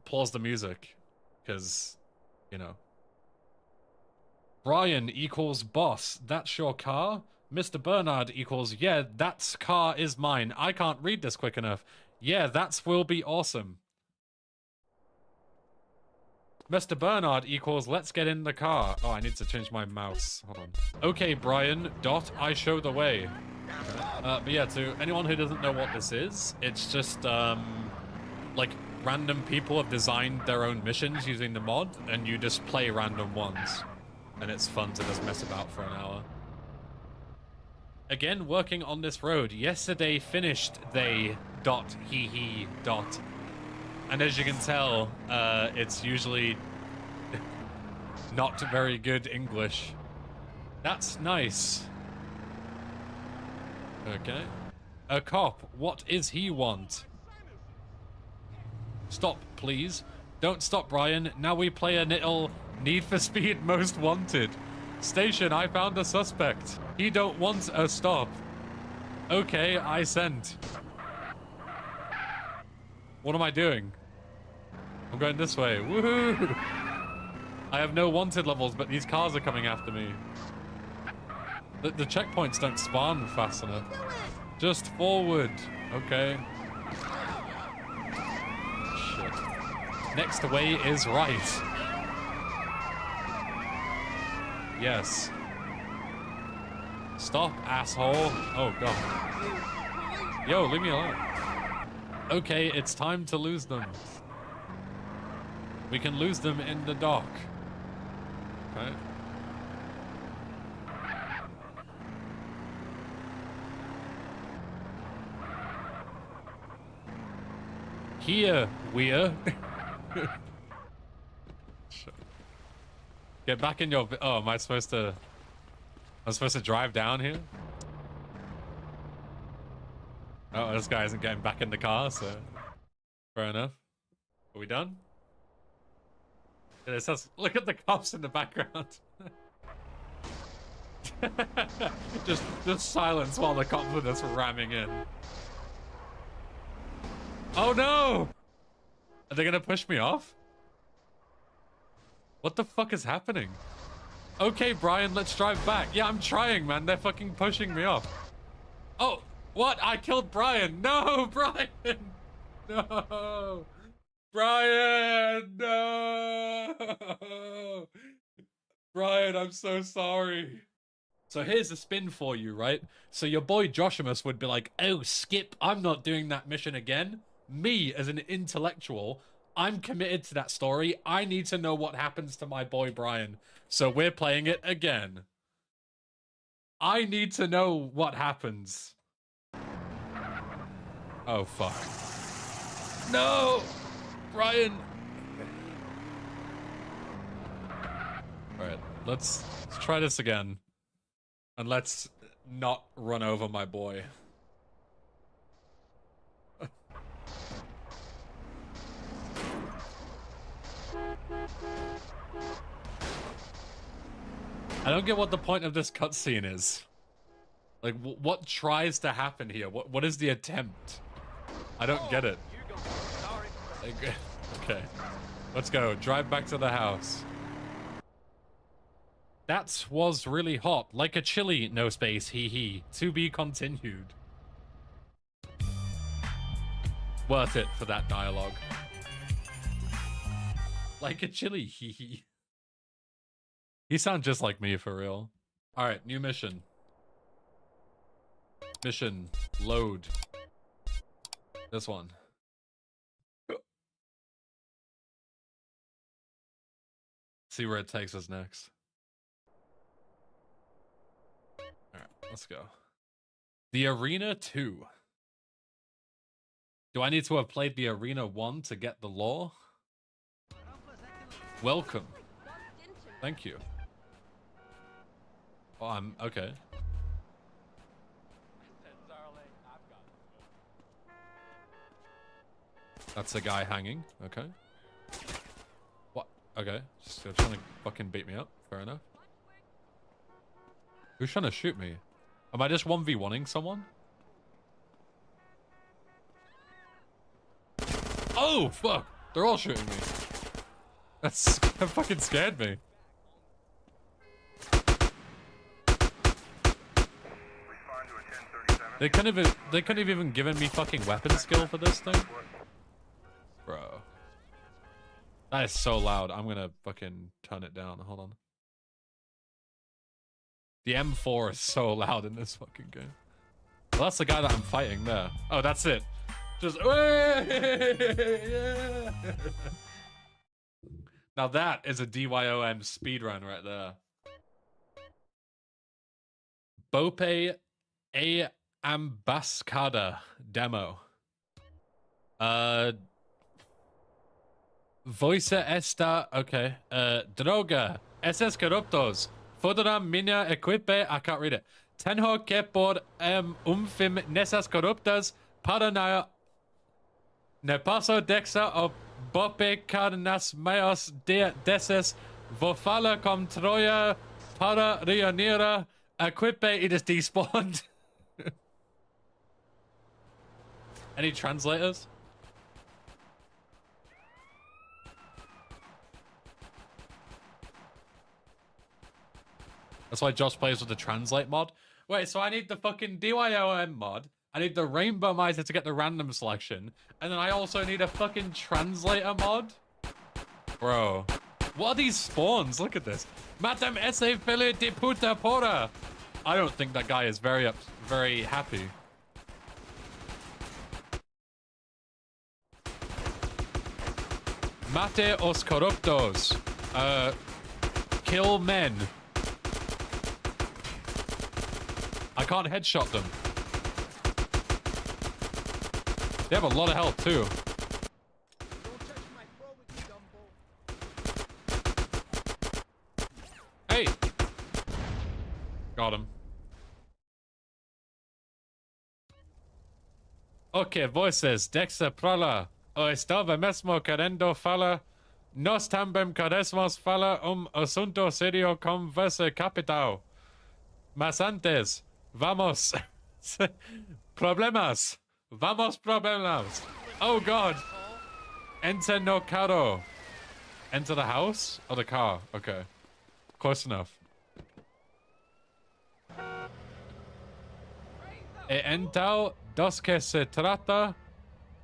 pause the music. Because, you know. Brian equals boss. That's your car? Mr. Bernard equals, yeah, that's car is mine. I can't read this quick enough. Yeah, that's will be awesome. Mr. Bernard equals, let's get in the car. Oh, I need to change my mouse. Hold on. Okay, Brian, dot, I show the way. But yeah, to anyone who doesn't know what this is, it's just, like, random people have designed their own missions using the mod, and you just play random ones. And it's fun to just mess about for an hour. Again, working on this road. Yesterday finished they, dot, he, dot. And as you can tell, it's usually not very good English. That's nice. Okay. A cop, what is he want? Stop, please. Don't stop, Brian. Now we play a little Need for Speed Most Wanted. Station, I found a suspect. He don't want a stop. Okay, I sent. What am I doing? I'm going this way. Woohoo! I have no wanted levels, but these cars are coming after me. The checkpoints don't spawn fast enough. Just forward. Okay. Shit. Next way is right. Yes. Stop, asshole. Oh, God. Yo, leave me alone. Okay, it's time to lose them. We can lose them in the dock. Okay. Here, we're. Get back in your. Oh, am I supposed to? I'm supposed to drive down here? Oh, this guy isn't getting back in the car, so fair enough. Are we done? Yeah, it says, look at the cops in the background. just silence while the cops are just ramming in. Oh no! Are they gonna push me off? What the fuck is happening? Okay, Brian, let's drive back. Yeah, I'm trying, man. They're fucking pushing me off. Oh, what? I killed Brian. No, Brian. No. Brian, no. Brian, I'm so sorry. So here's a spin for you, right? So your boy Joshimus would be like, oh, Skip, I'm not doing that mission again. Me, as an intellectual, I'm committed to that story. I need to know what happens to my boy Brian. So we're playing it again. I need to know what happens. Oh, fuck. No! Brian! Alright, let's try this again. And let's not run over my boy. I don't get what the point of this cutscene is. Like, what tries to happen here? What is the attempt? I don't get it. Okay, let's go. Drive back to the house. That was really hot. Like a chili, no space, hee. To be continued. Worth it for that dialogue. Like a chili, hee. He sounds just like me, for real. Alright, new mission. Mission. Load. This one. See where it takes us next. Alright, let's go. The Arena 2. Do I need to have played the Arena 1 to get the lore? Welcome. Thank you. Oh, I'm okay. That's a guy hanging. Okay. What? Okay. Just trying to fucking beat me up. Fair enough. Who's trying to shoot me? Am I just 1v1ing someone? Oh, fuck. They're all shooting me. That fucking scared me. They couldn't have even given me fucking weapon skill for this thing. Bro. That is so loud. I'm gonna fucking turn it down. Hold on. The M4 is so loud in this fucking game. Well, that's the guy that I'm fighting there. Oh, that's it. Just yeah. Now that is a DYOM speedrun right there. Bope A Ambascada demo. Voice esta, okay. Droga, SS corruptos. Fodera minha equipe, I can't read it. Tenho que por umfim nessas corruptas para na ne passo dexa o bope carnas maios desses vo fala com Troia para reunir equipe it is despawned. Any translators? That's why Josh plays with the translate mod. Wait, so I need the fucking DYOM mod. I need the rainbow miser to get the random selection. And then I also need a fucking translator mod? Bro. What are these spawns? Look at this. Matam esse fili de puta pora. I don't think that guy is very happy. Mate os corruptos. Kill men. I can't headshot them. They have a lot of health too. Hey! Got him. Okay, voices. Dexa prala. O estava mesmo querendo falar. Nós também queremos falar assunto serio com você, capital. Mas antes, vamos. Problemas. Vamos problemas. Oh god. Enter no carro. Enter the house or the car? Okay. Close enough. E então, dos que se trata,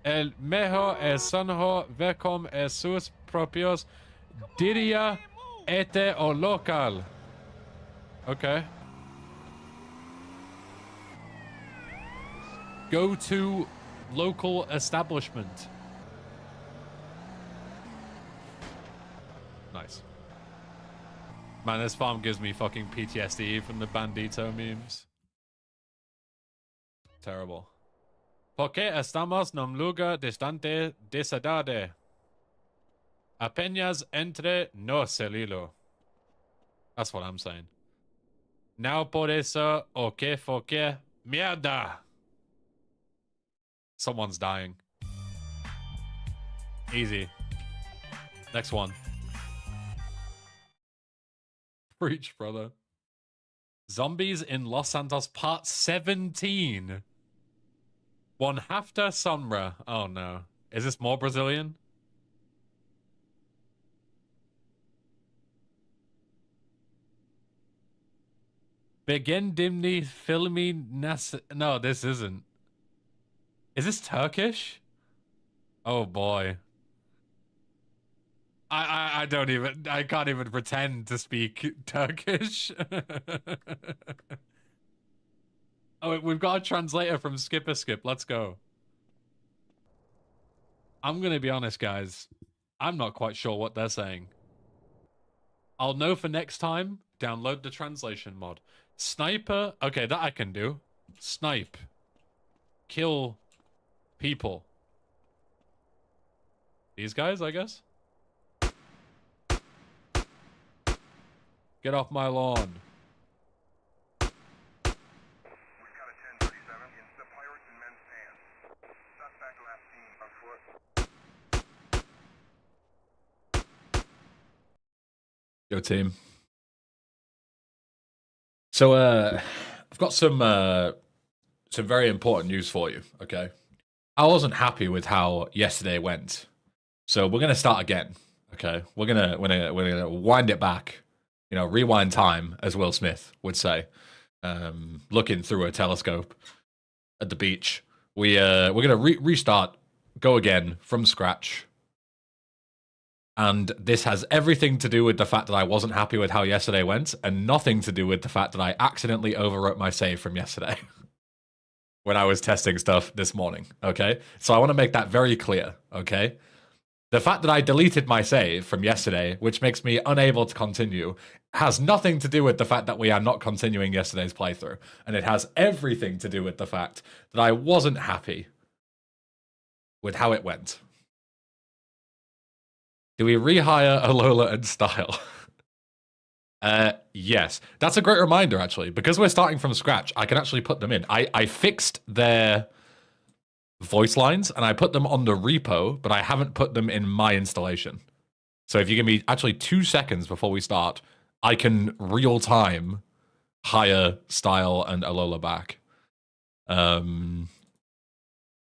el mejor es sonho ver com sus propios diria este o local. Okay. Go to local establishment. Nice. Man, this farm gives me fucking PTSD from the Bandito memes. Terrible. Porque estamos num lugar distante de cidade. Apenas entre nos el hilo. That's what I'm saying. Now por eso, okay, porque mierda. Someone's dying. Easy. Next one. Preach, brother. Zombies in Los Santos Part 17. One Hafta Sombra. Oh no. Is this more Brazilian? Begin dimni filmi nas. No, this isn't. Is this Turkish? Oh boy. I can't even pretend to speak Turkish. Oh, we've got a translator from Skipper Skip. Let's go. I'm gonna be honest, guys. I'm not quite sure what they're saying. I'll know for next time. Download the translation mod. Sniper. Okay, that I can do. Snipe. Kill people. These guys, I guess? Get off my lawn. We've got a 1037 in the pirates and men's hands. Suspect last seen on foot. Go team. So I've got some very important news for you, okay? I wasn't happy with how yesterday went. So we're gonna start again. Okay, we're gonna wind it back. You know, rewind time, as Will Smith would say. Looking through a telescope at the beach. We're gonna restart, go again from scratch. And this has everything to do with the fact that I wasn't happy with how yesterday went, and nothing to do with the fact that I accidentally overwrote my save from yesterday when I was testing stuff this morning. Okay, so I want to make that very clear. Okay. The fact that I deleted my save from yesterday, which makes me unable to continue, has nothing to do with the fact that we are not continuing yesterday's playthrough. And it has everything to do with the fact that I wasn't happy with how it went. Do we rehire Alola and Style? Yes. That's a great reminder, actually. Because we're starting from scratch, I can actually put them in. I fixed their voice lines and I put them on the repo, but I haven't put them in my installation. So if you give me actually 2 seconds before we start, I can real time hire Style and Alola back.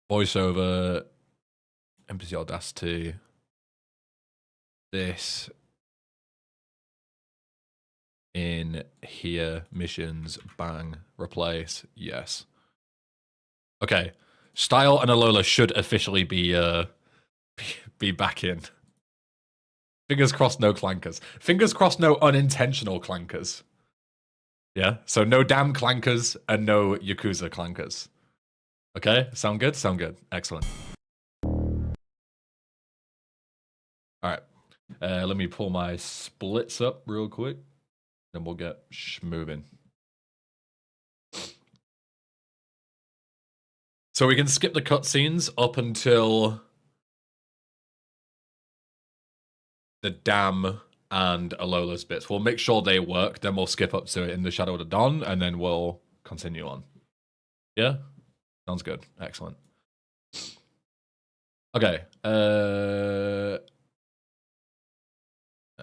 Voiceover, Empathy Audacity, this in here, missions, bang, replace, yes. Okay. Style and Alola should officially be back in. Fingers crossed, no clankers. Fingers crossed, no unintentional clankers. Yeah, so no damn clankers and no Yakuza clankers. Okay, sound good? Sound good. Excellent. All right, let me pull my splits up real quick, then we'll get moving. So we can skip the cutscenes up until the dam and Alola's bits. We'll make sure they work, then we'll skip up to it in the Shadow of the Dawn, and then we'll continue on. Yeah? Sounds good. Excellent. Okay.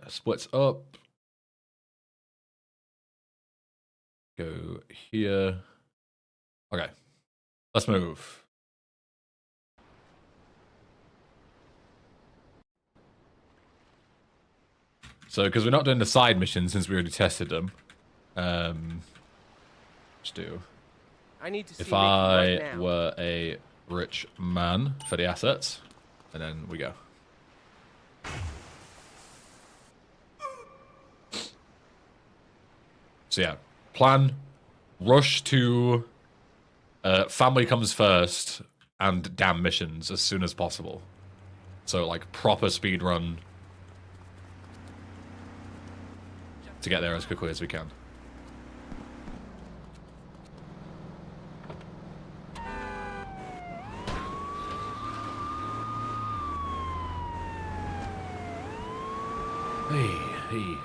Splits up. Go here. Okay. Let's move. So, because we're not doing the side missions since we already tested them, let's do. I need to see if I right were a rich man for the assets, and then we go. So yeah, plan, rush to family comes first and damn missions as soon as possible. So like proper speed run to get there as quickly as we can. Hey.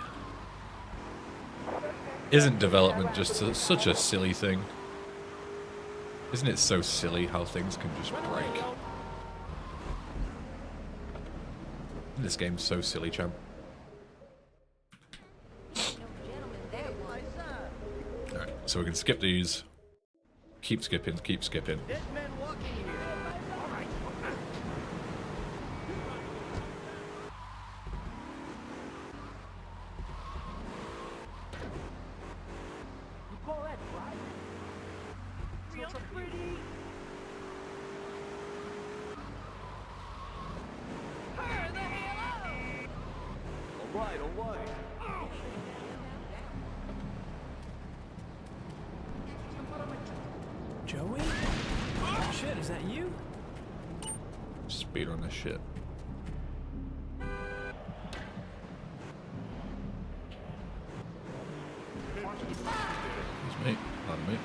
Isn't development just such a silly thing? Isn't it so silly how things can just break? This game's so silly, champ. Alright, so we can skip these. Keep skipping, keep skipping. Joey? Shit, is that you? Speed on this shit. Excuse me. Pardon me.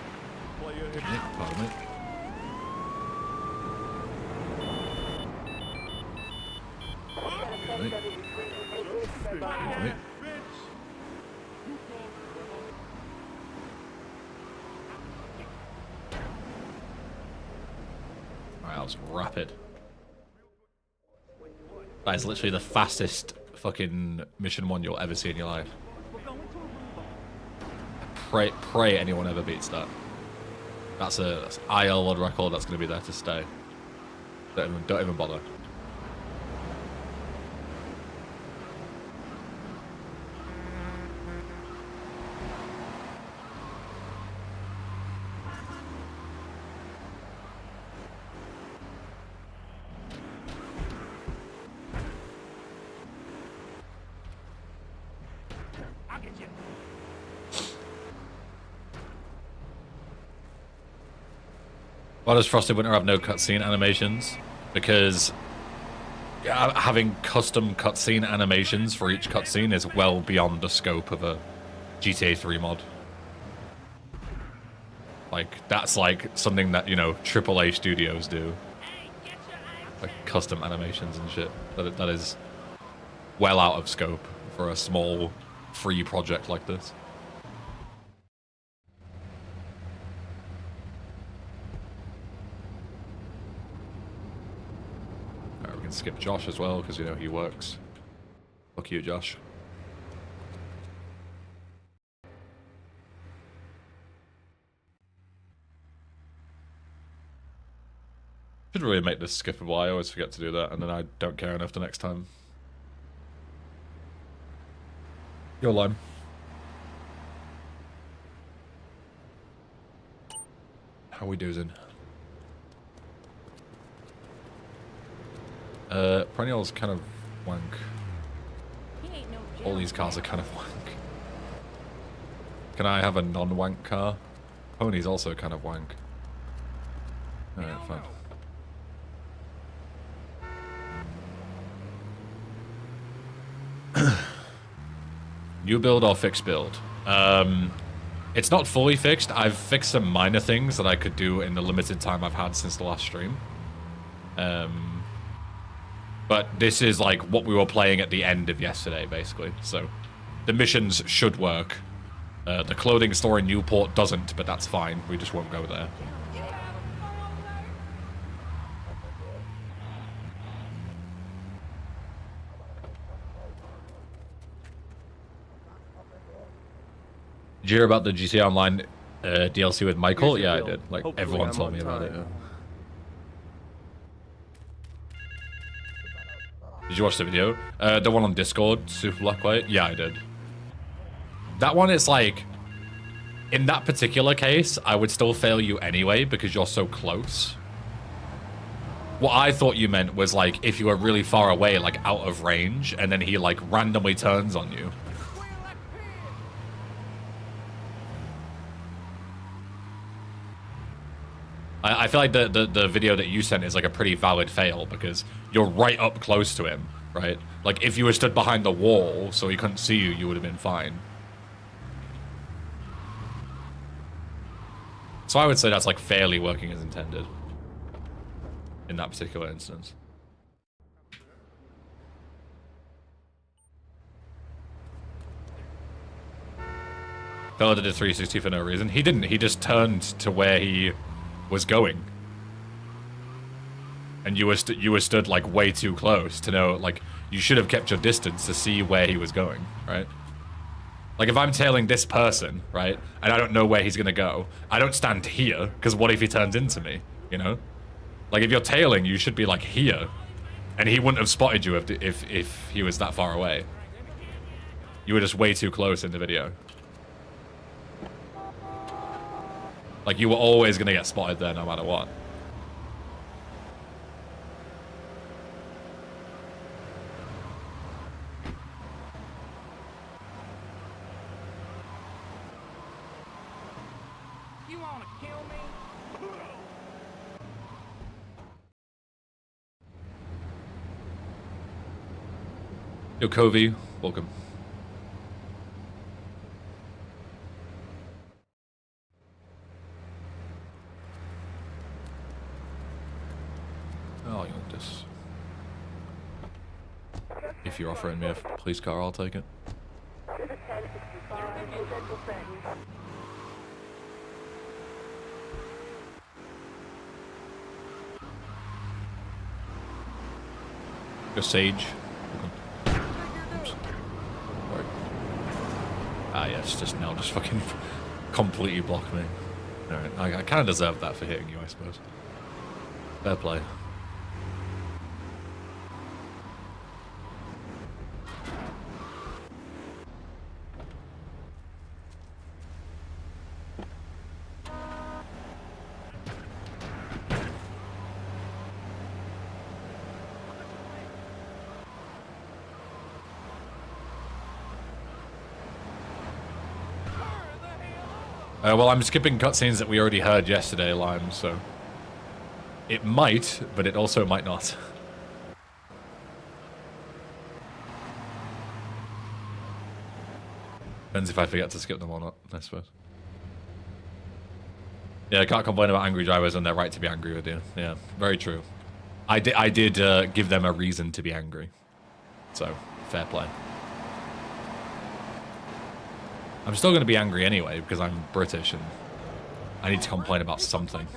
Excuse me. Pardon me. Excuse me. Excuse me. Alright, that was rapid. That is literally the fastest fucking mission 1 you'll ever see in your life. Pray anyone ever beats that. That's IL world record that's going to be there to stay. Don't even bother. Why does Frosted Winter have no cutscene animations? Because having custom cutscene animations for each cutscene is well beyond the scope of a GTA 3 mod. Like, that's like something that, you know, AAA studios do. Like custom animations and shit. That is well out of scope for a small free project like this. Alright, we can skip Josh as well, because, you know, he works. Fuck you, Josh. Should really make this skippable. I always forget to do that, and then I don't care enough the next time. Your line. How we doing? Perennial's kind of wank. All these cars are kind of wank. Can I have a non-wank car? Pony's also kind of wank. Alright, fine. New build or fixed build? It's not fully fixed. I've fixed some minor things that I could do in the limited time I've had since the last stream. But this is like what we were playing at the end of yesterday, basically. So the missions should work. The clothing store in Newport doesn't, but that's fine. We just won't go there. Did you hear about the GTA Online DLC with Michael? Yeah, I did. Like, everyone told me about it. Yeah. Did you watch the video? The one on Discord, Super Black White? Yeah, I did. That one is like, in that particular case, I would still fail you anyway because you're so close. What I thought you meant was like, if you were really far away, like out of range, and then he like randomly turns on you. I feel like the video that you sent is like a pretty valid fail because you're right up close to him, right? Like if you were stood behind the wall so he couldn't see you, you would have been fine. So I would say that's like fairly working as intended in that particular instance. Fella did a 360 for no reason. He didn't. He just turned to where he was going, and you were stood like way too close to know. Like you should have kept your distance to see where he was going, right? Like if I'm tailing this person, right, and I don't know where he's gonna go, I don't stand here because what if he turns into me? You know, like if you're tailing, you should be like here, and he wouldn't have spotted you if he was that far away. You were just way too close in the video. Like, you were always going to get spotted there no matter what. You want to kill me? Yo, Covey, welcome. Oh, you want this? If you're offering me a police car, I'll take it. Go Sage. Oops. Sorry. Ah, yes, just now, just fucking completely block me. Alright, I kind of deserve that for hitting you, I suppose. Fair play. Well, I'm skipping cutscenes that we already heard yesterday, Lime, so It might, but it also might not. Depends if I forget to skip them or not, I suppose. Yeah, I can't complain about angry drivers and their right to be angry with you. Yeah, very true. I did give them a reason to be angry. So, fair play. I'm still going to be angry anyway, because I'm British and I need to complain about something.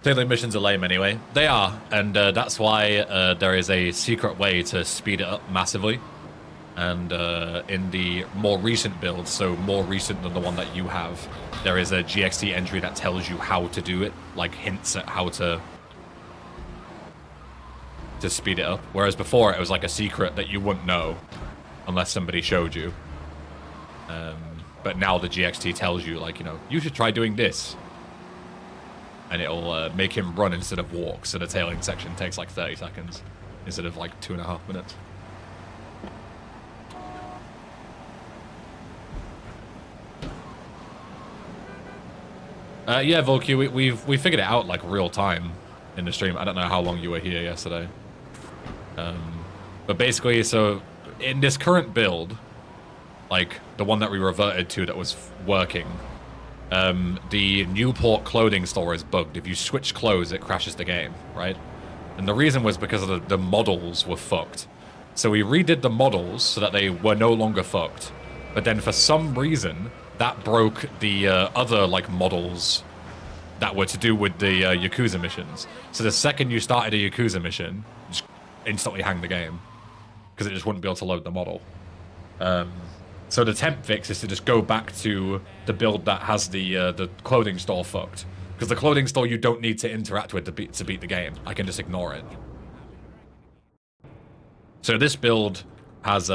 Tailoring missions are lame anyway. They are, and that's why there is a secret way to speed it up massively. And in the more recent builds, so more recent than the one that you have, there is a GXT entry that tells you how to do it, like hints at how to speed it up. Whereas before it was like a secret that you wouldn't know unless somebody showed you. But now the GXT tells you, like, you know, you should try doing this. And it'll make him run instead of walk, so the tailing section takes like 30 seconds instead of like 2.5 minutes. Yeah, Volq, we figured it out like real time in the stream. I don't know how long you were here yesterday. But basically, so in this current build, like the one that we reverted to that was working, the Newport clothing store is bugged. If you switch clothes, it crashes the game, right? And the reason was because of the models were fucked. So we redid the models so that they were no longer fucked. But then for some reason, that broke the other like models that were to do with the Yakuza missions. So the second you started a Yakuza mission, just instantly hang the game because it just wouldn't be able to load the model. So the temp fix is to just go back to the build that has the clothing store fucked, because the clothing store you don't need to interact with to beat the game. I can just ignore it. So this build has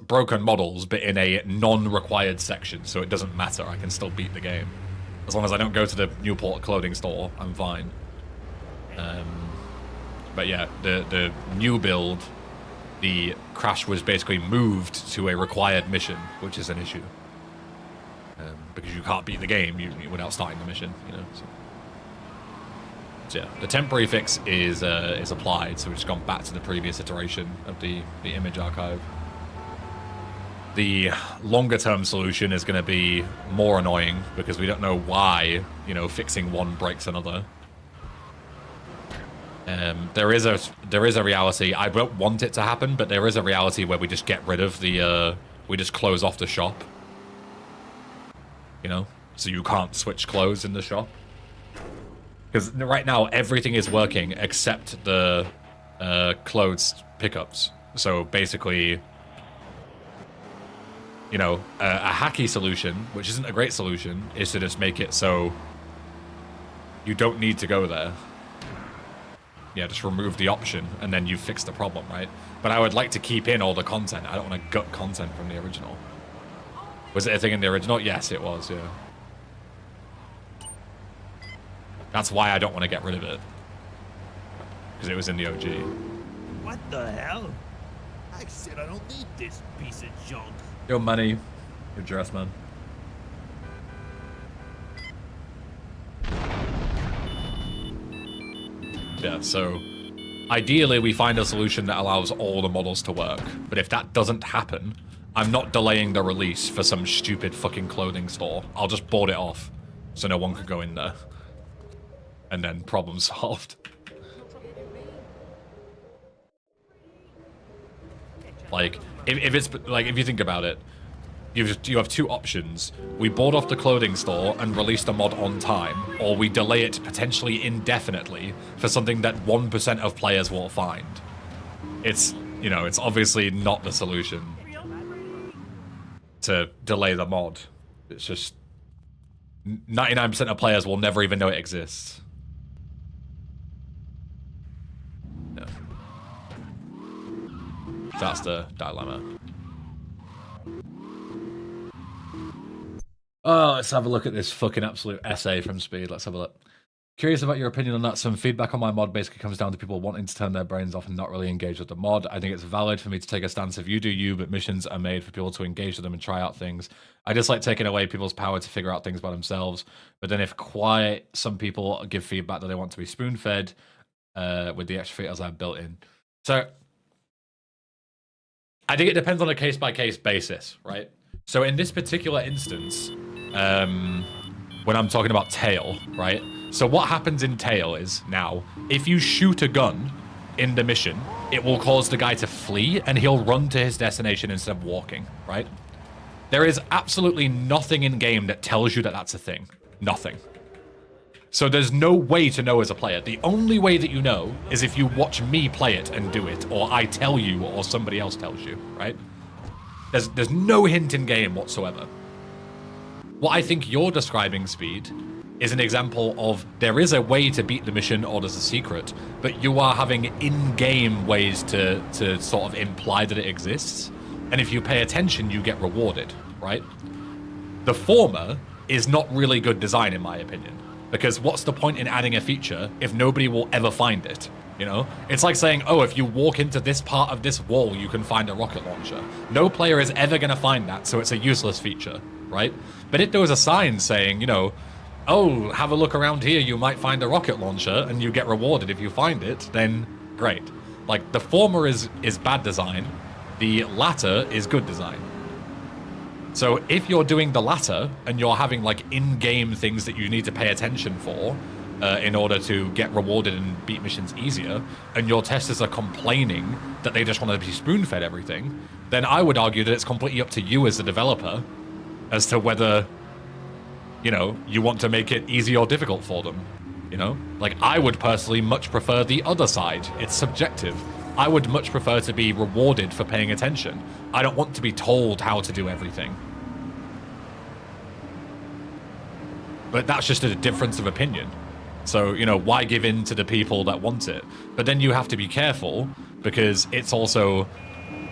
broken models, but in a non-required section, so it doesn't matter. I can still beat the game as long as I don't go to the Newport clothing store. I'm fine. But yeah, the new build, the crash was basically moved to a required mission, which is an issue. Because you can't beat the game without starting the mission, you know. So yeah, the temporary fix is applied, so we've just gone back to the previous iteration of the image archive. The longer term solution is going to be more annoying because we don't know why, you know, fixing one breaks another. There is a reality. I don't want it to happen, but there is a reality where we just get rid of the we just close off the shop. You know, so you can't switch clothes in the shop. Because right now everything is working except the clothes pickups. So basically, you know, a hacky solution, which isn't a great solution, is to just make it so you don't need to go there. Yeah, just remove the option, and then you fix the problem, right? But I would like to keep in all the content. I don't want to gut content from the original. Was it a thing in the original? Yes, it was, yeah. That's why I don't want to get rid of it. Because it was in the OG. What the hell? I said I don't need this piece of junk. Your money, your dress, man. Yeah, so ideally we find a solution that allows all the models to work. But if that doesn't happen, I'm not delaying the release for some stupid fucking clothing store. I'll just board it off so no one could go in there. And then problem solved. Like, if it's like, if you think about it, you have two options. We board off the clothing store and release the mod on time, or we delay it potentially indefinitely for something that 1% of players will find. It's, you know, it's obviously not the solution to delay the mod. It's just 99% of players will never even know it exists. Yeah. That's the dilemma. Oh, let's have a look at this fucking absolute essay from Speed. Let's have a look. Curious about your opinion on that. Some feedback on my mod basically comes down to people wanting to turn their brains off and not really engage with the mod. I think it's valid for me to take a stance if you do you, but missions are made for people to engage with them and try out things. I just like taking away people's power to figure out things by themselves. But then if quite some people give feedback that they want to be spoon-fed with the extra features I've built in. So I think it depends on a case-by-case basis, right? So in this particular instance, when I'm talking about tail, right? So what happens in tail is now, if you shoot a gun in the mission, it will cause the guy to flee and he'll run to his destination instead of walking, right? There is absolutely nothing in game that tells you that that's a thing. Nothing. So there's no way to know as a player. The only way that you know is if you watch me play it and do it, or I tell you, or somebody else tells you, right? There's no hint in game whatsoever. What I think you're describing, Speed, is an example of there is a way to beat the mission or there's a secret, but you are having in-game ways to sort of imply that it exists. And if you pay attention, you get rewarded, right? The former is not really good design, in my opinion, because what's the point in adding a feature if nobody will ever find it? You know, it's like saying, oh, if you walk into this part of this wall, you can find a rocket launcher. No player is ever going to find that, so it's a useless feature, right? But if there was a sign saying, you know, oh, have a look around here, you might find a rocket launcher, and you get rewarded if you find it, then great. Like, the former is bad design, the latter is good design. So if you're doing the latter, and you're having, like, in-game things that you need to pay attention for, in order to get rewarded and beat missions easier, and your testers are complaining that they just want to be spoon-fed everything, then I would argue that it's completely up to you as the developer as to whether, you know, you want to make it easy or difficult for them, you know? Like, I would personally much prefer the other side. It's subjective. I would much prefer to be rewarded for paying attention. I don't want to be told how to do everything. But that's just a difference of opinion. So, you know, why give in to the people that want it? But then you have to be careful, because it's also,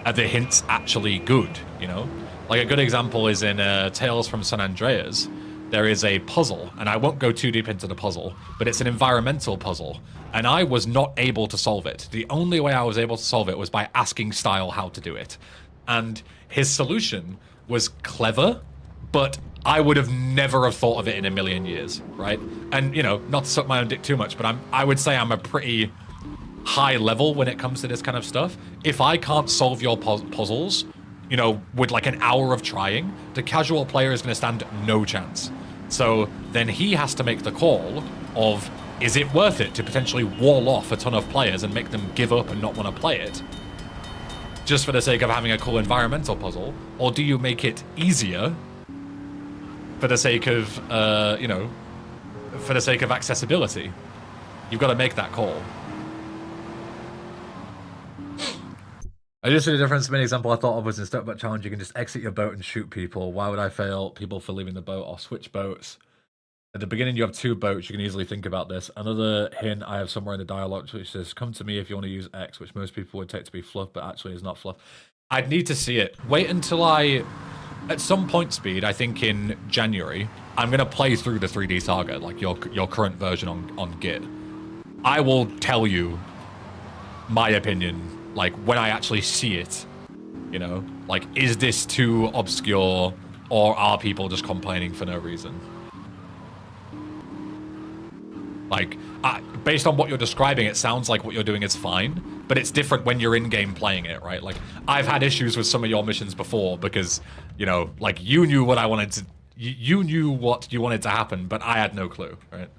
are the hints actually good, you know? Like, a good example is in Tales from San Andreas. There is a puzzle, and I won't go too deep into the puzzle, but it's an environmental puzzle, and I was not able to solve it. The only way I was able to solve it was by asking Style how to do it. And his solution was clever, but I would have never have thought of it in a million years, right? And, you know, not to suck my own dick too much, but I would say I'm a pretty high level when it comes to this kind of stuff. If I can't solve your puzzles, you know, with like an hour of trying, the casual player is going to stand no chance. So then he has to make the call of, is it worth it to potentially wall off a ton of players and make them give up and not want to play it, just for the sake of having a cool environmental puzzle? Or do you make it easier for the sake of, you know, for the sake of accessibility? You've got to make that call. I just see the difference. The main example I thought of was in Step Back Challenge, you can just exit your boat and shoot people. Why would I fail people for leaving the boat or switch boats? At the beginning, you have 2 boats. You can easily think about this. Another hint I have somewhere in the dialogue which says, come to me if you want to use X, which most people would take to be fluff, but actually is not fluff. I'd need to see it. Wait until at some point, Speed, I think in January, I'm going to play through the 3D Saga, like your current version on Git. I will tell you my opinion, like, when I actually see it, you know? Like, is this too obscure, or are people just complaining for no reason? Like, based on what you're describing, it sounds like what you're doing is fine, but it's different when you're in-game playing it, right? Like, I've had issues with some of your missions before because, you know, like, you knew what I wanted to... You knew what you wanted to happen, but I had no clue, right?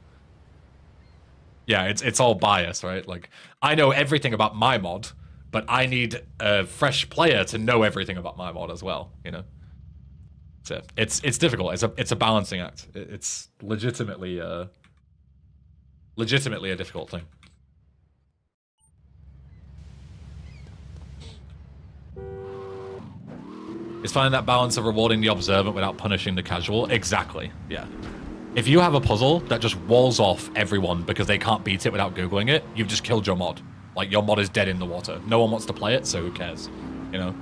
Yeah, it's all bias, right? Like, I know everything about my mod, but I need a fresh player to know everything about my mod as well, you know? So it's difficult. It's a balancing act. It's legitimately a difficult thing. It's finding that balance of rewarding the observant without punishing the casual. Exactly, yeah. If you have a puzzle that just walls off everyone because they can't beat it without Googling it, you've just killed your mod. Like, your mod is dead in the water. No one wants to play it, so who cares? You know?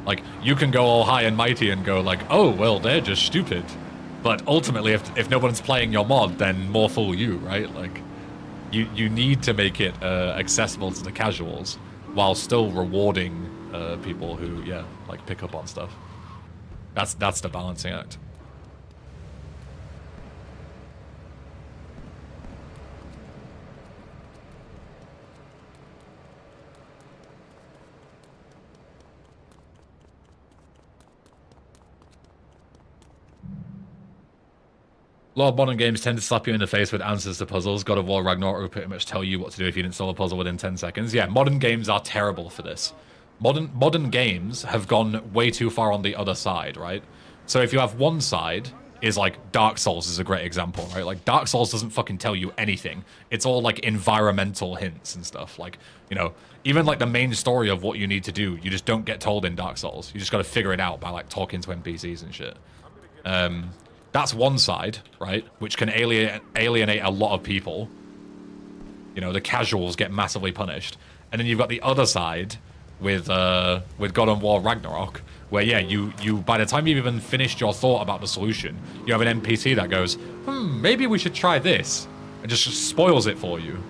Like, you can go all high and mighty and go like, oh, well, they're just stupid. But ultimately, if no one's playing your mod, then more fool you, right? Like... You need to make it accessible to the casuals while still rewarding people who, yeah, like pick up on stuff. That's the balancing act. A lot of modern games tend to slap you in the face with answers to puzzles. God of War Ragnarok will pretty much tell you what to do if you didn't solve a puzzle within 10 seconds. Yeah, modern games are terrible for this. Modern games have gone way too far on the other side, right? So if you have one side, is like Dark Souls is a great example, right? Like Dark Souls doesn't fucking tell you anything. It's all like environmental hints and stuff. Like, you know, even like the main story of what you need to do, you just don't get told in Dark Souls. You just got to figure it out by like talking to NPCs and shit. That's one side, right? Which can alienate a lot of people. You know, the casuals get massively punished. And then you've got the other side with God of War Ragnarok, where yeah, you by the time you've even finished your thought about the solution, you have an NPC that goes, maybe we should try this, and just spoils it for you.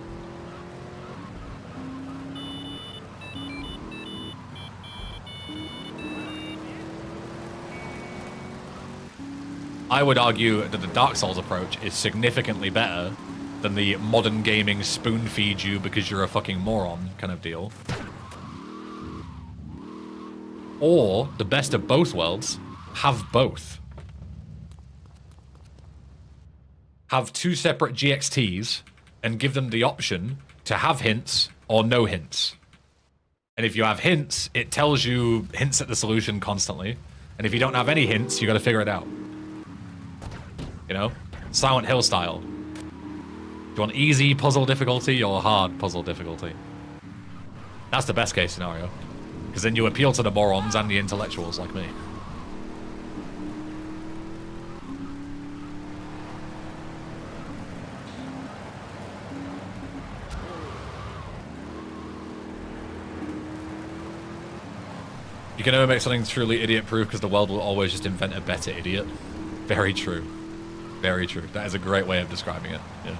I would argue that the Dark Souls approach is significantly better than the modern gaming spoon feed you because you're a fucking moron kind of deal. Or, the best of both worlds, have both. Have two separate GXTs and give them the option to have hints or no hints. And if you have hints, it tells you hints at the solution constantly. And if you don't have any hints, you gotta figure it out. You know? Silent Hill style. Do you want easy puzzle difficulty or hard puzzle difficulty? That's the best case scenario. Because then you appeal to the morons and the intellectuals like me. You can never make something truly idiot-proof because the world will always just invent a better idiot. Very true. Very true. That is a great way of describing it. Yeah.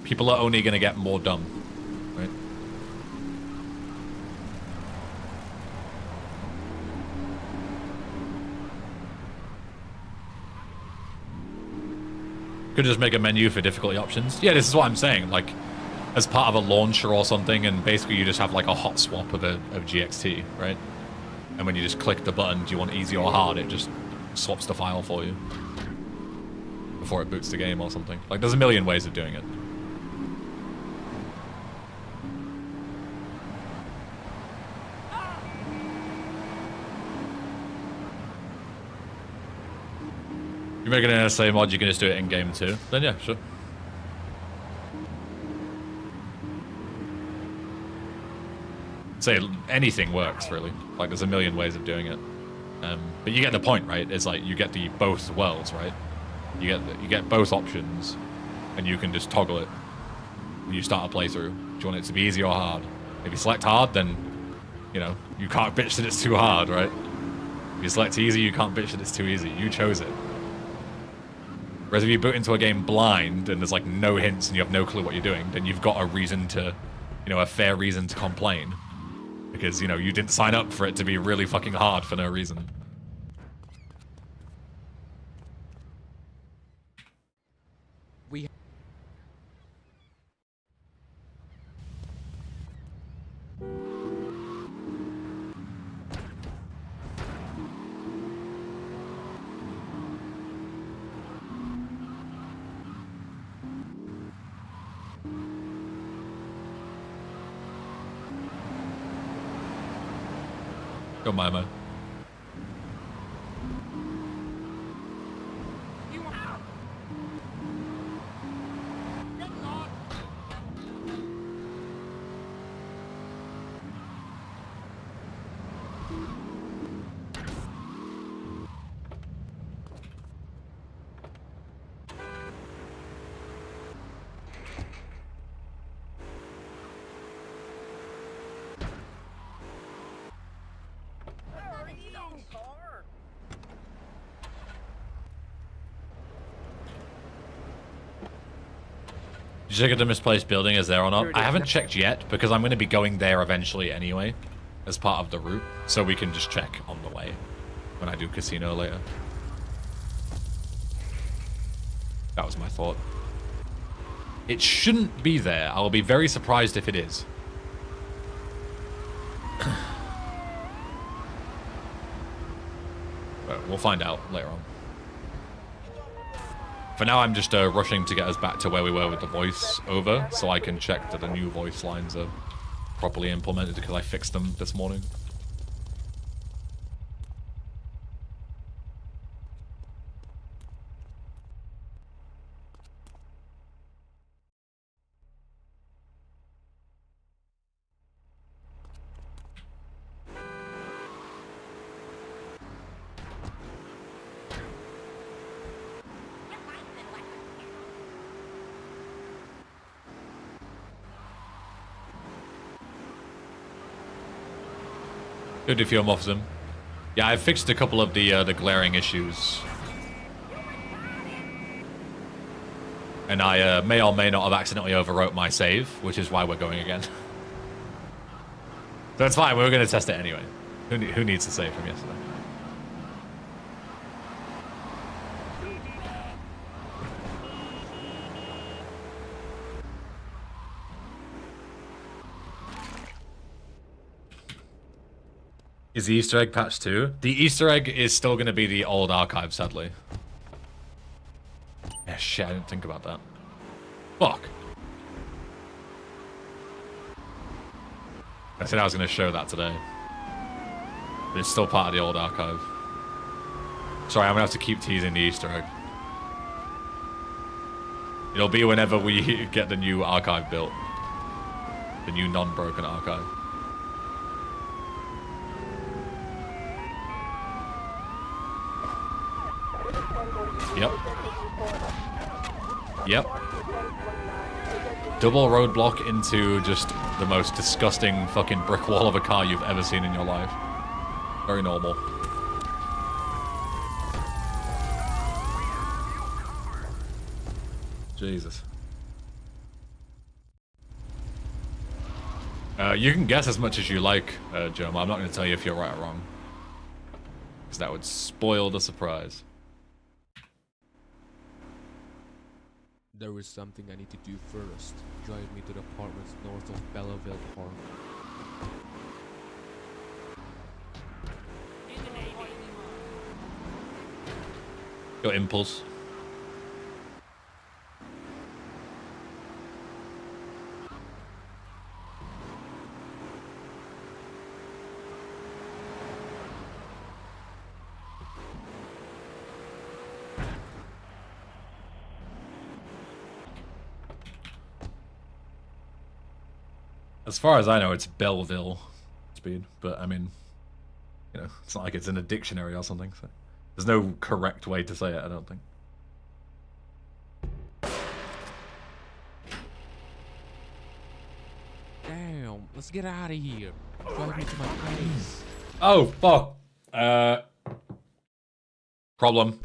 People are only going to get more dumb, right? Could just make a menu for difficulty options. Yeah, this is what I'm saying. Like, as part of a launcher or something, and basically you just have like a hot swap of GXT, right? And when you just click the button, do you want easy or hard? It just swaps the file for you before it boots the game or something. Like, there's a million ways of doing it. You're making an NSA mod, you can just do it in game too. Then yeah, sure. Say anything works really. Like, there's a million ways of doing it. But you get the point, right? It's like you get the both worlds, right? You get both options, and you can just toggle it when you start a playthrough. Do you want it to be easy or hard? If you select hard, then you know you can't bitch that it's too hard, right? If you select easy, you can't bitch that it's too easy. You chose it. Whereas if you boot into a game blind and there's like no hints and you have no clue what you're doing, then you've got a reason to, you know, a fair reason to complain. Because, you know, you didn't sign up for it to be really fucking hard for no reason. Go, Mimo. You out! Good Lord! check if the misplaced building is there or not. I haven't checked yet because I'm going to be going there eventually anyway as part of the route. So we can just check on the way when I do casino later. That was my thought. It shouldn't be there. I'll be very surprised if it is. But we'll find out later on. For now, I'm just rushing to get us back to where we were with the voice over, so I can check that the new voice lines are properly implemented because I fixed them this morning. Good if you're off them. Yeah, I've fixed a couple of the glaring issues. And I may or may not have accidentally overwrote my save, which is why we're going again. So it's fine, we were going to test it anyway. Who needs to save from yesterday? Is the Easter egg patch too? The Easter egg is still going to be the old archive, sadly. Yeah, shit, I didn't think about that. Fuck. I said I was going to show that today. But it's still part of the old archive. Sorry, I'm going to have to keep teasing the Easter egg. It'll be whenever we get the new archive built. The new non-broken archive. Yep. Yep. Double roadblock into just the most disgusting fucking brick wall of a car you've ever seen in your life. Very normal. Jesus. You can guess as much as you like, Joe. I'm not going to tell you if you're right or wrong. Because that would spoil the surprise. There is something I need to do first. Drive me to the apartments north of Belleville Park. Your impulse. As far as I know, it's Belleville speed, but I mean, you know, it's not like it's in a dictionary or something, so there's no correct way to say it, I don't think. Damn, let's get out of here. Drive me to my place. Oh, fuck. Problem.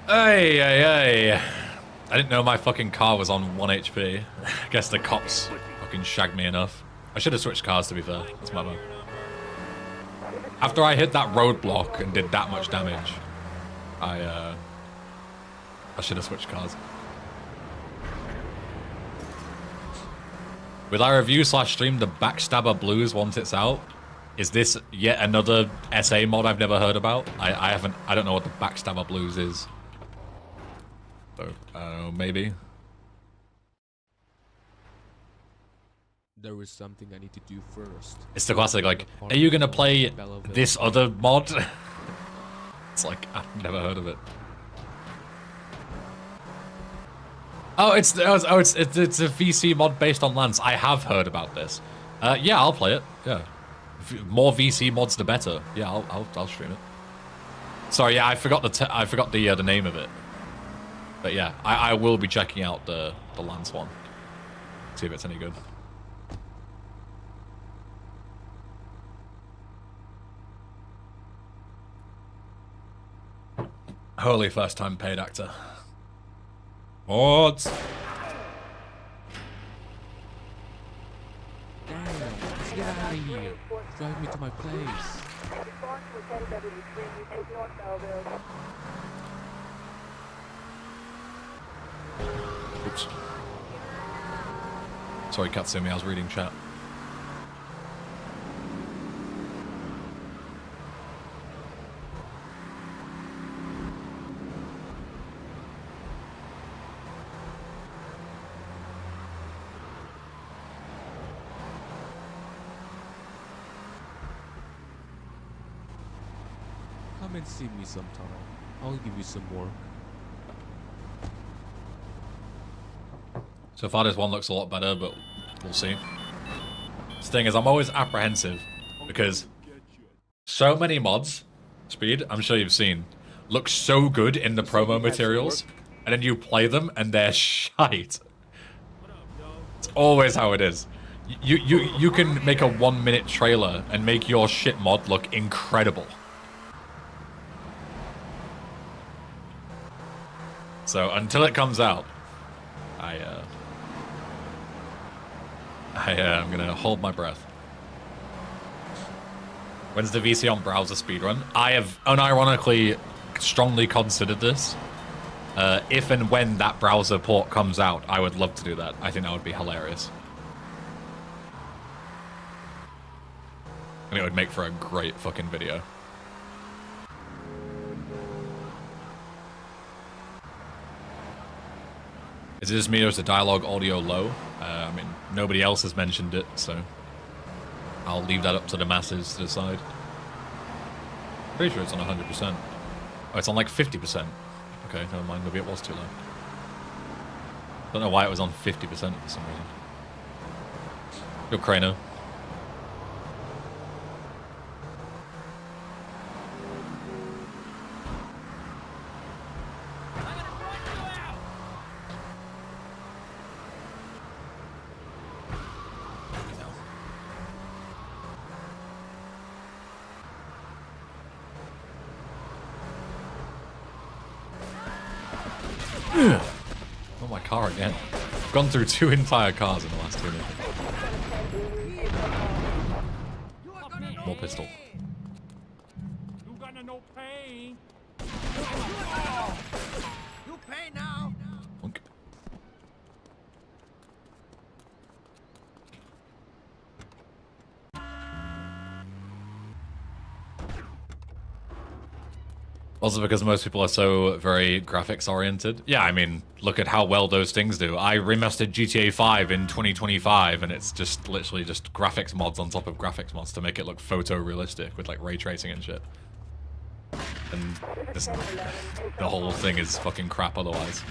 Hey, hey, hey. I didn't know my fucking car was on 1 HP. I guess the cops fucking shagged me enough. I should have switched cars, to be fair. That's my bad. After I hit that roadblock and did that much damage, I should have switched cars. Will I review / stream the Backstabber Blues once it's out? Is this yet another SA mod I've never heard about? I don't know what the Backstabber Blues is. So, maybe. There is something I need to do first. It's the classic, like, are you gonna play this other mod? It's like, I've never heard of it. Oh, it's a VC mod based on Lance. I have heard about this. Yeah, I'll play it. Yeah, more VC mods the better. Yeah, I'll stream it. Sorry, yeah, I forgot the name of it. But yeah, I will be checking out the Lance one. See if it's any good. Holy first time paid actor. Odds. Damn, let's get out of here. Drive me to my place. Oops. Sorry, Katsumi, I was reading chat. Come and see me sometime. I'll give you some work. So far this one looks a lot better, but we'll see. The thing is, I'm always apprehensive because so many mods, Speed, I'm sure you've seen, look so good in the promo materials, and then you play them and they're shite. It's always how it is. You can make a 1-minute trailer and make your shit mod look incredible. So until it comes out, I'm gonna hold my breath. When's the VC on browser speedrun? I have unironically strongly considered this. If and when that browser port comes out, I would love to do that. I think that would be hilarious. And it would make for a great fucking video. Is it just me or is the dialogue audio low? I mean, nobody else has mentioned it, so I'll leave that up to the masses to decide. Pretty sure it's on 100%. Oh, it's on like 50%. Okay, never mind, maybe it was too low. Don't know why it was on 50% for some reason. Go Crano. Oh, my car again. I've gone through 2 entire cars in the last 2 minutes. More pistol. You gonna no pain. You pay now. Bonk. Also because most people are so very graphics oriented. Yeah, I mean, look at how well those things do. I remastered GTA 5 in 2025 and it's just literally just graphics mods on top of graphics mods to make it look photorealistic with like ray tracing and shit. And this, the whole thing is fucking crap otherwise.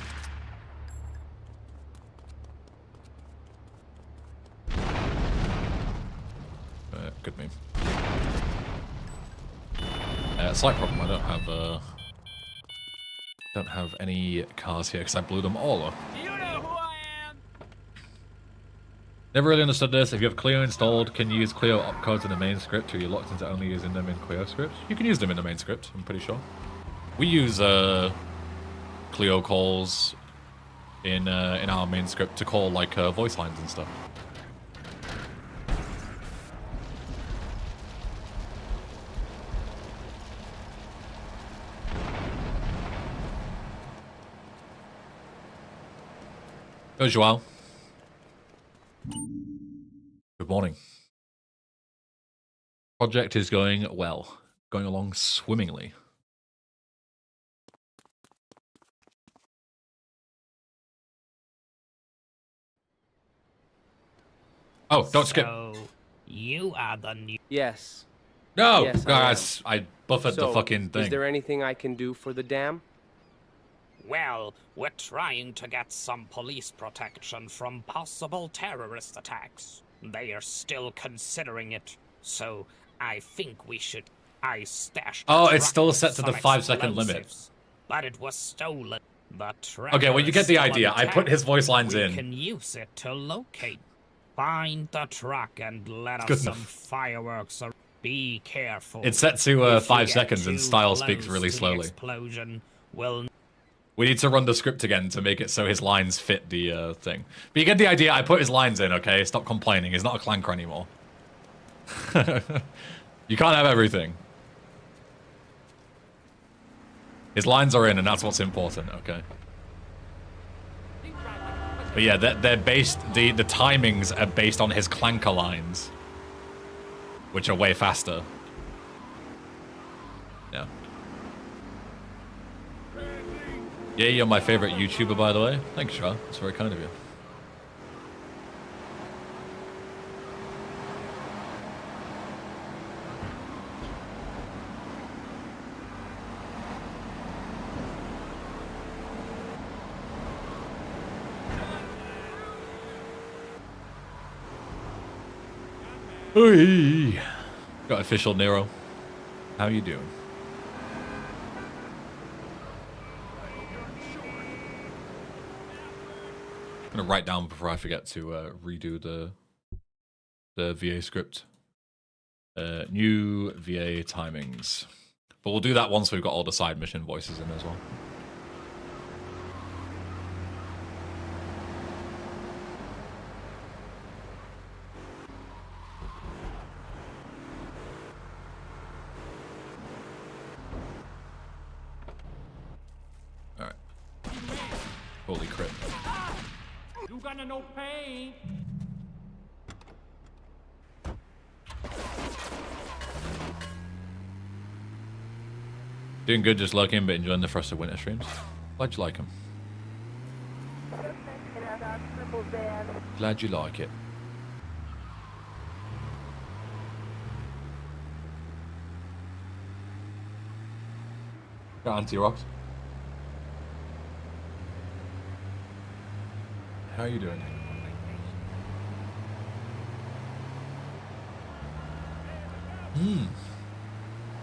Good meme. Slight problem, I don't have any cars here because I blew them all up. You know who I am. Never really understood this. If you have Clio installed, can you use Clio opcodes in the main script, or are you locked into only using them in Clio script? You can use them in the main script, I'm pretty sure. We use Clio calls in our main script to call like voice lines and stuff. Go, Joao. Good morning. Project is going well. Going along swimmingly. Oh, don't skip. So, you are the new... Yes. No, Yes, guys, I buffered the fucking thing. Is there anything I can do for the dam? Well, we're trying to get some police protection from possible terrorist attacks. They are still considering it, so I think we should... I stashed... Oh, a it's still truck set with to the some 5-second limit. explosives, but it was stolen. The Okay, well, you get the truck is idea. still I put his voice lines we in. can use it to locate. Find the truck and let Good us some enough. fireworks. Be careful. It's set to If you 5 get seconds and too style speaks close really to the slowly. explosion, will... We need to run the script again to make it so his lines fit the thing. But you get the idea. I put his lines in, okay? Stop complaining. He's not a clanker anymore. You can't have everything. His lines are in, and that's what's important, okay? But yeah, they're based... The timings are based on his clanker lines. Which are way faster. Yeah. Yeah, you're my favorite YouTuber, by the way. Thanks, Shah. That's very kind of you. Oi. Got official Nero. How you doing? I'm gonna write down before I forget to redo the VA script. New VA timings. But we'll do that once we've got all the side mission voices in as well. Alright. Holy crap. You gonna no pain. Doing good, just lurking, but enjoying the Frosted Winter streams. Glad you like them. Glad you like it. Got anti-rocks. How are you doing?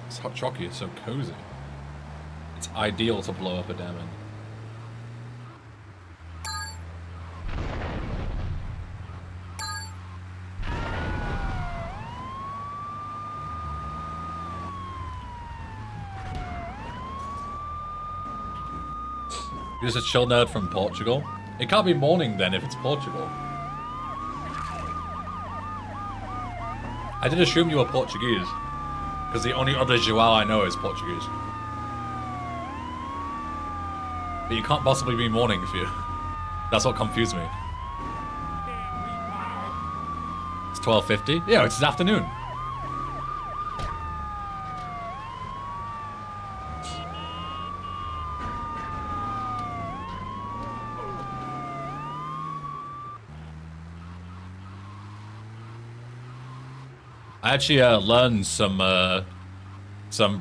This hot chocolate is so cozy. It's ideal to blow up a dam in. You're just a chill nerd from Portugal? It can't be morning then if it's Portugal. I did assume you were Portuguese, because the only other João I know is Portuguese. But you can't possibly be morning if you... That's what confused me. It's 12:50? Yeah, it's afternoon. I actually learned some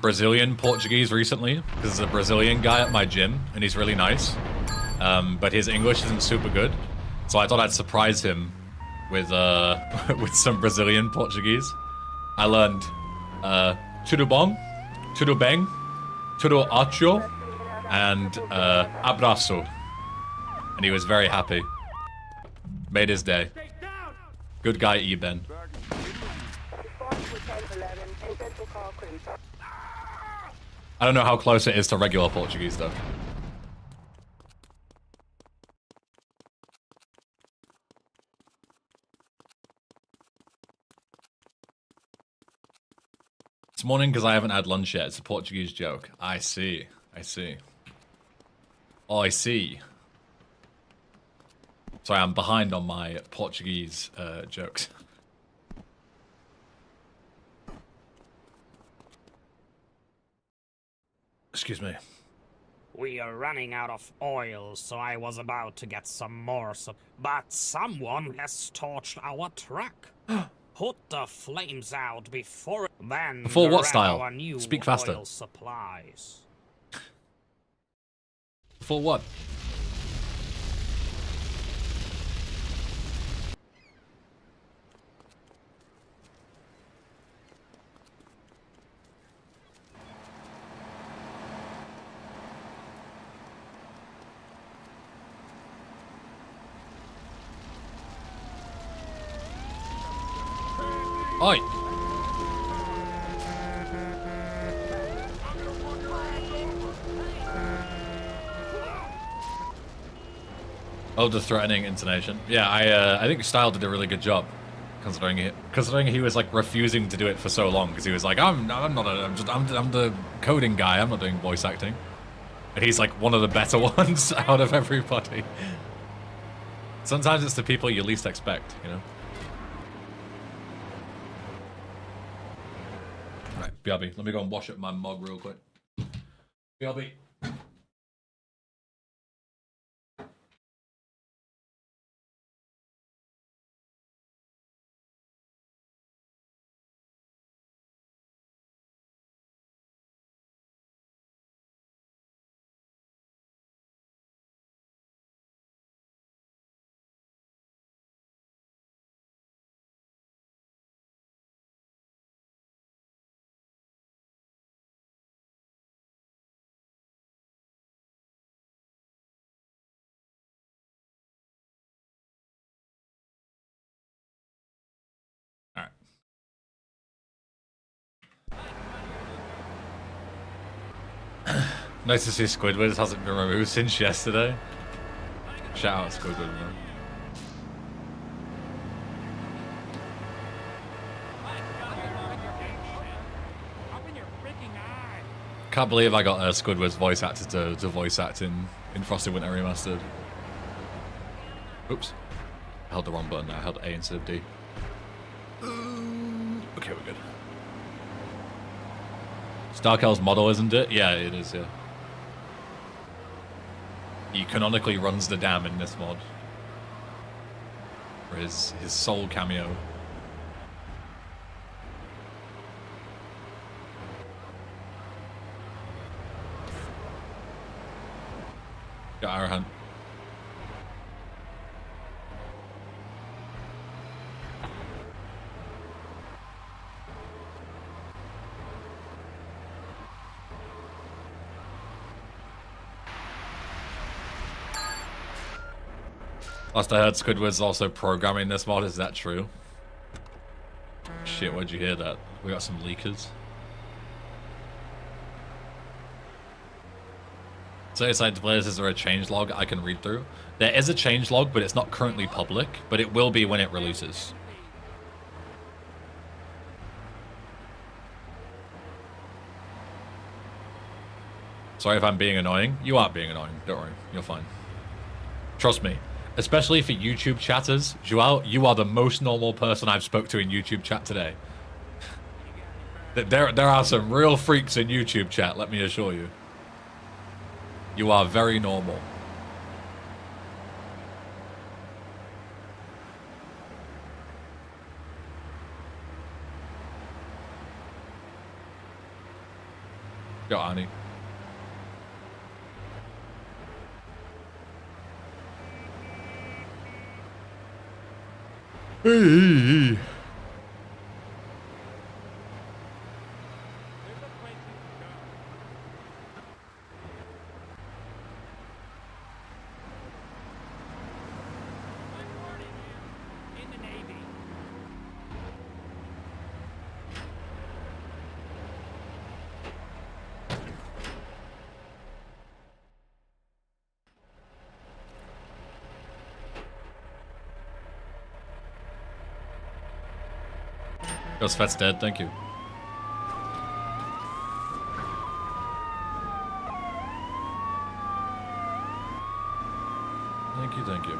Brazilian Portuguese recently, because there's a Brazilian guy at my gym, and he's really nice. But his English isn't super good, so I thought I'd surprise him with with some Brazilian Portuguese. I learned tudo bom, tudo bem, tudo ótimo, and abraço, and he was very happy. Made his day. Good guy, Eben. I don't know how close it is to regular Portuguese, though. It's morning because I haven't had lunch yet. It's a Portuguese joke. I see. I see. Oh, I see. Sorry, I'm behind on my Portuguese jokes. Excuse me. We are running out of oil, so I was about to get some more, but someone has torched our truck. Put the flames out before then. Before what grab style? our new Speak faster. oil supplies. For what? Oi! Oh, the threatening intonation. Yeah, I think Style did a really good job, considering he was like refusing to do it for so long because he was like, I'm the coding guy. I'm not doing voice acting, and he's like one of the better ones out of everybody. Sometimes it's the people you least expect, you know. Right, BRB. Let me go and wash up my mug real quick. BRB. Nice to see Squidward hasn't been removed since yesterday. Shout out Squidward, man. Can't believe I got Squidward's voice actor to voice act in Frosty Winter Remastered. Oops. I held the wrong button. I held A instead of D. Okay, we're good. Starkel's model, isn't it? Yeah, it is, yeah. He canonically runs the dam in this mod. For his sole cameo. Got Arahan. Last I heard, Squidward's also programming this mod. Is that true? Shit, where'd you hear that? We got some leakers. So inside the players, is there a changelog I can read through? There is a changelog, but it's not currently public, but it will be when it releases. Sorry if I'm being annoying. You aren't being annoying. Don't worry. You're fine. Trust me. Especially for YouTube chatters, Joao, you are the most normal person I've spoke to in YouTube chat today. There are some real freaks in YouTube chat, let me assure you. You are very normal. Yo, Annie. Hey. Ghost Fat's dead, thank you. Thank you, thank you.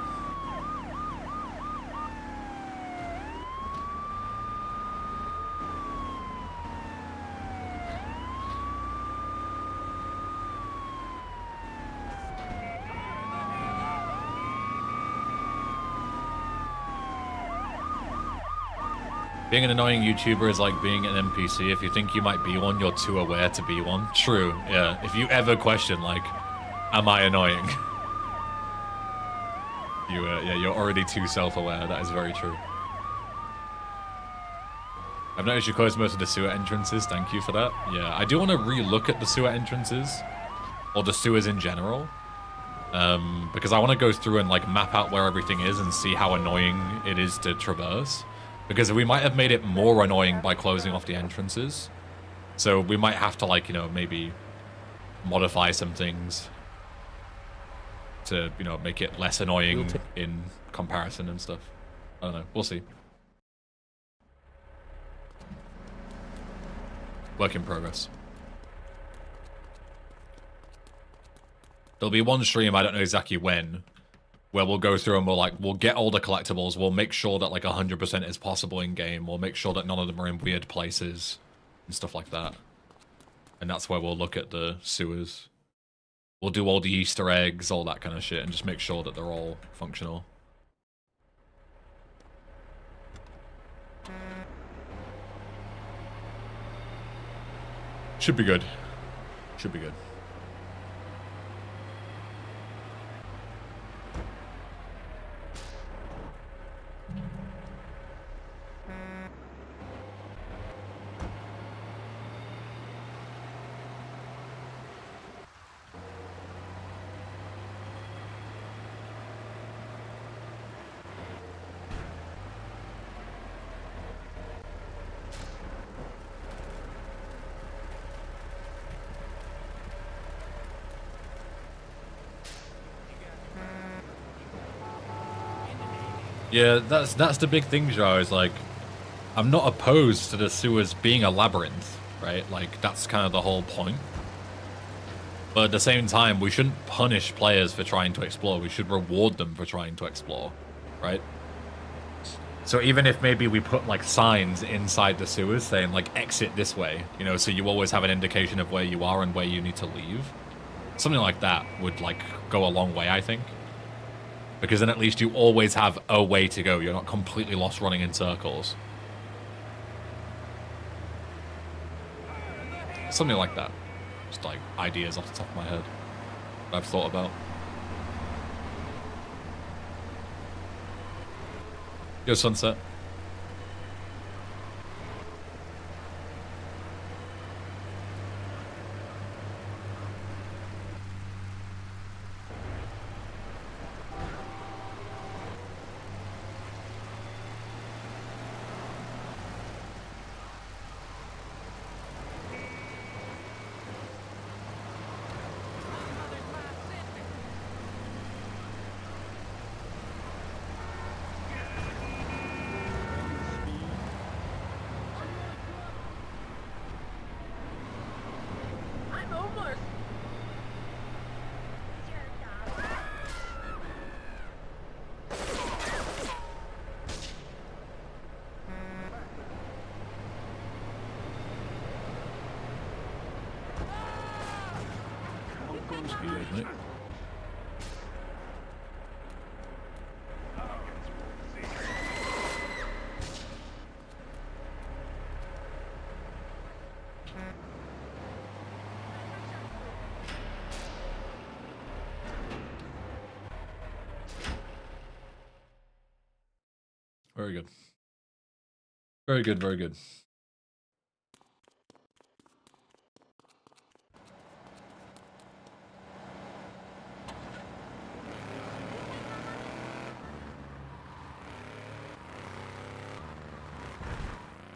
Being an annoying YouTuber is like being an NPC. If you think you might be one, you're too aware to be one. True, yeah. If you ever question, like, am I annoying? Yeah, you're already too self-aware. That is very true. I've noticed you closed most of the sewer entrances. Thank you for that. Yeah, I do want to re-look at the sewer entrances, or the sewers in general, because I want to go through and like map out where everything is and see how annoying it is to traverse. Because we might have made it more annoying by closing off the entrances. So we might have to, like, you know, maybe modify some things to, you know, make it less annoying in comparison and stuff. I don't know. We'll see. Work in progress. There'll be one stream, I don't know exactly when, where we'll go through and we'll get all the collectibles, we'll make sure that like 100% is possible in game, we'll make sure that none of them are in weird places and stuff like that. And that's where we'll look at the sewers. We'll do all the Easter eggs, all that kind of shit, and just make sure that they're all functional. Should be good. Should be good. Yeah, that's the big thing, Joe, is like, I'm not opposed to the sewers being a labyrinth, right? Like, that's kind of the whole point. But at the same time, we shouldn't punish players for trying to explore. We should reward them for trying to explore, right? So even if maybe we put, like, signs inside the sewers saying, like, exit this way, you know, so you always have an indication of where you are and where you need to leave. Something like that would, like, go a long way, I think. Because then at least you always have a way to go. You're not completely lost running in circles. Something like that. Just like ideas off the top of my head that I've thought about. Yo, Sunset. Very good. Very good, very good.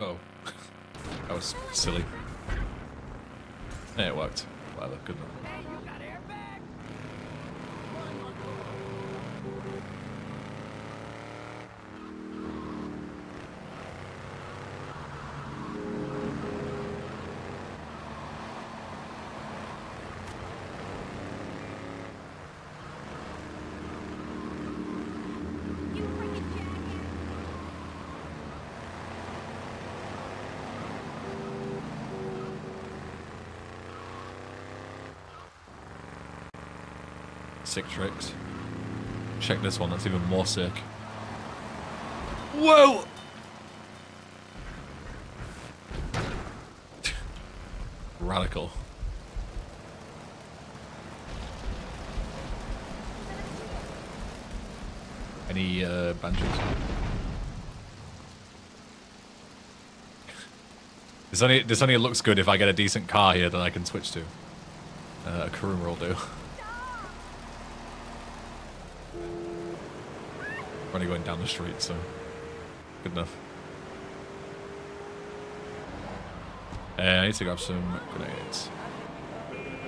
Oh. That was silly. Yeah, it worked. Whatever, good enough. Sick tricks. Check this one, that's even more sick. Whoa! Radical. Any banjos? This only looks good if I get a decent car here that I can switch to. A Kuruma will do. We're only going down the street, so good enough. I need to grab some grenades.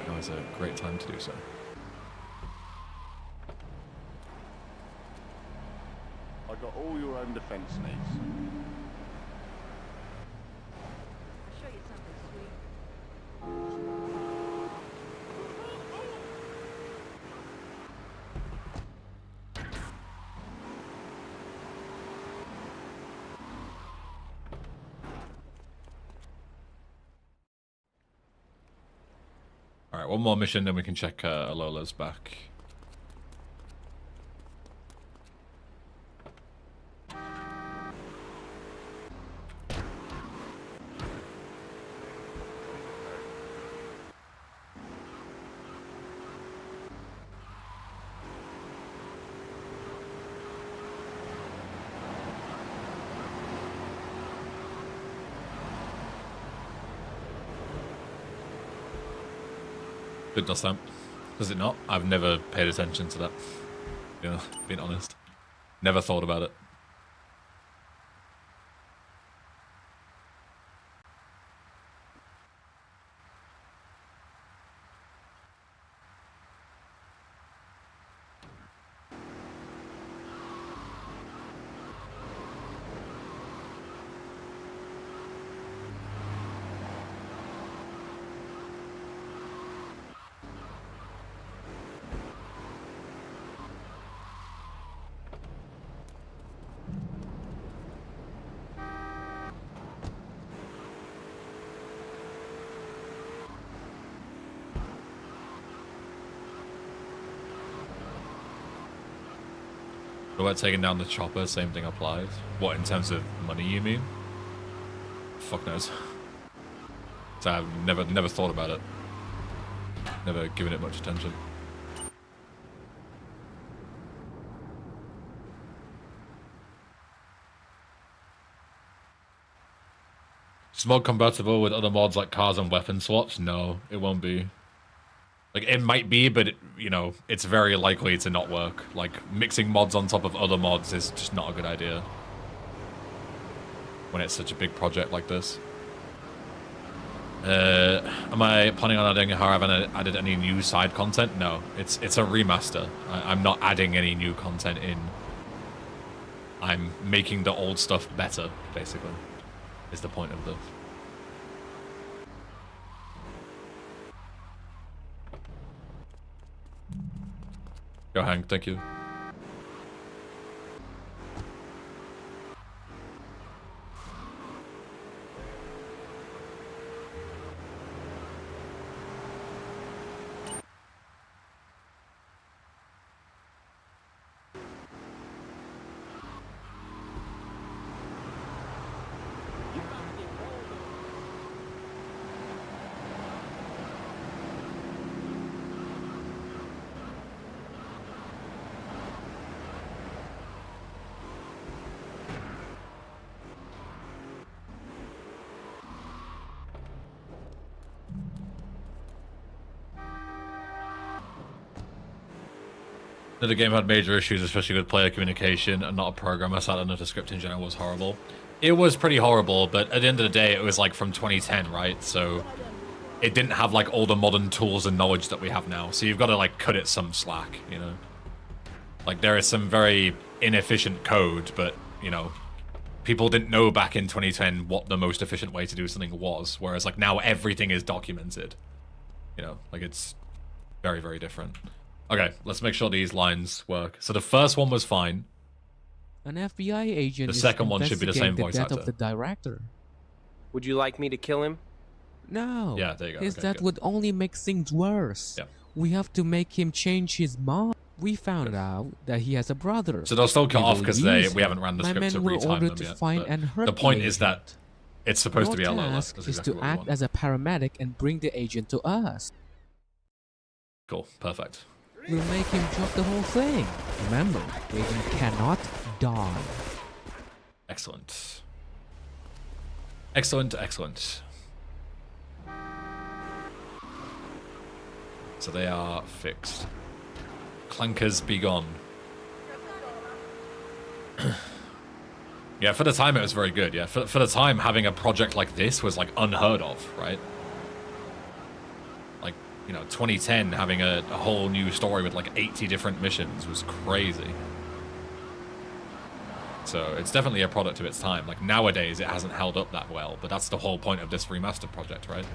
Now is a great time to do so. got all your own defense needs. I'll show you something sweet. All right, one more mission, then we can check Alola's back. Good, does that? Does it not? I've never paid attention to that. You know, being honest. Never thought about it. What about taking down the chopper? Same thing applies. What, in terms of money, you mean? Fuck knows. So I've never thought about it. Never given it much attention. Is mod compatible with other mods like cars and weapon swaps? No, it won't be. Like, it might be, but, you know, it's very likely to not work. Like, mixing mods on top of other mods is just not a good idea. When it's such a big project like this. Am I planning on adding how I haven't added any new side content? No, it's a remaster. I'm not adding any new content in. I'm making the old stuff better, basically, is the point of this. Go, Hank, thank you. The game had major issues, especially with player communication, and not a programmer sat under the script in general was horrible. It was pretty horrible, but at the end of the day, it was like from 2010, right? So it didn't have like all the modern tools and knowledge that we have now. So you've got to like cut it some slack, you know? Like there is some very inefficient code, but you know, people didn't know back in 2010 what the most efficient way to do something was. Whereas like now everything is documented, you know, like it's very, very different. Okay, let's make sure these lines work. So the first one was fine. An FBI agent. The second one should be the same voice actor. Of the director. Would you like me to kill him? No. Yeah, there you go. His Okay, death would only make things worse. Yeah. We have to make him change his mind. We found out that he has a brother. So they'll still cut off because we haven't ran the script to retime them to yet. Find and hurt the point the is that it's supposed to be a Your Alola. task That's is exactly to what we act want. as a paramedic and bring the agent to us. Cool, perfect. We'll make him drop the whole thing. Remember, the agent cannot die. Excellent. Excellent, excellent. So they are fixed. Clankers be gone. Yeah, for the time it was very good, yeah. For the time, having a project like this was like unheard of, right? Like, you know, 2010, having a whole new story with like 80 different missions was crazy. So it's definitely a product of its time. Like nowadays, it hasn't held up that well, but that's the whole point of this remastered project, right?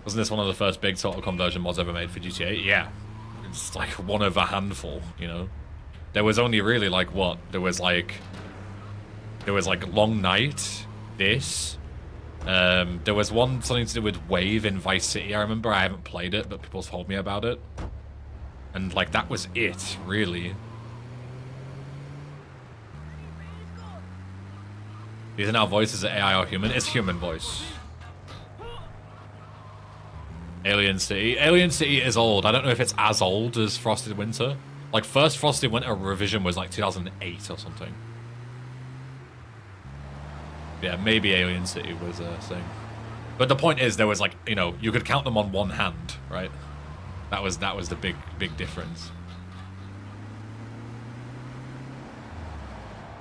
Wasn't this one of the first big total conversion mods ever made for GTA? Yeah. It's like one of a handful, you know? There was only really like what? There was like Long Night, this. There was one something to do with Wave in Vice City. I remember I haven't played it, but people told me about it. And like that was it, really. These are now voices of AI or human. It's human voice. Alien City. Alien City is old. I don't know if it's as old as Frosted Winter. Like, first Frosted Winter revision was like 2008 or something. Yeah, maybe Alien City was a thing. But the point is, there was like, you know, you could count them on one hand, right? That was the big difference.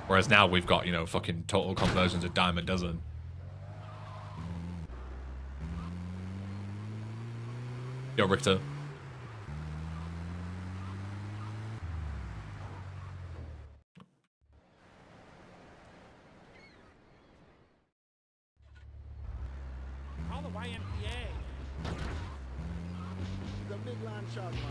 Whereas now we've got, you know, fucking total conversions a dime a dozen. Yo, Richter. Call the YMCA. The midline shot man.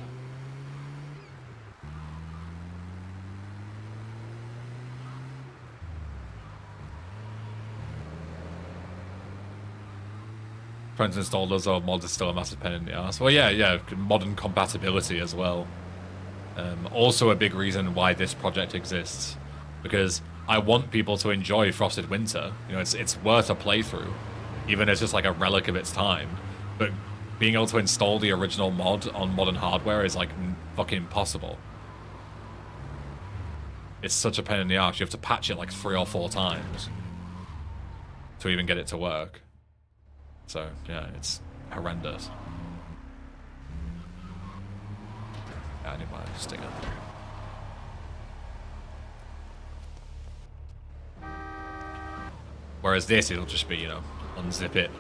Trying to install those old mods is still a massive pain in the ass. Well, yeah, modern compatibility as well. Also a big reason why this project exists, because I want people to enjoy Frosted Winter. You know, it's worth a playthrough, even as just like a relic of its time. But being able to install the original mod on modern hardware is like fucking impossible. It's such a pain in the ass. You have to patch it like 3 or 4 times to even get it to work. So, yeah, it's horrendous. Yeah, I need my stinger. Whereas this, it'll just be, you know, unzip it,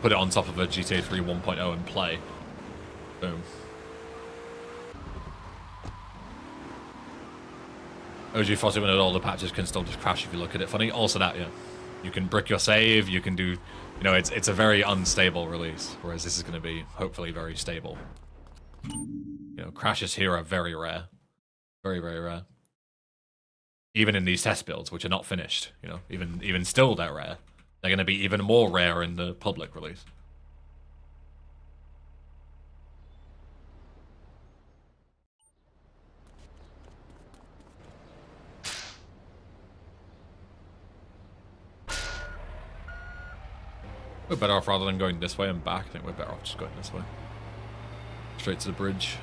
put it on top of a GTA 3 1.0 and play. Boom. OG Frosted Winter, all the patches can still just crash if you look at it funny. Also that, yeah. You can brick your save, you can do, you know, it's a very unstable release, whereas this is going to be hopefully very stable. You know, crashes here are very rare. Very, very rare. Even in these test builds, which are not finished, you know, even still they're rare. They're going to be even more rare in the public release. We're better off rather than going this way and back. I think we're better off just going this way. Straight to the bridge.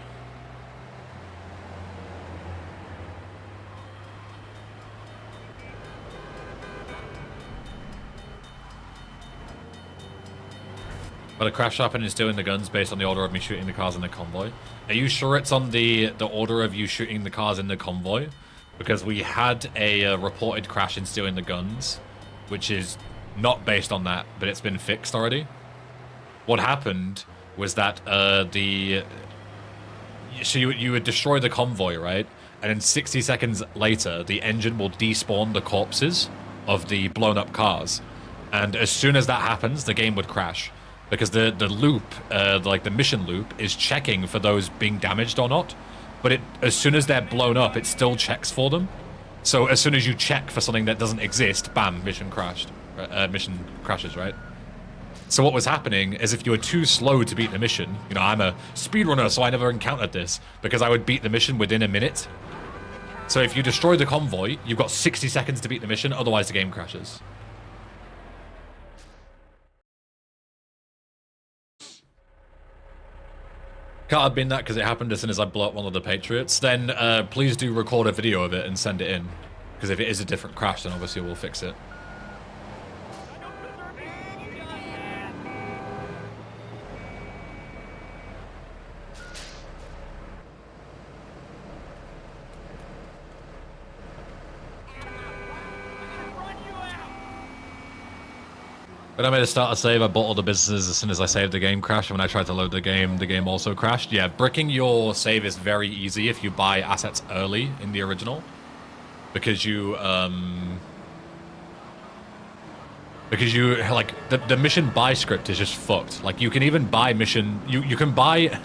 But a crash happened is doing the guns based on the order of me shooting the cars in the convoy. Are you sure it's on the order of you shooting the cars in the convoy? Because we had a reported crash in stealing the guns, which is not based on that, but it's been fixed already. What happened was that you would destroy the convoy, right? And then 60 seconds later, the engine will despawn the corpses of the blown up cars. And as soon as that happens, the game would crash. Because the loop, like the mission loop, is checking for those being damaged or not. But as soon as they're blown up, it still checks for them. So as soon as you check for something that doesn't exist, bam, mission crashed. Mission crashes, right? So what was happening is if you were too slow to beat the mission, you know, I'm a speedrunner, so I never encountered this, because I would beat the mission within a minute. So if you destroy the convoy, you've got 60 seconds to beat the mission, otherwise the game crashes. Can't admin that because it happened as soon as I blew up one of the Patriots. Then please do record a video of it and send it in. Because if it is a different crash, then obviously we'll fix it. When I made a starter save, I bought all the businesses as soon as I saved the game crashed. When I tried to load the game also crashed. Yeah, bricking your save is very easy if you buy assets early in the original. Because you, like, the mission buy script is just fucked. Like, you can even buy mission, you can buy,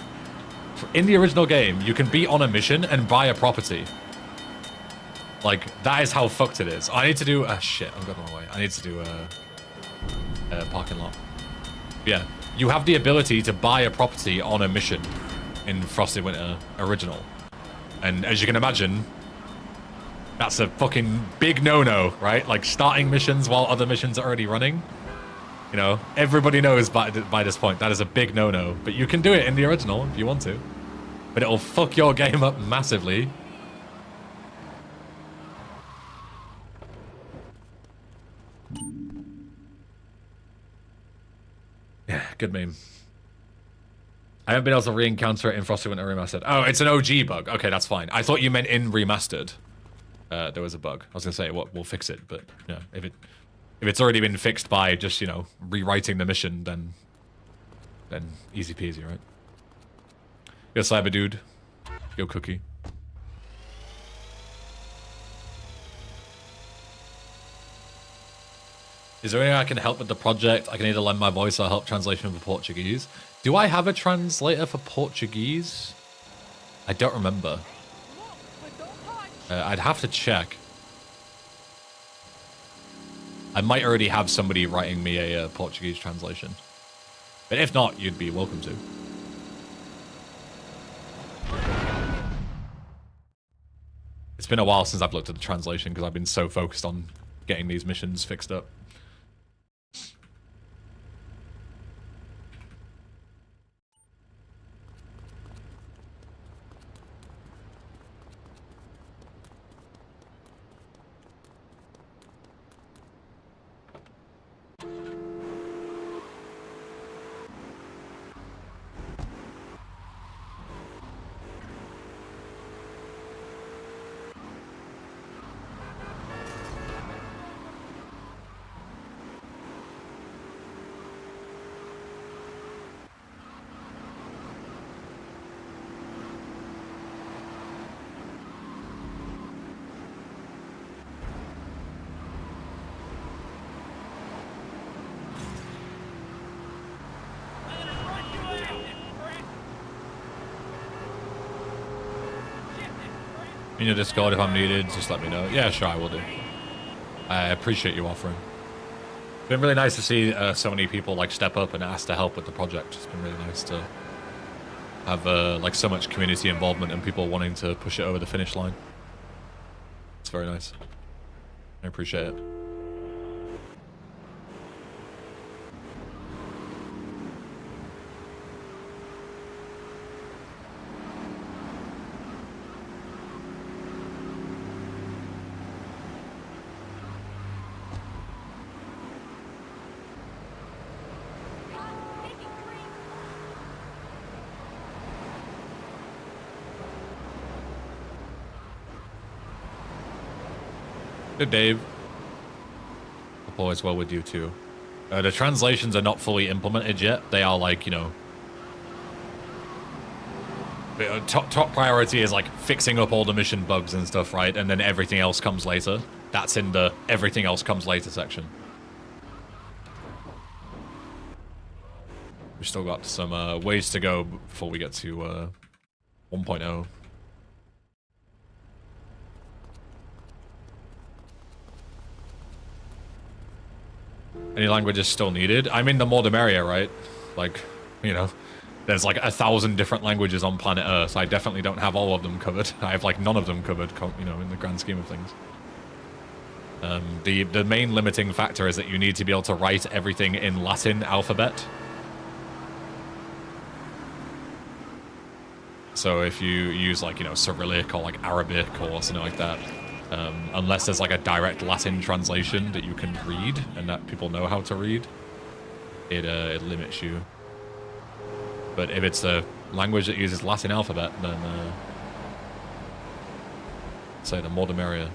in the original game, you can be on a mission and buy a property. Like, that is how fucked it is. I need to do, shit, I'm going the wrong way. I need to do, parking lot. Yeah, you have the ability to buy a property on a mission in Frosted Winter Original. And as you can imagine, that's a fucking big no-no, right? Like, starting missions while other missions are already running. You know, everybody knows by this point that is a big no-no. But you can do it in the original if you want to. But it'll fuck your game up massively. Yeah, good meme. I haven't been able to re-encounter it in Frosted Winter Remastered. Oh, it's an OG bug. Okay, that's fine. I thought you meant in Remastered. There was a bug. I was gonna say, we'll fix it, but yeah, if it's already been fixed by just, you know, rewriting the mission, then easy peasy, right? Yo, Cyber Dude. Yo, Cookie. Is there anything I can help with the project? I can either lend my voice or help translation for Portuguese. Do I have a translator for Portuguese? I don't remember. I'd have to check. I might already have somebody writing me a Portuguese translation. But if not, you'd be welcome to. It's been a while since I've looked at the translation because I've been so focused on getting these missions fixed up. In your Discord, if I'm needed, just let me know. Yeah, sure, I will do. I appreciate you offering. It's been really nice to see so many people like step up and ask to help with the project. It's been really nice to have like so much community involvement and people wanting to push it over the finish line. It's very nice. I appreciate it. Good, Dave. Hope all is well with you too. The translations are not fully implemented yet. They are like, you know, top priority is like fixing up all the mission bugs and stuff, right? And then everything else comes later. That's in the everything else comes later section. We've still got some ways to go before we get to 1.0. Any languages still needed? I mean, the more the merrier, right? Like, you know, there's like 1,000 different languages on planet Earth. I definitely don't have all of them covered. I have like none of them covered, you know, in the grand scheme of things. The main limiting factor is that you need to be able to write everything in Latin alphabet. So if you use like, you know, Cyrillic or like Arabic or something like that, unless there's like a direct Latin translation that you can read and that people know how to read, it limits you. But if it's a language that uses Latin alphabet, then say the more the merrier.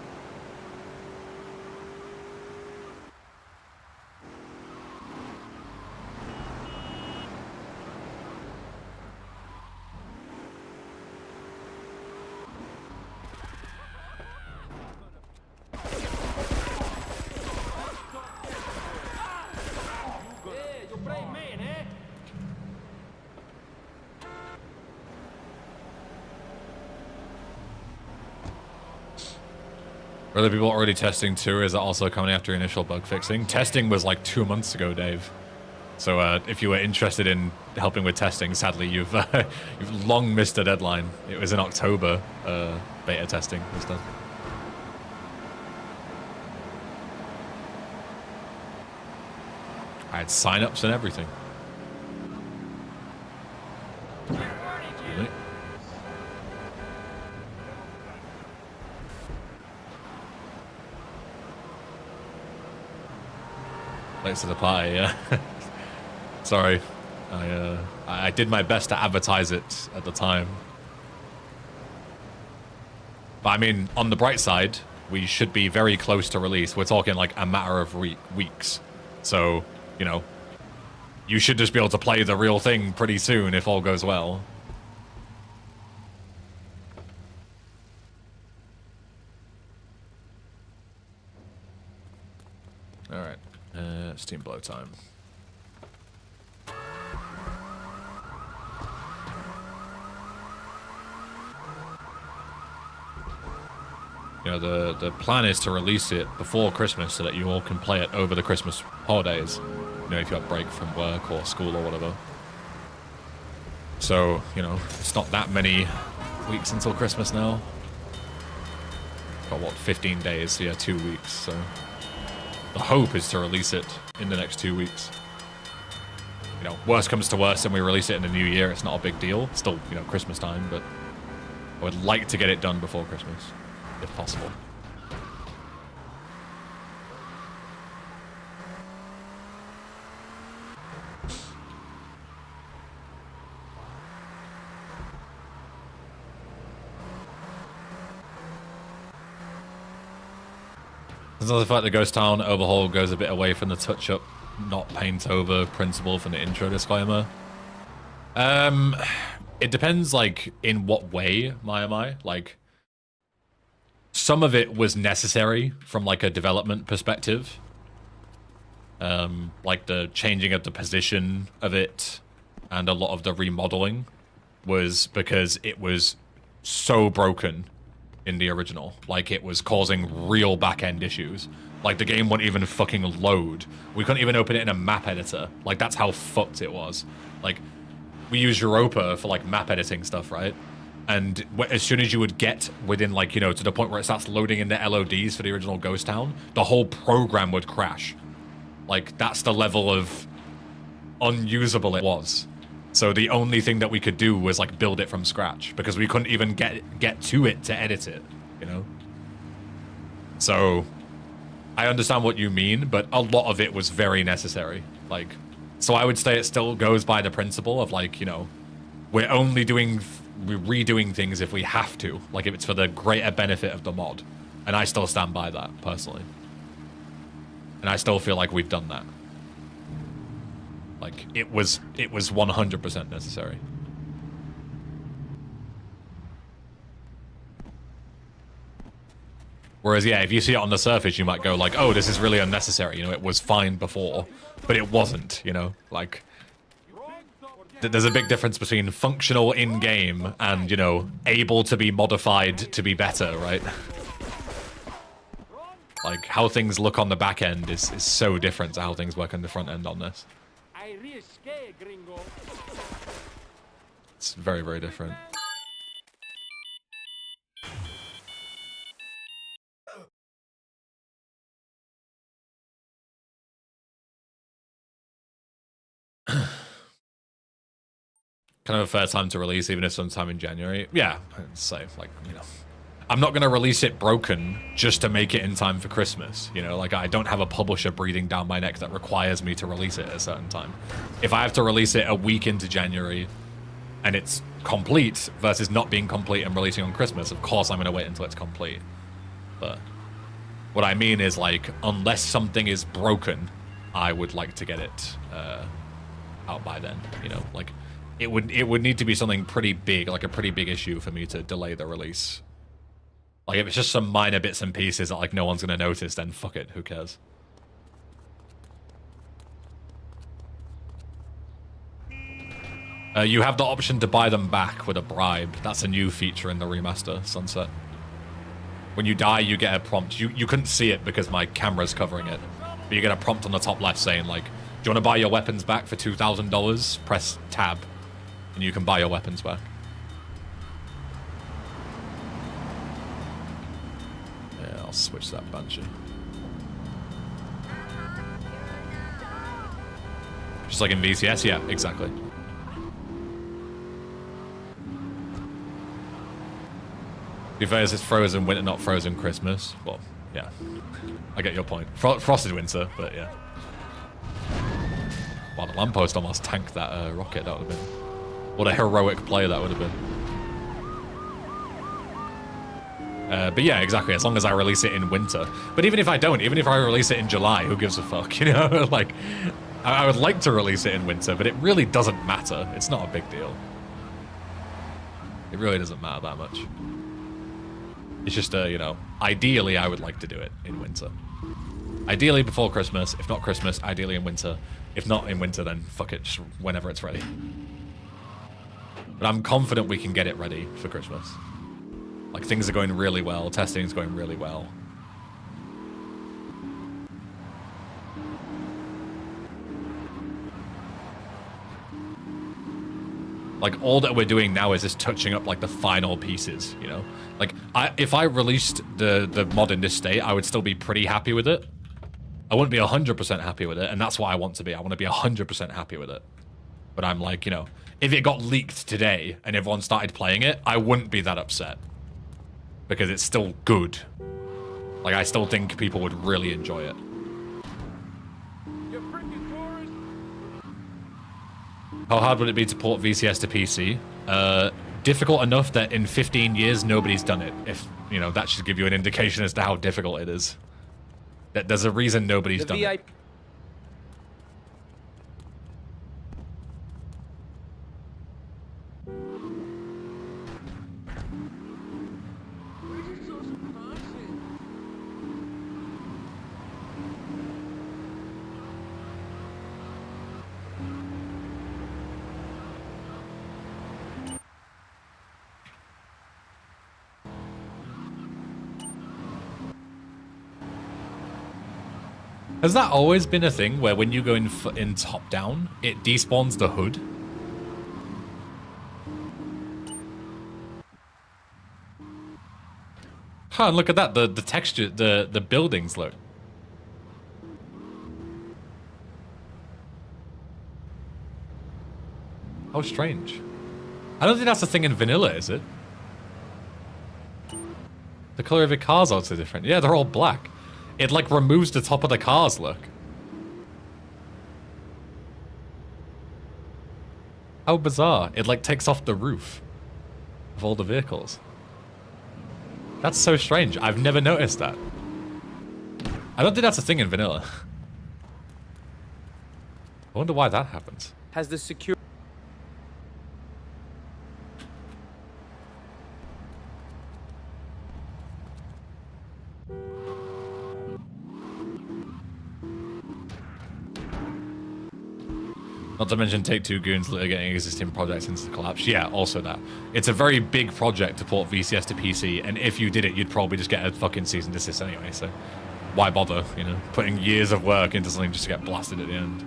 Are the people already testing too? Is it also coming after initial bug fixing? Testing was like 2 months ago, Dave. So if you were interested in helping with testing, sadly you've you've long missed a deadline. It was in October. Beta testing was done. I had sign-ups and everything. Really? Late to the party, yeah. Sorry, I did my best to advertise it at the time. But I mean, on the bright side, we should be very close to release. We're talking like a matter of weeks. So, you know, you should just be able to play the real thing pretty soon if all goes well. All right, Steam blow time. You know, the plan is to release it before Christmas so that you all can play it over the Christmas holidays. You know, if you have break from work or school or whatever. So, you know, it's not that many weeks until Christmas now. Got, what, 15 days? So yeah, 2 weeks. So the hope is to release it in the next 2 weeks. You know, worst comes to worst and we release it in the new year. It's not a big deal. It's still, you know, Christmas time, but I would like to get it done before Christmas, if possible. There's another fact the Ghost Town overhaul goes a bit away from the touch-up, not paint-over principle from the intro disclaimer. It depends, like, in what way, like, some of it was necessary from, like, a development perspective. Like, the changing of the position of it and a lot of the remodeling was because it was so broken in the original. Like, it was causing real back-end issues. Like, the game wouldn't even fucking load. We couldn't even open it in a map editor. Like, that's how fucked it was. Like, we use Europa for, like, map editing stuff, right? And as soon as you would get within, like, you know, to the point where it starts loading in the LODs for the original Ghost Town, the whole program would crash. Like, that's the level of unusable it was. So the only thing that we could do was, like, build it from scratch, because we couldn't even get to it to edit it, you know? So I understand what you mean, but a lot of it was very necessary. Like, so I would say it still goes by the principle of, like, you know, we're redoing things if we have to, like if it's for the greater benefit of the mod. And I still stand by that, personally. And I still feel like we've done that. Like, it was 100% necessary. Whereas, yeah, if you see it on the surface, you might go like, oh, this is really unnecessary. You know, it was fine before, but it wasn't, you know? Like, there's a big difference between functional in-game and, you know, able to be modified to be better, right? Like, how things look on the back end is so different to how things work on the front end on this. It's very, very different. Kind of a fair time to release, even if sometime in January. Yeah, I'd say, like, you know, I'm not going to release it broken just to make it in time for Christmas. You know, like, I don't have a publisher breathing down my neck that requires me to release it at a certain time. If I have to release it a week into January and it's complete versus not being complete and releasing on Christmas, of course I'm going to wait until it's complete. But what I mean is, like, unless something is broken, I would like to get it out by then, you know, like, it would need to be something pretty big, like a pretty big issue for me to delay the release. Like, if it's just some minor bits and pieces that, like, no one's gonna notice, then fuck it, who cares? You have the option to buy them back with a bribe. That's a new feature in the remaster, Sunset. When you die, you get a prompt. You couldn't see it because my camera's covering it. But you get a prompt on the top left saying, like, do you want to buy your weapons back for $2,000? Press tab, and you can buy your weapons back. Yeah, I'll switch that Banshee. Just like in VCS? Yeah, exactly. To be fair, it's frozen winter, not frozen Christmas. Well, yeah. I get your point. Frosted winter, but yeah. Wow, the lamppost almost tanked that rocket. That would have been... What a heroic play that would have been. But yeah, exactly. As long as I release it in winter. But even if I don't, even if I release it in July, who gives a fuck, you know? Like, I would like to release it in winter, but it really doesn't matter. It's not a big deal. It really doesn't matter that much. It's just, you know, ideally I would like to do it in winter. Ideally before Christmas. If not Christmas, ideally in winter. If not in winter, then fuck it, just whenever it's ready. But I'm confident we can get it ready for Christmas. Like, things are going really well. Testing's going really well. Like, all that we're doing now is just touching up, like, the final pieces, you know? Like, if I released the mod in this state, I would still be pretty happy with it. I wouldn't be 100% happy with it, and that's what I want to be. I want to be 100% happy with it. But I'm like, you know, if it got leaked today and everyone started playing it, I wouldn't be that upset. Because it's still good. Like, I still think people would really enjoy it. How hard would it be to port VCS to PC? Difficult enough that in 15 years, nobody's done it. If, you know, that should give you an indication as to how difficult it is. That there's a reason nobody's done it. Has that always been a thing where when you go in top down, it despawns the hood? Huh, and look at that, the texture, the buildings, look. How strange. I don't think that's a thing in vanilla, is it? The color of your cars are also different. Yeah, they're all black. It, like, removes the top of the cars, look. How bizarre. It, like, takes off the roof of all the vehicles. That's so strange. I've never noticed that. I don't think that's a thing in vanilla. I wonder why that happens. Has the security... Not to mention Take-Two goons that are getting existing projects into the collapse. Yeah, also that. It's a very big project to port VCS to PC, and if you did it, you'd probably just get a fucking cease and desist anyway, so why bother, you know? Putting years of work into something just to get blasted at the end.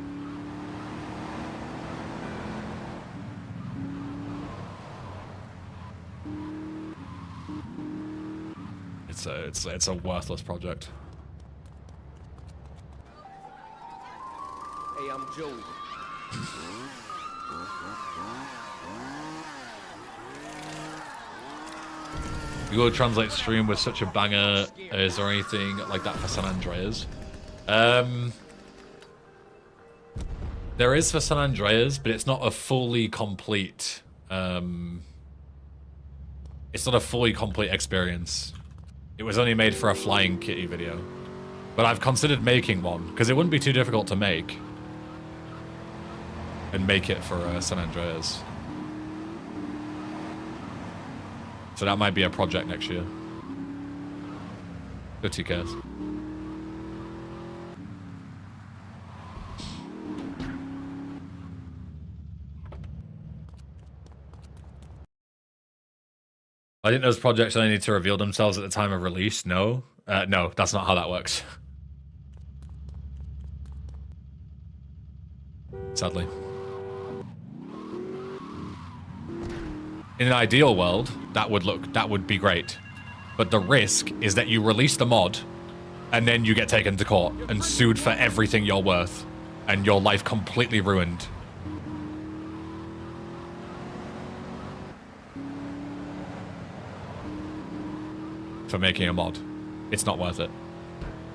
It's a worthless project. Hey, I'm Joey. Google Translate stream with such a banger. Is there anything like that for San Andreas? There is for San Andreas, but it's not a fully complete. It's not a fully complete experience. It was only made for a Flying Kitty video, but I've considered making one because it wouldn't be too difficult to make. And make it for San Andreas. So that might be a project next year. Who cares? I think those projects only need to reveal themselves at the time of release. No. No, that's not how that works. Sadly. In an ideal world, that would be great. But the risk is that you release the mod, and then you get taken to court and sued for everything you're worth, and your life completely ruined. For making a mod. It's not worth it.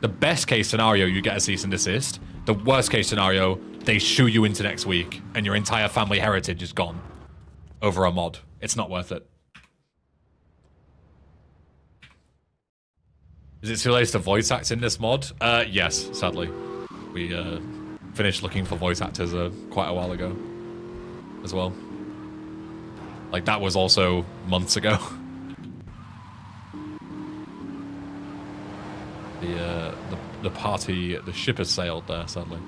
The best case scenario, you get a cease and desist. The worst case scenario, they shoo you into next week, and your entire family heritage is gone over a mod. It's not worth it. Is it too late to voice act in this mod? Yes, sadly. We finished looking for voice actors quite a while ago as well. Like, that was also months ago. The party, the ship has sailed there, sadly.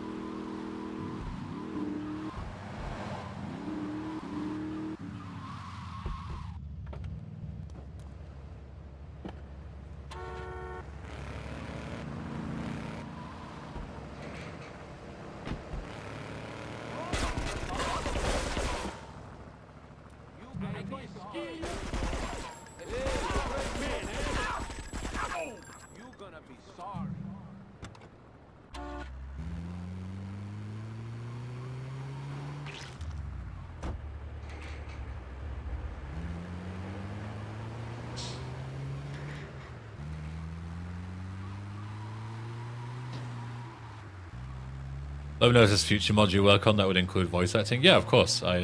I've noticed future mods you work on that would include voice acting. Yeah, of course. I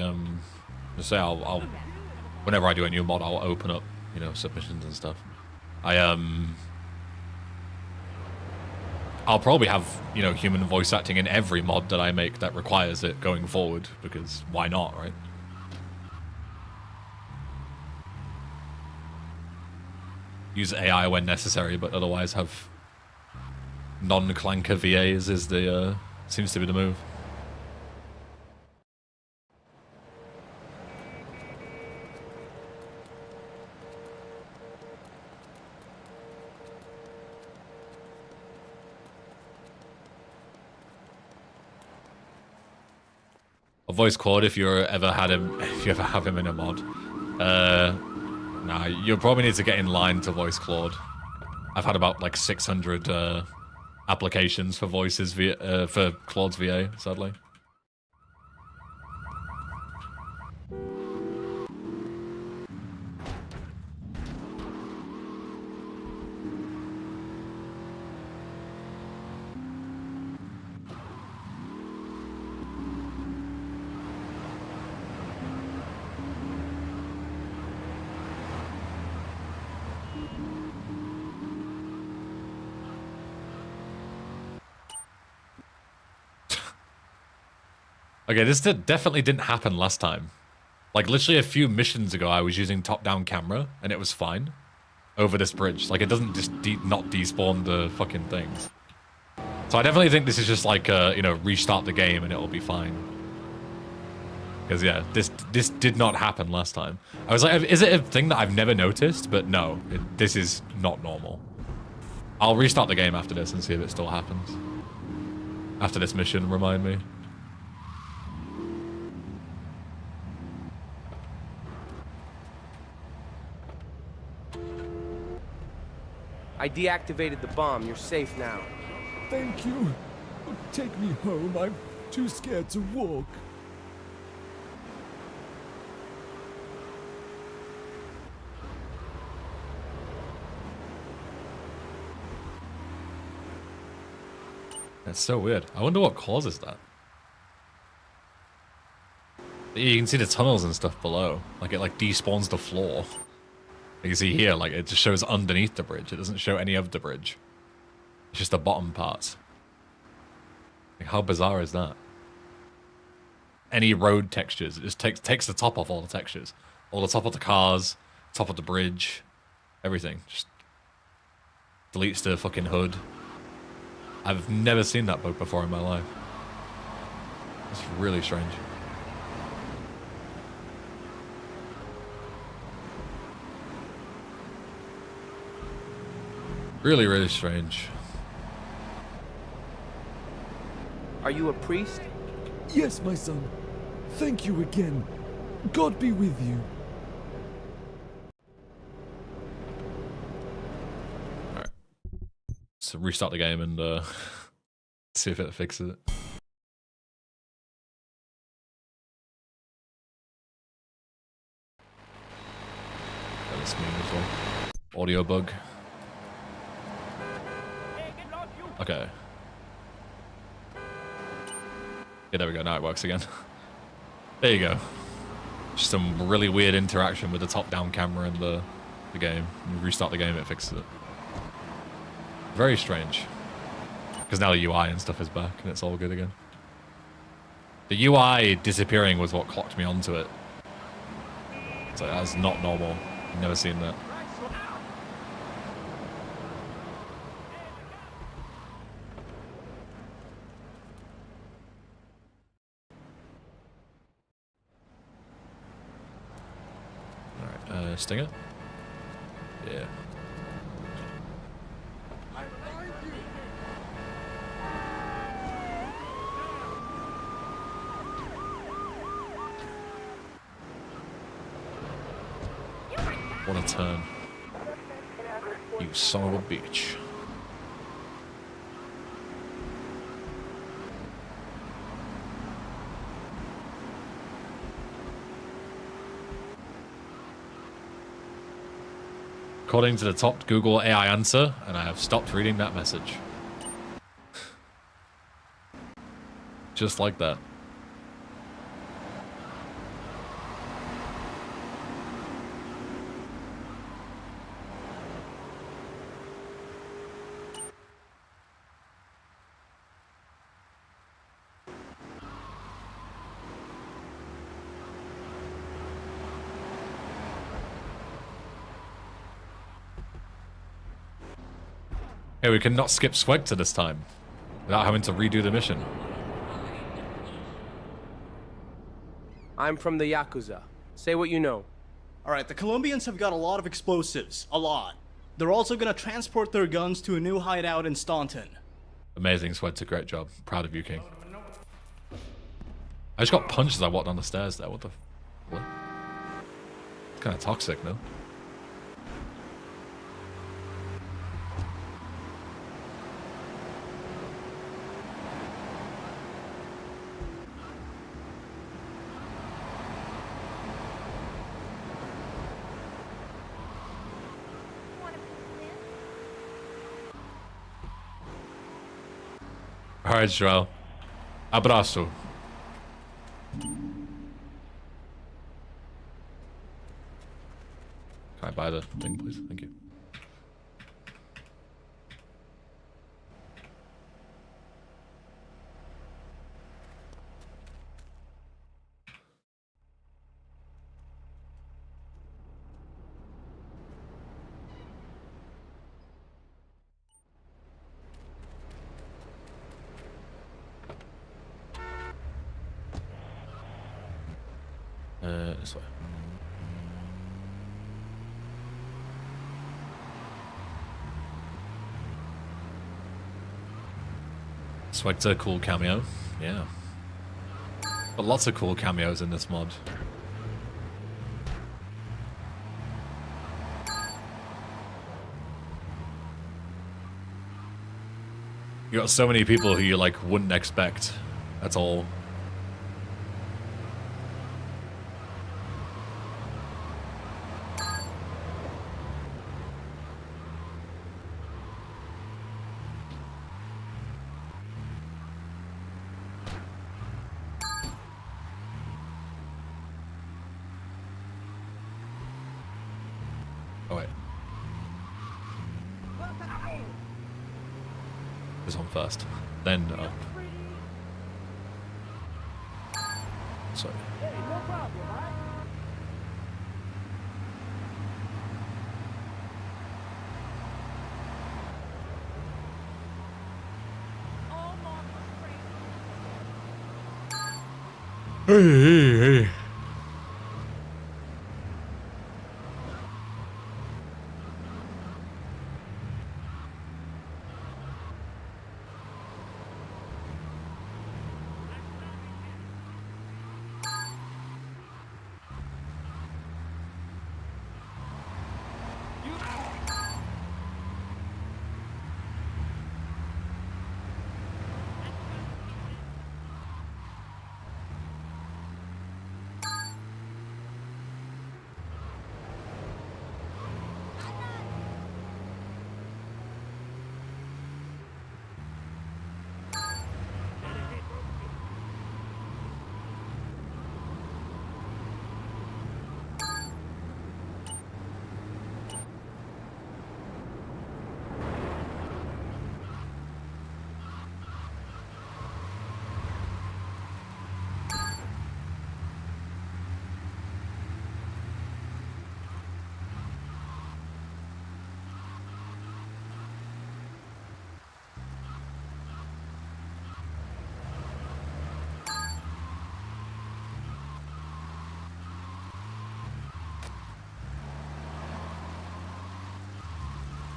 just say I'll whenever I do a new mod, I'll open up, you know, submissions and stuff. I'll probably have, you know, human voice acting in every mod that I make that requires it going forward, because why not, right? Use AI when necessary, but otherwise have non-clanker VAs is the seems to be the move. I'll voice Claude if you ever have him in a mod. Nah, you'll probably need to get in line to voice Claude. I've had about like 600 applications for voices for Claude's VA, sadly. Okay, this definitely didn't happen last time. Like, literally a few missions ago, I was using top-down camera, and it was fine. Over this bridge. Like, it doesn't just not despawn the fucking things. So I definitely think this is just like, you know, restart the game and it'll be fine. Because, yeah, this did not happen last time. I was like, is it a thing that I've never noticed? But no, this is not normal. I'll restart the game after this and see if it still happens. After this mission, remind me. I deactivated the bomb. You're safe now. Thank you. Take me home. I'm too scared to walk. That's so weird. I wonder what causes that. You can see the tunnels and stuff below. Like, it like despawns the floor. You can see here, like, it just shows underneath the bridge. It doesn't show any of the bridge. It's just the bottom parts. Like, how bizarre is that? Any road textures, it just takes the top off all the textures. All the top of the cars, top of the bridge, everything. Just deletes the fucking hood. I've never seen that bug before in my life. It's really strange. Really, really strange. Are you a priest? Yes, my son. Thank you again. God be with you. Alright. So restart the game and see if it fixes it. That's me as well. Audio bug. Okay. Yeah, there we go. Now it works again. There you go. Just some really weird interaction with the top-down camera in the game. You restart the game, it fixes it. Very strange. Because now the UI and stuff is back, and it's all good again. The UI disappearing was what clocked me onto it. So that's not normal. I've never seen that. Alright, Stinger? Yeah. What a turn. You son of a bitch. According to the top Google AI answer, and I have stopped reading that message. Just like that. Hey, we cannot skip Swegter this time without having to redo the mission. I'm from the Yakuza. Say what you know. Alright, the Colombians have got a lot of explosives. A lot. They're also gonna transport their guns to a new hideout in Staunton. Amazing, Swegter, great job. Proud of you, King. I just got punched as I walked down the stairs there. What the... What? It's kind of toxic, no? Alright, Joel. Abraço. Can I buy the thing, please? Thank you. This way. Swegter, cool cameo. Yeah. But lots of cool cameos in this mod. You got so many people who you like wouldn't expect at all. Oh wait. This one first, then up. Sorry. Hey.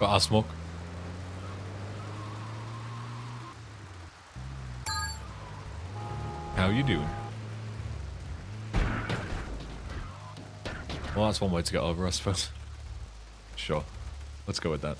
Got our smoke. How you doing? Well, that's one way to get over, I suppose. Sure. Let's go with that.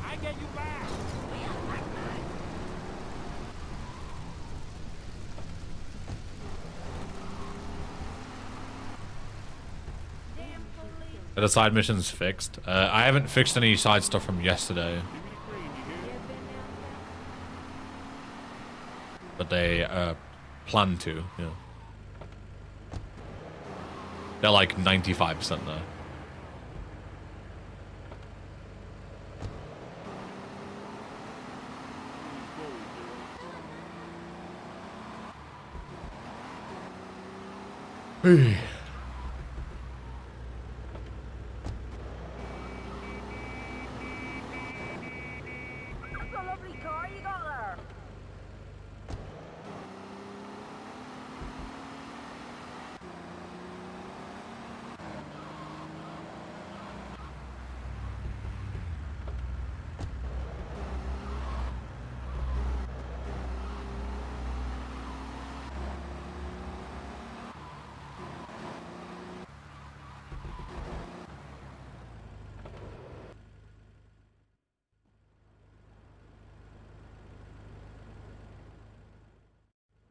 I get you back. Are the side missions fixed? I haven't fixed any side stuff from yesterday. But they plan to, yeah. They're like 95% there. Hey. That's a lovely car you got there.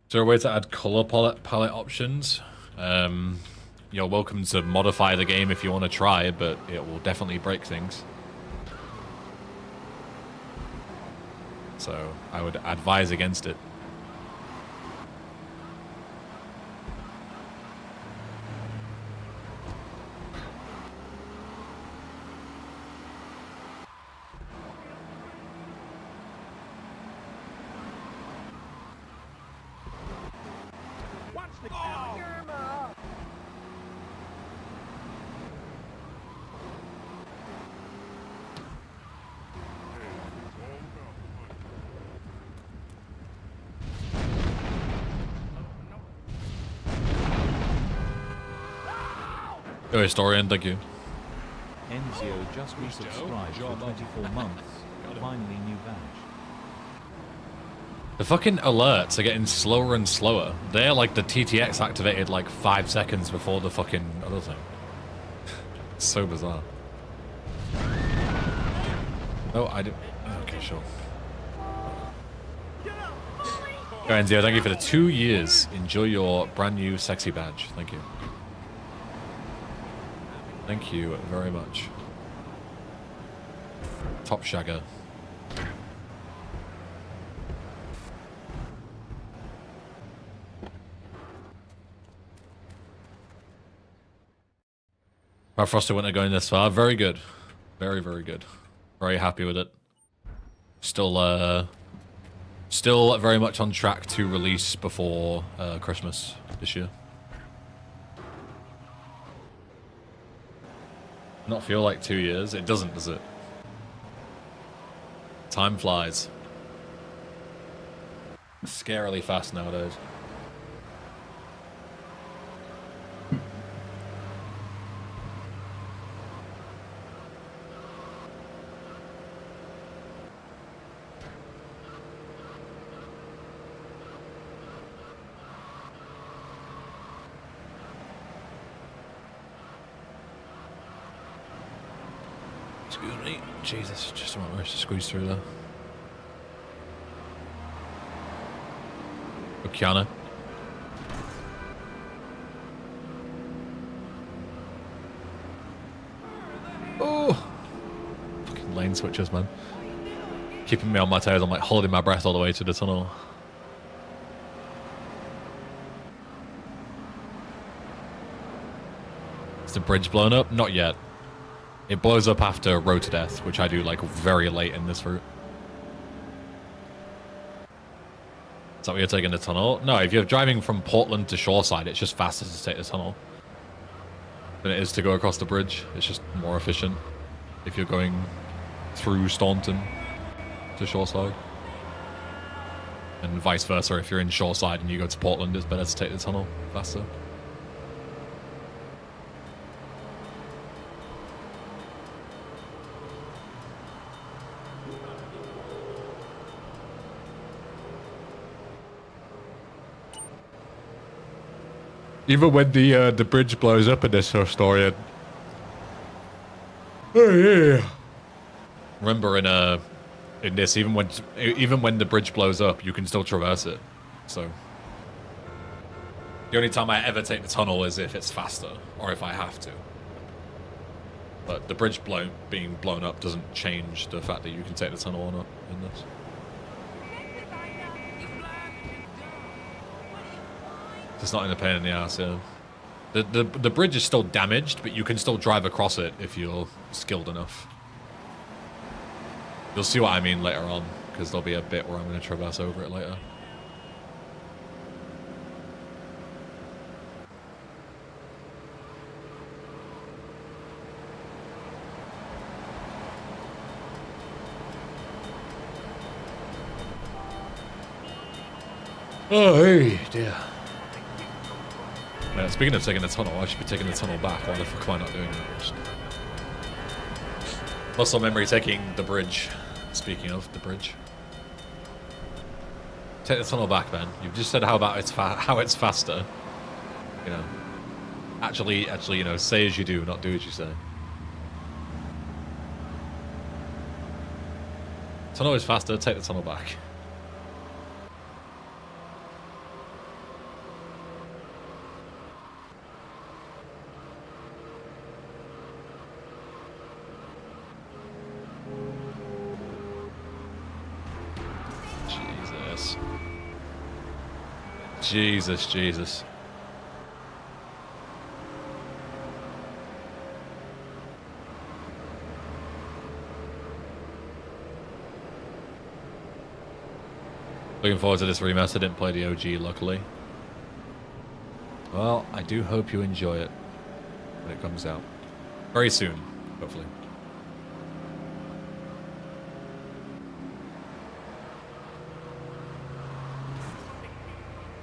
Is there a way to add color palette options? You're welcome to modify the game if you want to try, but it will definitely break things. So I would advise against it. Watch the camera. Go historian, thank you. Enzio just resubscribed for 24 months. Finally new badge. The fucking alerts are getting slower and slower. They're like the TTX activated like 5 seconds before the fucking other thing. It's so bizarre. Oh, I did. Okay, sure. Go Enzio, thank you for the 2 years. Enjoy your brand new sexy badge. Thank you. Thank you very much. Top shagger. Our Frosted Winter going this far. Very good. Very, very good. Very happy with it. Still very much on track to release before Christmas this year. Not feel like 2 years? It doesn't, does it? Time flies. Scarily fast nowadays. Excuse me. Jesus, just about managed to squeeze through there. Okiana. Oh! Fucking lane switches, man. Keeping me on my toes. I'm like holding my breath all the way to the tunnel. Is the bridge blown up? Not yet. It blows up after road to death, which I do like very late in this route. Is that where you're taking the tunnel? No, if you're driving from Portland to Shoreside, it's just faster to take the tunnel than it is to go across the bridge. It's just more efficient if you're going through Staunton to Shoreside. And vice versa, if you're in Shoreside and you go to Portland, it's better to take the tunnel faster. Even when the bridge blows up in this story. Oh yeah. Remember in this, even when the bridge blows up, you can still traverse it. So the only time I ever take the tunnel is if it's faster or if I have to. But the bridge being blown up doesn't change the fact that you can take the tunnel or not in this. It's not in a pain in the ass, yeah. The bridge is still damaged, but you can still drive across it if you're skilled enough. You'll see what I mean later on, because there'll be a bit where I'm going to traverse over it later. Oh, hey, dear. Man, speaking of taking the tunnel, I should be taking the tunnel back. Why the fuck am I not doing that? Muscle memory taking the bridge. Speaking of the bridge. Take the tunnel back, man. You've just said how it's faster. You know. Actually, you know, say as you do, not do as you say. Tunnel is faster, take the tunnel back. Jesus. Looking forward to this remaster. Didn't play the OG, luckily. Well, I do hope you enjoy it when it comes out. Very soon, hopefully.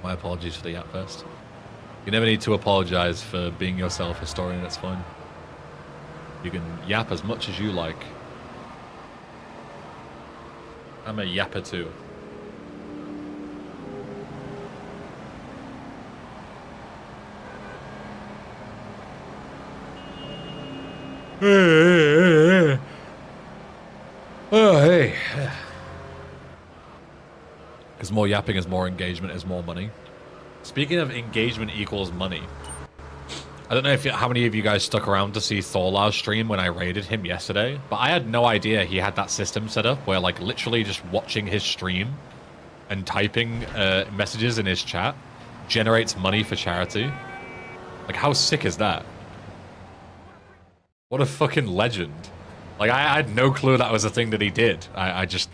My apologies for the yap fest. You never need to apologize for being yourself, historian, it's fine. You can yap as much as you like. I'm a yapper too. Oh, hey. Because more yapping is more engagement is more money. Speaking of engagement equals money, I don't know how many of you guys stuck around to see Thorlar's stream when I raided him yesterday, but I had no idea he had that system set up where like literally just watching his stream and typing messages in his chat generates money for charity. Like, how sick is that? What a fucking legend. Like, I had no clue that was a thing that he did. I just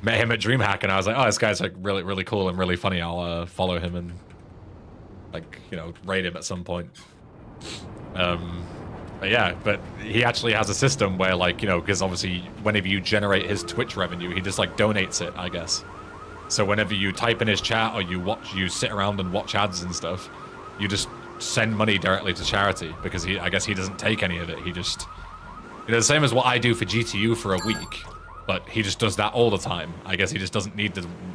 met him at DreamHack and I was like, oh, this guy's like really, really cool and really funny. I'll follow him and like, you know, raid him at some point. But yeah, but he actually has a system where like, you know, because obviously whenever you generate his Twitch revenue, he just like donates it, I guess. So whenever you type in his chat or you sit around and watch ads and stuff, you just send money directly to charity because I guess he doesn't take any of it. He just, you know, the same as what I do for GTU for a week. But he just does that all the time. I guess he just doesn't need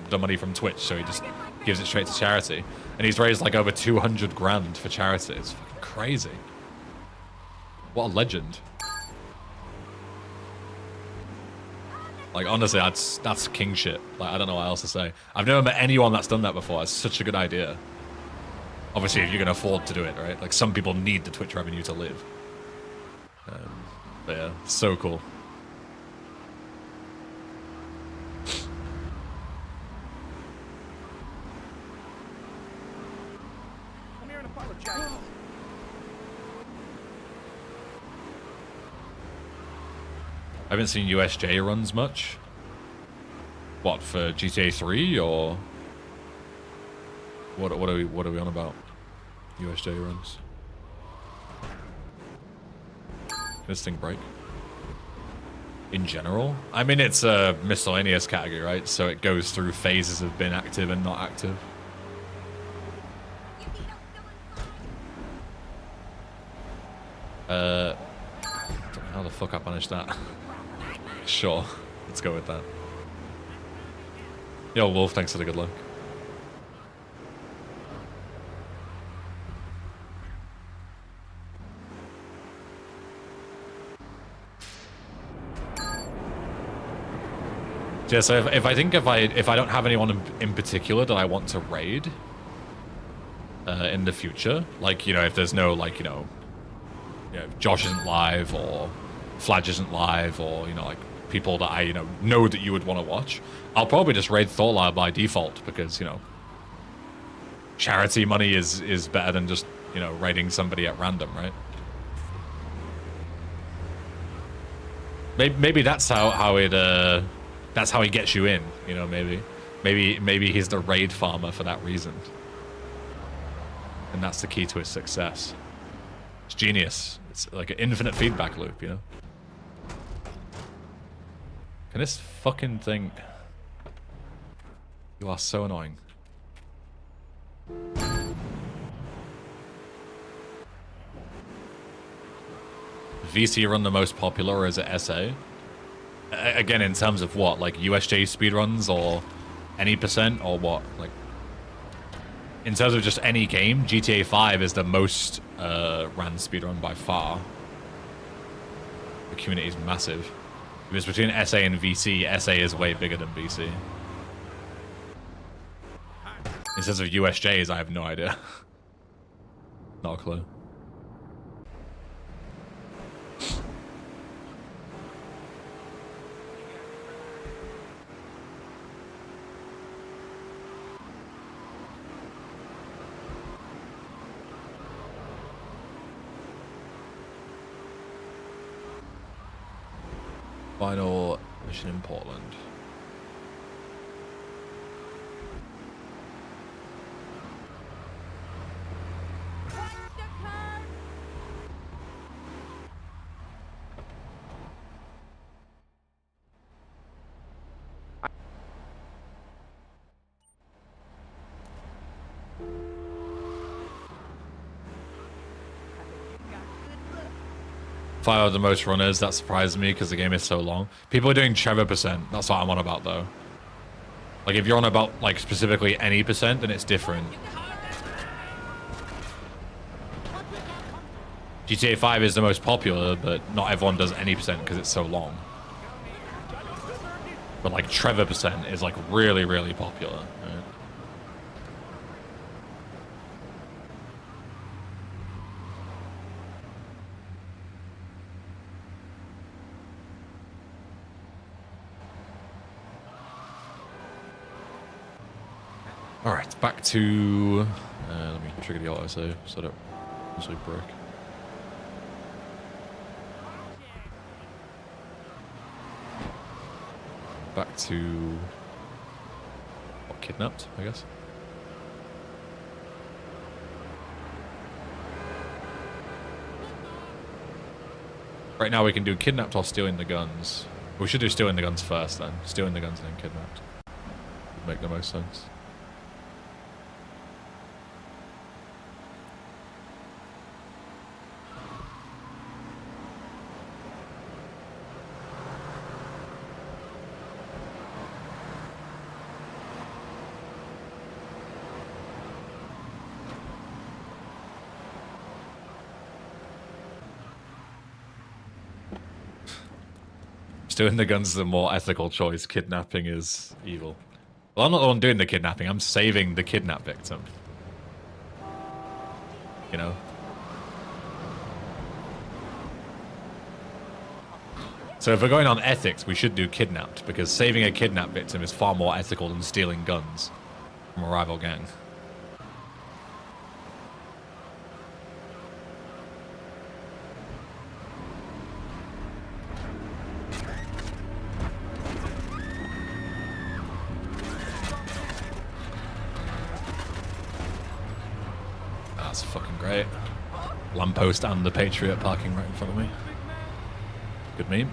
the money from Twitch, so he just gives it straight to charity. And he's raised like over 200 grand for charity. It's fucking crazy. What a legend. Like, honestly, that's king shit. Like, I don't know what else to say. I've never met anyone that's done that before. It's such a good idea. Obviously, if you can afford to do it, right? Like, some people need the Twitch revenue to live. But yeah, so cool. Come here and apologize. I haven't seen USJ runs much. What, for GTA 3 or what are we on about? USJ runs. Can this thing break? In general? I mean, it's a miscellaneous category, right? So it goes through phases of being active and not active. Don't know how the fuck I punished that. Sure, let's go with that. Yo, Wolf, thanks for the good luck. Yeah, so if I don't have anyone in particular that I want to raid in the future, like, you know, if there's no, like, you know, Josh isn't live or Fladge isn't live, or, you know, like people that I know that you would want to watch, I'll probably just raid Thorlar by default, because, you know, charity money is better than just, you know, raiding somebody at random, right? Maybe that's how it that's how he gets you in, you know. Maybe he's the raid farmer for that reason, and that's the key to his success. It's genius. It's like an infinite feedback loop, you know. Can this fucking thing... You are so annoying. VC run the most popular, or is it SA? Again, in terms of what? Like USJ speedruns or any percent, or what? Like, in terms of just any game, GTA 5 is the most ran speedrun by far. The community is massive. If it's between SA and VC, SA is way bigger than VC. In terms of USJs, I have no idea. Not a clue. Final mission in Portland. Five of the most runners, that surprised me because the game is so long. People are doing Trevor percent. That's what I'm on about, though. Like, if you're on about, like, specifically any percent, then it's different. GTA 5 is the most popular, but not everyone does any percent because it's so long. But, like, Trevor percent is, like, really, really popular. Right? Alright, back to... let me trigger the autosave so I don't usually break. Back to... what, kidnapped, I guess? Right now we can do kidnapped or stealing the guns. We should do stealing the guns first then. Stealing the guns and then kidnapped. Would make the most sense. Stealing the guns is a more ethical choice. Kidnapping is evil. Well, I'm not the one doing the kidnapping. I'm saving the kidnap victim. You know? So if we're going on ethics, we should do kidnapped, because saving a kidnapped victim is far more ethical than stealing guns from a rival gang. That's fucking great. Lamppost and the Patriot parking right in front of me. Good meme.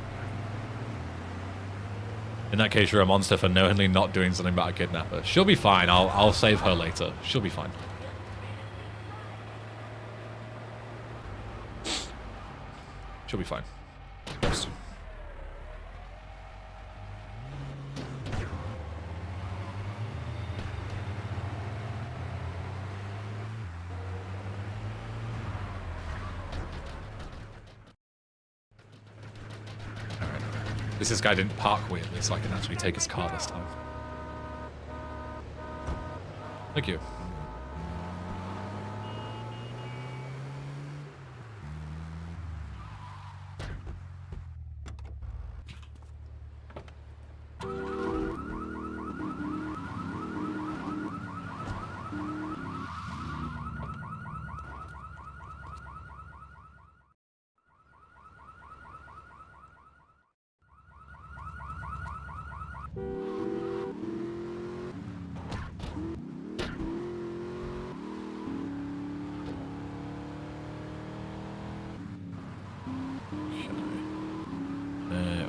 In that case, you're a monster for knowingly not doing something about a kidnapper. She'll be fine. I'll save her later. She'll be fine. She'll be fine. Yes. This guy didn't park weirdly, so I can actually take his car this time. Thank you.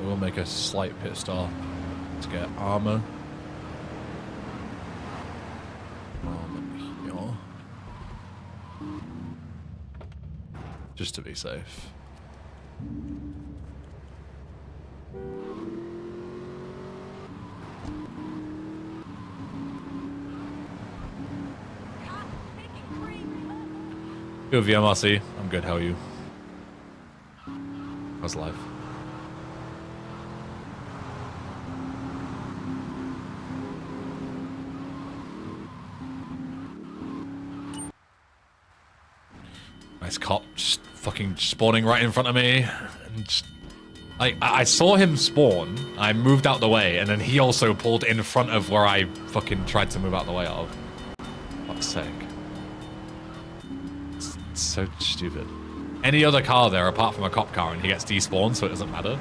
We'll make a slight pit stop to get armor. Here. Just to be safe. Good VMRC. I'm good, how are you? How's life? Nice cop just fucking spawning right in front of me. And just, I saw him spawn, I moved out the way, and then he also pulled in front of where I fucking tried to move out the way of. Fuck's sake. It's so stupid. Any other car there apart from a cop car and he gets despawned, so it doesn't matter.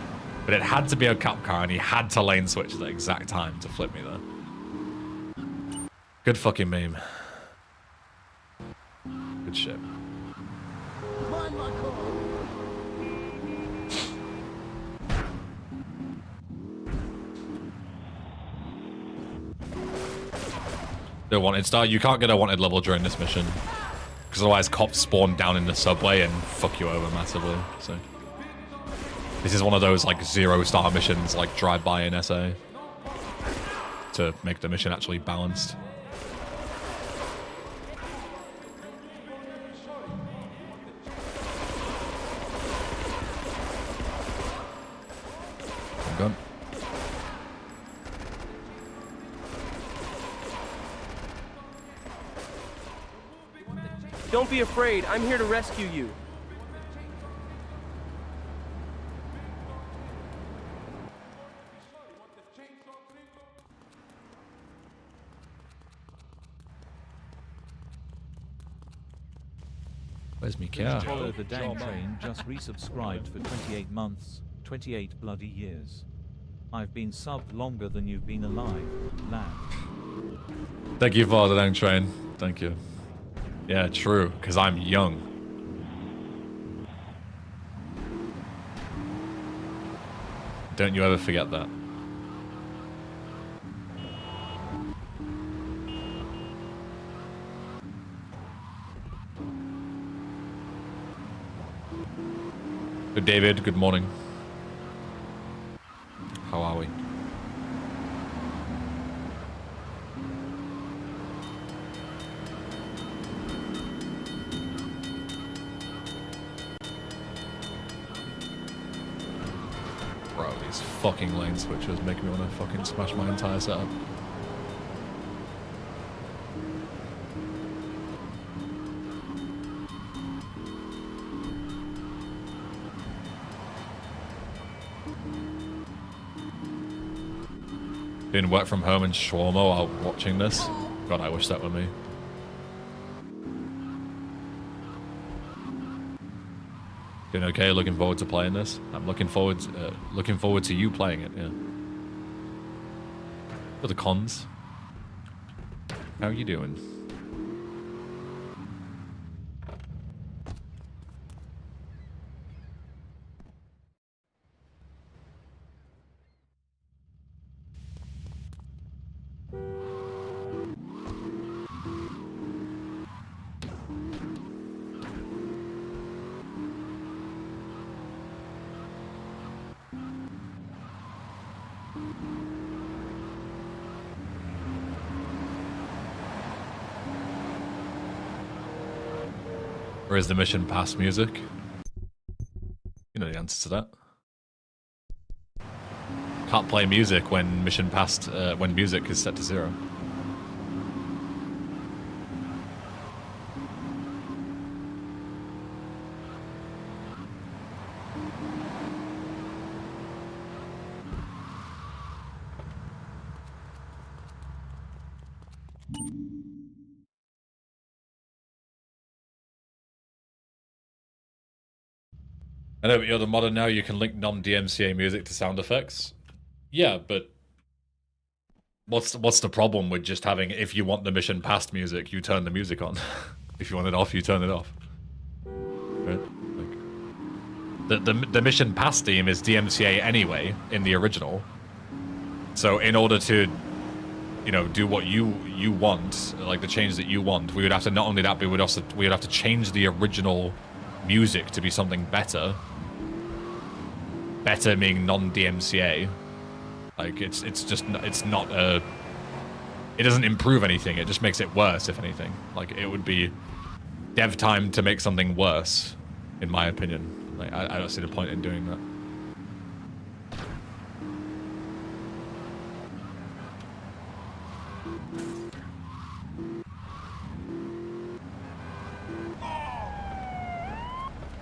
But it had to be a cop car and he had to lane switch at the exact time to flip me there. Good fucking meme. Good shit. Mind my car. The wanted star. You can't get a wanted level during this mission, because otherwise cops spawn down in the subway and fuck you over massively. So this is one of those like 0-star missions, like drive-by in SA, to make the mission actually balanced. I'm gone. Don't be afraid. I'm here to rescue you. Where's me car? Follow the dang train just resubscribed for 28 months, 28 bloody years. I've been subbed longer than you've been alive, lad. Thank you for the dang train. Thank you. Yeah, true, because I'm young. Don't you ever forget that. Good David, good morning. How are we? Bro, these fucking lane switch was making me want to fucking smash my entire setup. Doing work from home in shawarma while watching this. God, I wish that were me. Doing okay. Looking forward to playing this. I'm looking forward to you playing it. Yeah. For the cons. How are you doing? Or is the mission pass music? You know the answer to that. Can't play music when mission passed, when music is set to 0. I know, but you're the modder now, you can link non-DMCA music to sound effects. Yeah, but what's the problem with just having, if you want the mission past music, you turn the music on. If you want it off, you turn it off. Right? Like, the mission past theme is DMCA anyway, in the original. So in order to, you know, do what you want, like the change that you want, we would have to, not only that, but we would have to change the original music to be something better. Better being non-DMCA. Like, it's not a... It doesn't improve anything, it just makes it worse, if anything. Like, it would be dev time to make something worse, in my opinion. Like, I don't see the point in doing that.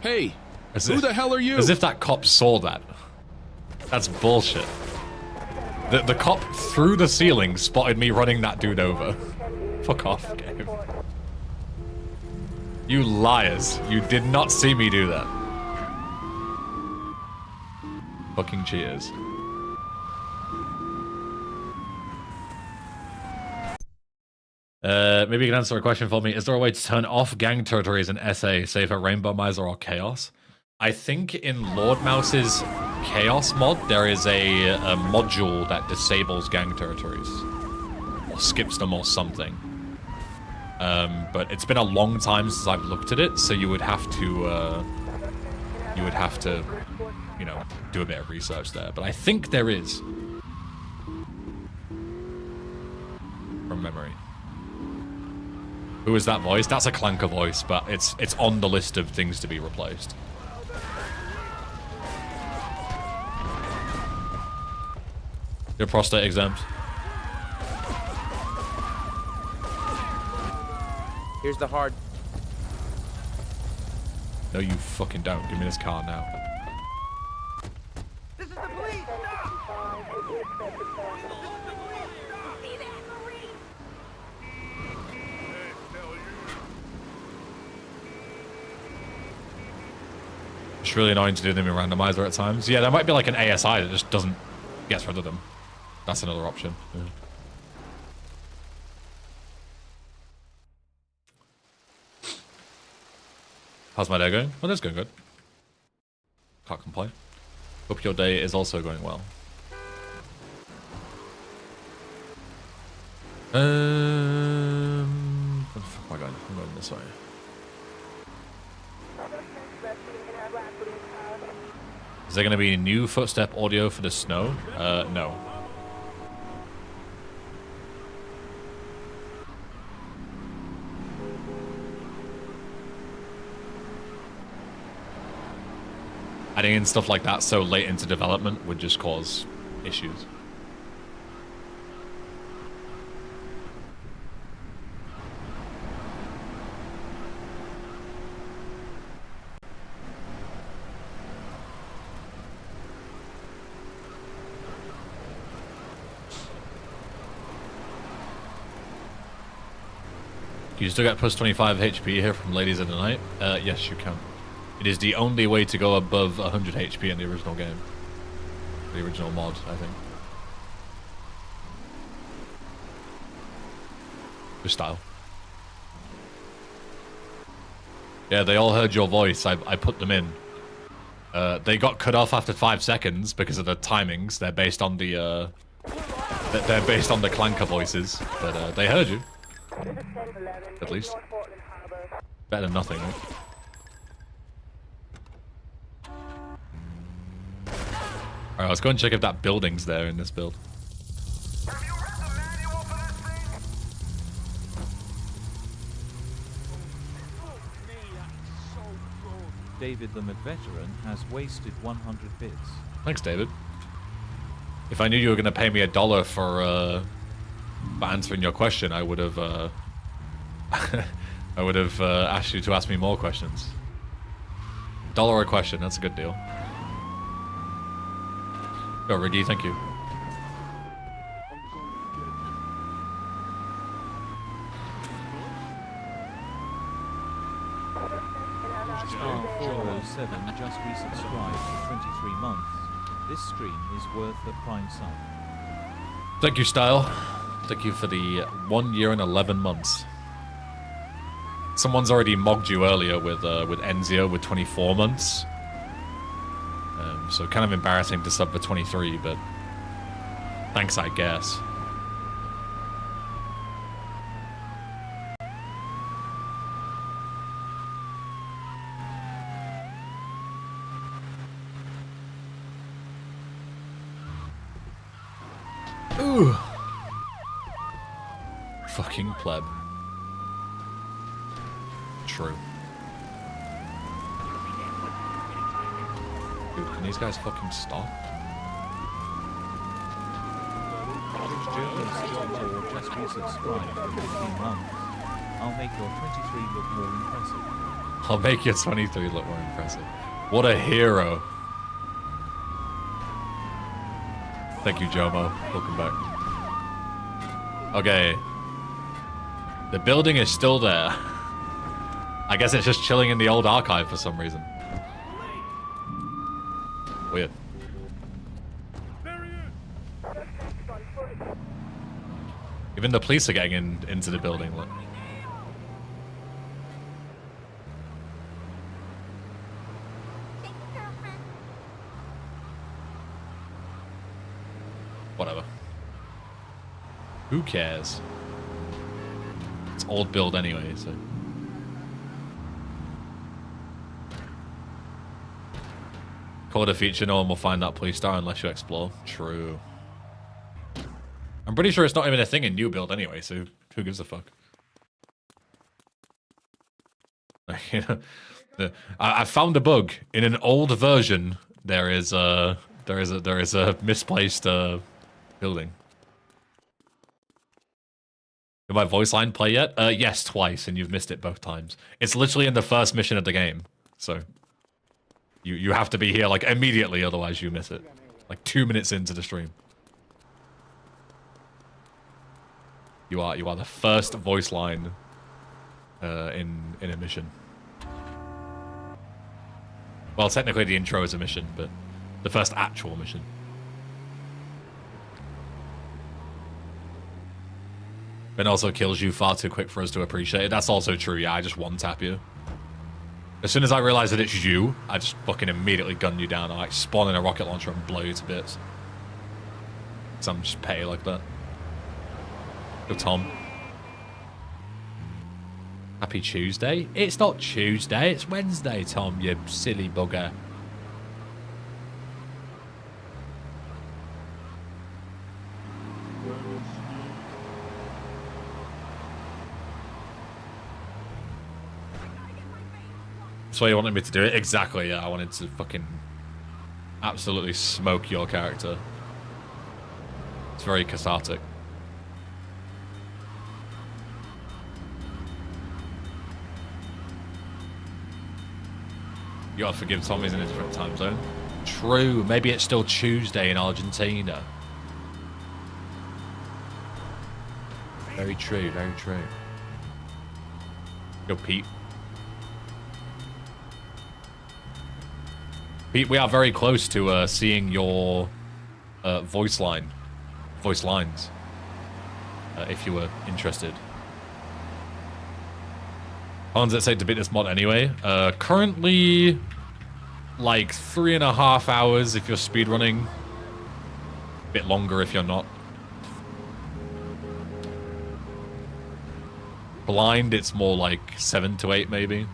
Hey, who the hell are you? As if that cop saw that. That's bullshit. The cop through the ceiling spotted me running that dude over. Fuck off, game. You liars. You did not see me do that. Fucking cheers. Maybe you can answer a question for me. Is there a way to turn off gang territories in SA, say for Rainbow Miser or Chaos? I think in Lord Mouse's Chaos mod, there is a module that disables gang territories. Or skips them or something. But it's been a long time since I've looked at it, so you would have to, you know, do a bit of research there. But I think there is. From memory. Who is that voice? That's a Clanker voice, but it's on the list of things to be replaced. Your prostate exempt. Here's the hard. No, you fucking don't. Give me this car now. This is the police! Stop! It's really annoying to do them in randomizer at times. Yeah, there might be like an ASI that just doesn't get rid of them. That's another option. Yeah. How's my day going? Well, it's going good. Can't complain. Hope your day is also going well. Where the fuck am I going? I'm going this way. Is there going to be new footstep audio for the snow? No. adding in stuff like that so late into development would just cause issues. You still get plus 25 HP here from Ladies in the Night? Yes, you can. It is the only way to go above 100 HP in the original game. The original mod, I think. Good style. Yeah, they all heard your voice. I put them in. They got cut off after 5 seconds because of the timings. They're based on the they're based on the clanker voices, but they heard you. At least. Better than nothing, right? Alright, let's go and check if that building's there in this build. David the McVeteran has wasted 100 bits. Thanks, David. If I knew you were going to pay me $1 for answering your question, I would have asked you to ask me more questions. $1 a question, that's a good deal. Go, Riggy, thank you. Star 407 just resubscribed for 23 months. This stream is worth the prime sum. Thank you, Style. Thank you for the 1 year and 11 months. Someone's already mogged you earlier with Enzio with 24 months. So kind of embarrassing to sub for 23, but thanks, I guess. Ooh. Fucking pleb. True. Dude, can these guys fucking stop? Just resubscribed for 15 months. I'll make your 23 look more impressive. I'll make your 23 look more impressive. What a hero. Thank you, Jomo. Welcome back. Okay. The building is still there. I guess it's just chilling in the old archive for some reason. Weird. Even the police are getting into the building. Look. Whatever. Who cares? It's old build anyway, so. Call it a feature, no one will find that police star unless you explore. True. I'm pretty sure it's not even a thing in new build anyway, so who gives a fuck? You know, I found a bug in an old version. There is a misplaced building. Did my voice line play yet? Yes, twice, and you've missed it both times. It's literally in the first mission of the game, so you have to be here like immediately, otherwise you miss it. Like 2 minutes into the stream. You are the first voice line in a mission. Well, technically the intro is a mission, but the first actual mission. Ben also kills you far too quick for us to appreciate it. That's also true, yeah, I just one-tap you. As soon as I realize that it's you, I just fucking immediately gun you down. I like spawn in a rocket launcher and blow you to bits. Because I'm just petty like that. Go, Tom. Happy Tuesday? It's not Tuesday, it's Wednesday, Tom, you silly bugger. That's why you wanted me to do it? Exactly, yeah, I wanted to fucking absolutely smoke your character. It's very cathartic. You gotta forgive Tommy's in a different time zone. True, maybe it's still Tuesday in Argentina. Very true, very true. Yo, Pete. Pete, we are very close to seeing your voice lines, if you were interested. How long does it take to beat this mod anyway? Currently, like 3.5 hours if you're speedrunning. A bit longer if you're not. Blind, it's more like 7 to 8 maybe.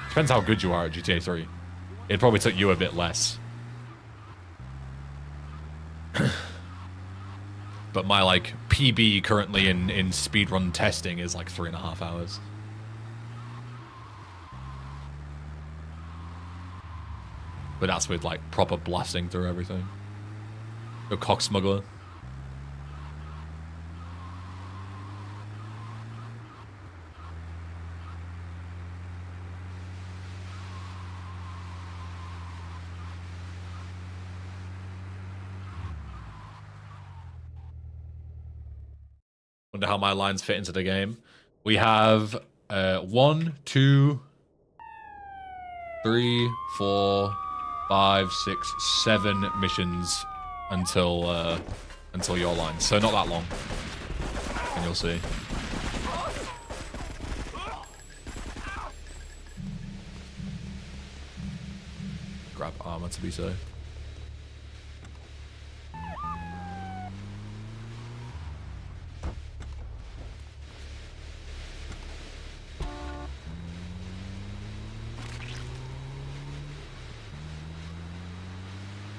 Depends how good you are at GTA 3. It probably took you a bit less. But my like PB currently in speedrun testing is like 3.5 hours. But that's with like proper blasting through everything. Your cock smuggler. Wonder how my lines fit into the game. We have 1, 2, 3, 4, 5, 6, 7 missions until your line. So not that long. And you'll see. Grab armor to be safe.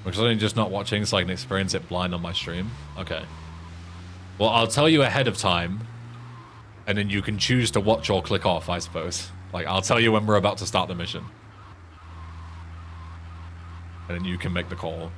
Because I'm just not watching so I can experience it blind on my stream. Okay. Well, I'll tell you ahead of time, and then you can choose to watch or click off, I suppose. Like, I'll tell you when we're about to start the mission. And then you can make the call.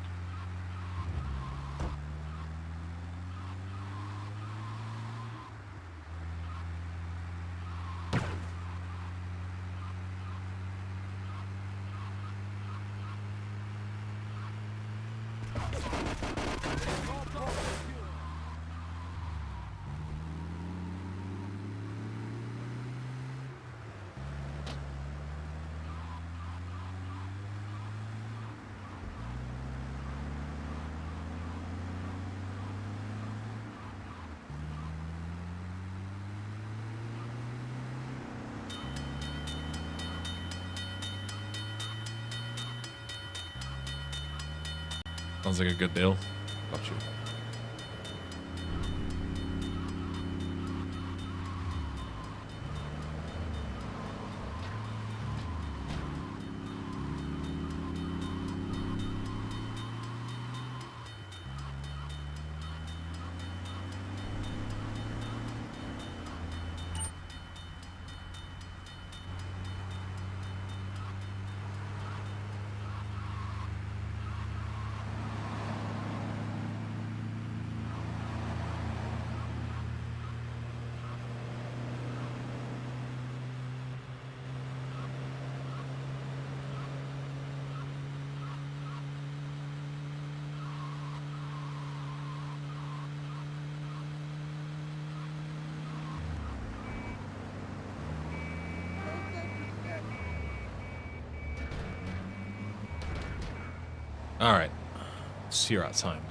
Sounds like a good deal. Got you. Alright. See you're out of time.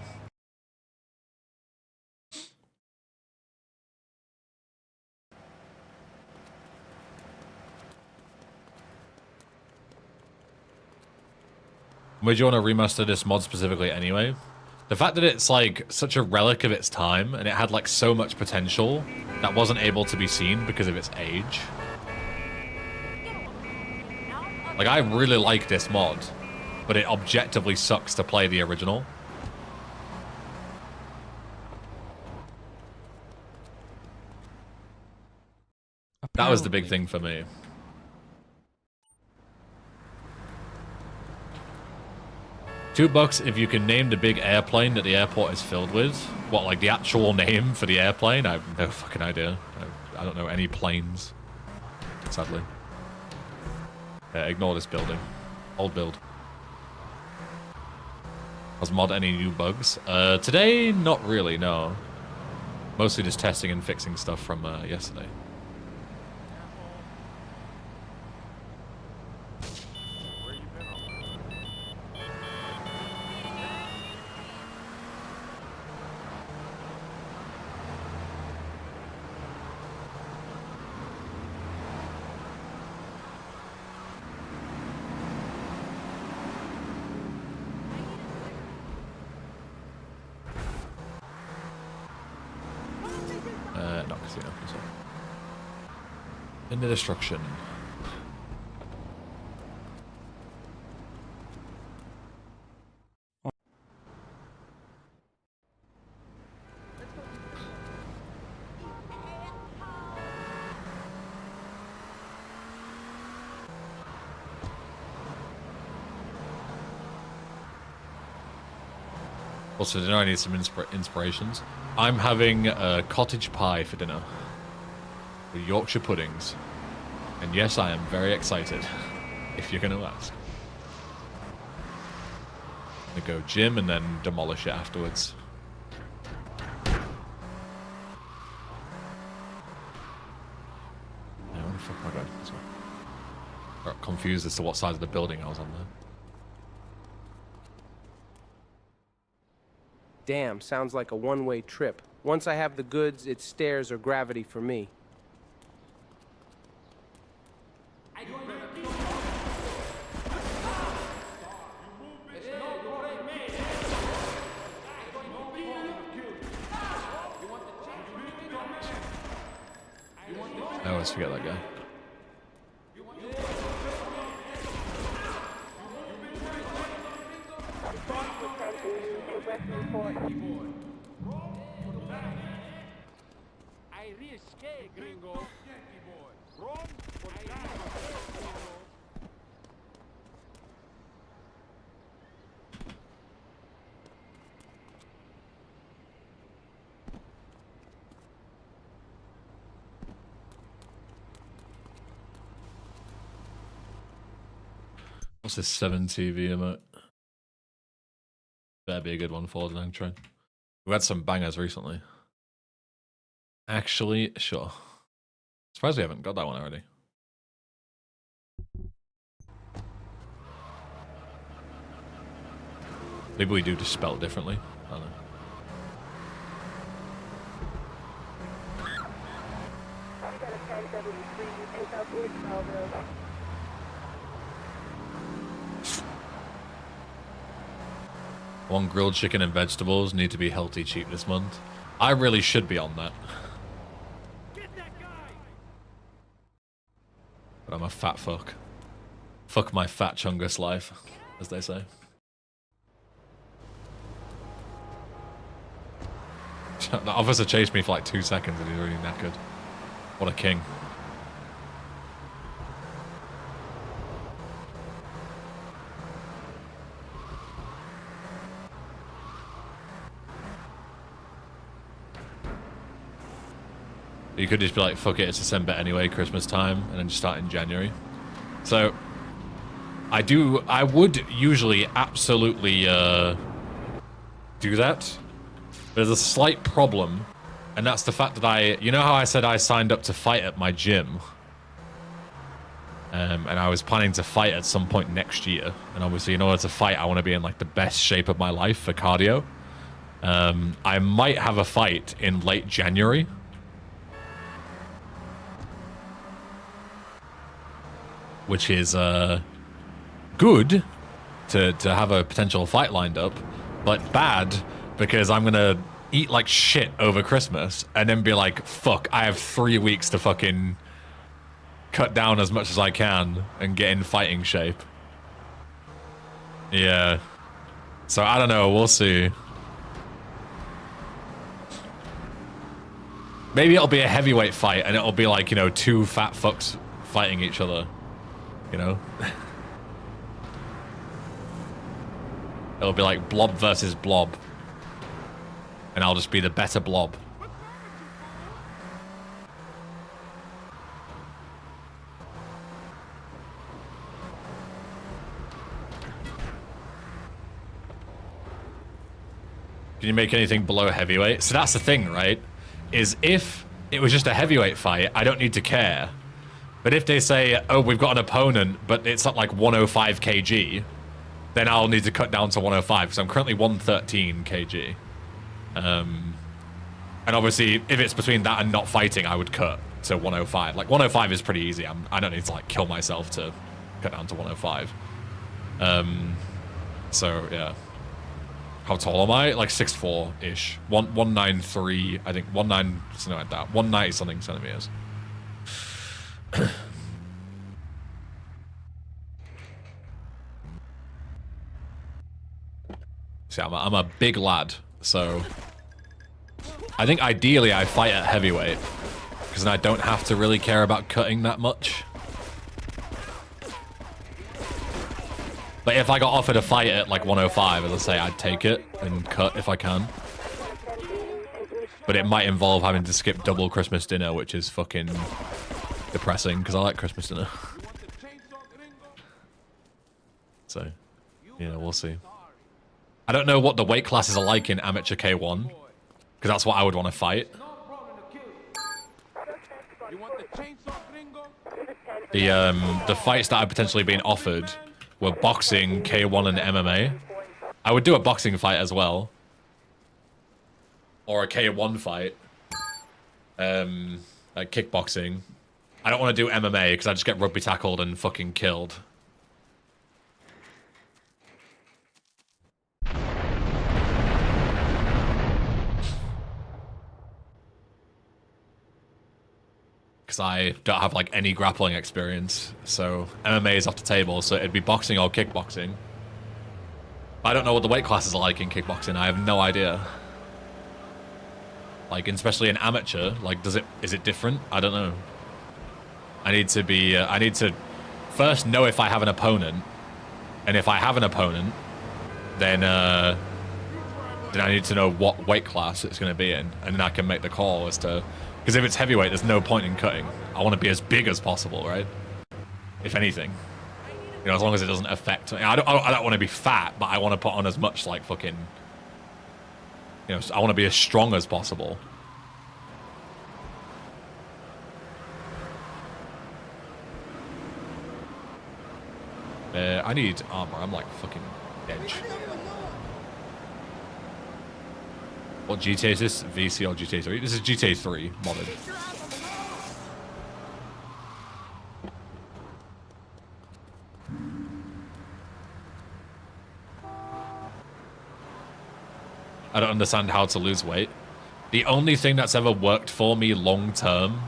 Would you want to remaster this mod specifically anyway? The fact that it's like such a relic of its time and it had like so much potential that wasn't able to be seen because of its age. Like, I really like this mod, but it objectively sucks to play the original. That was the big thing for me. $2 if you can name the big airplane that the airport is filled with. What, like the actual name for the airplane? I have no fucking idea. I don't know any planes, sadly. Ignore this building. Old build. Has mod any new bugs? Today, not really, no. Mostly just testing and fixing stuff from yesterday. Not casino. Into destruction. Also, dinner, I need some inspirations. I'm having cottage pie for dinner. With Yorkshire puddings. And yes, I am very excited, if you're going to ask. I'm going to go gym and then demolish it afterwards. Yeah, where the fuck am I going? I got confused as to what side of the building I was on there. Damn, sounds like a one-way trip. Once I have the goods, it's stairs or gravity for me. I always forget that guy. What's this 7 TV emote? Better be a good one for the long train. We had some bangers recently. Actually, sure. Surprised we haven't got that one already. Maybe we do just spell it differently. I don't know. One grilled chicken and vegetables need to be healthy cheap this month. I really should be on that. But I'm a fat fuck. Fuck my fat chungus life, as they say. The officer chased me for like 2 seconds and he's already knackered. What a king. You could just be like, fuck it, it's December anyway, Christmas time, and then just start in January. So, I would usually absolutely do that. There's a slight problem, and that's the fact that you know how I said I signed up to fight at my gym? And I was planning to fight at some point next year. And obviously, in order to fight, I want to be in like the best shape of my life for cardio. I might have a fight in late January. Which is good to have a potential fight lined up, but bad because I'm gonna eat like shit over Christmas and then be like, fuck, I have 3 weeks to fucking cut down as much as I can and get in fighting shape. Yeah. So I don't know, we'll see. Maybe it'll be a heavyweight fight and it'll be like, you know, 2 fat fucks fighting each other. You know? It'll be like blob versus blob. And I'll just be the better blob. Can you make anything below heavyweight? So that's the thing, right? Is if it was just a heavyweight fight, I don't need to care. But if they say, oh, we've got an opponent, but it's at like 105 kg, then I'll need to cut down to 105, because I'm currently 113 kg. And obviously, if it's between that and not fighting, I would cut to 105. Like, 105 is pretty easy. I don't need to, like, kill myself to cut down to 105. So, yeah. How tall am I? Like 6'4"-ish. 193, I think. 19, something like that. 190 something centimeters. See, I'm a big lad, so I think ideally I fight at heavyweight, because then I don't have to really care about cutting that much. But if I got offered a fight at like 105, as I say, I'd take it and cut if I can. But it might involve having to skip double Christmas dinner, which is fucking depressing, because I like Christmas dinner. So, yeah, we'll see. I don't know what the weight classes are like in Amateur K1, because that's what I would want to fight. The fights that are potentially being offered were boxing, K1, and MMA. I would do a boxing fight as well. Or a K1 fight. Like kickboxing. I don't want to do MMA because I just get rugby tackled and fucking killed. Because I don't have like any grappling experience, so MMA is off the table, so it'd be boxing or kickboxing. I don't know what the weight classes are like in kickboxing. I have no idea. Like, especially in amateur, like, is it different? I don't know. I need to first know if I have an opponent, and if I have an opponent, then I need to know what weight class it's going to be in, and then I can make the call as to. Because if it's heavyweight, there's no point in cutting. I want to be as big as possible, right? If anything. You know, as long as it doesn't affect me. I don't want to be fat, but I want to put on as much, like, fucking... You know, I want to be as strong as possible. I need armor. I'm, like, fucking edge. What GTA is this? VC or GTA 3? This is GTA 3 modded. I don't understand how to lose weight. The only thing that's ever worked for me long term,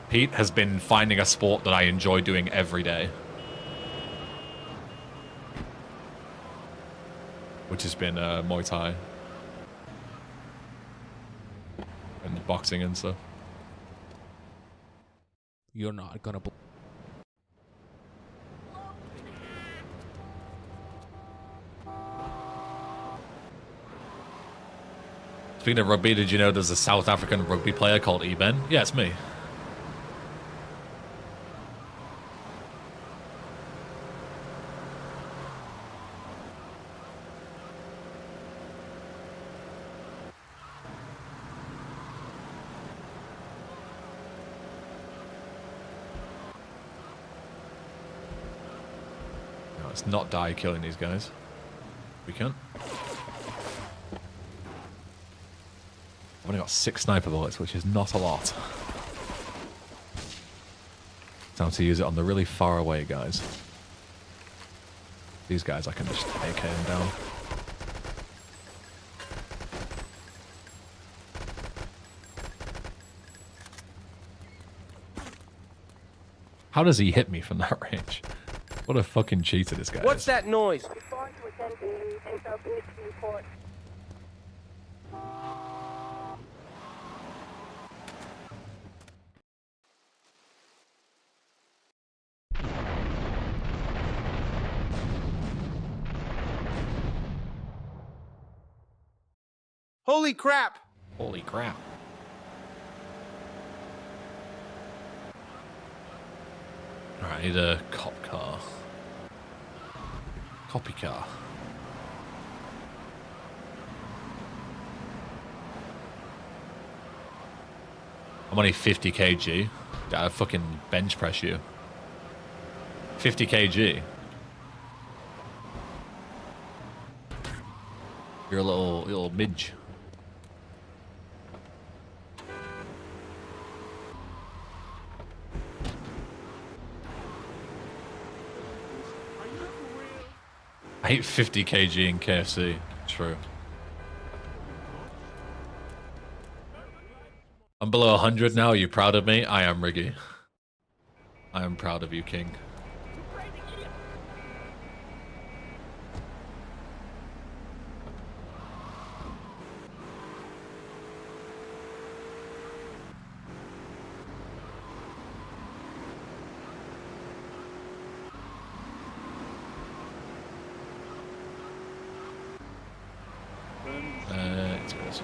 Pete, has been finding a sport that I enjoy doing every day. Which has been Muay Thai. And boxing and stuff. You're not gonna. Speaking of rugby, did you know there's a South African rugby player called Eben? Yeah, it's me. No, let's not die killing these guys. We can't. I've only got 6 sniper bullets, which is not a lot. Time to use it on the really far away guys. These guys I can just AK them down. How does he hit me from that range? What a fucking cheater this guy is. What's that noise? Holy crap! Holy crap. Alright, I need a cop car. Copy car. I'm only 50 kg. Gotta fucking bench press you. 50 kg. You're a little midge. I ate 50 kg in KFC. True. I'm below 100 now. Are you proud of me? I am, Riggy. I am proud of you, King. It's good.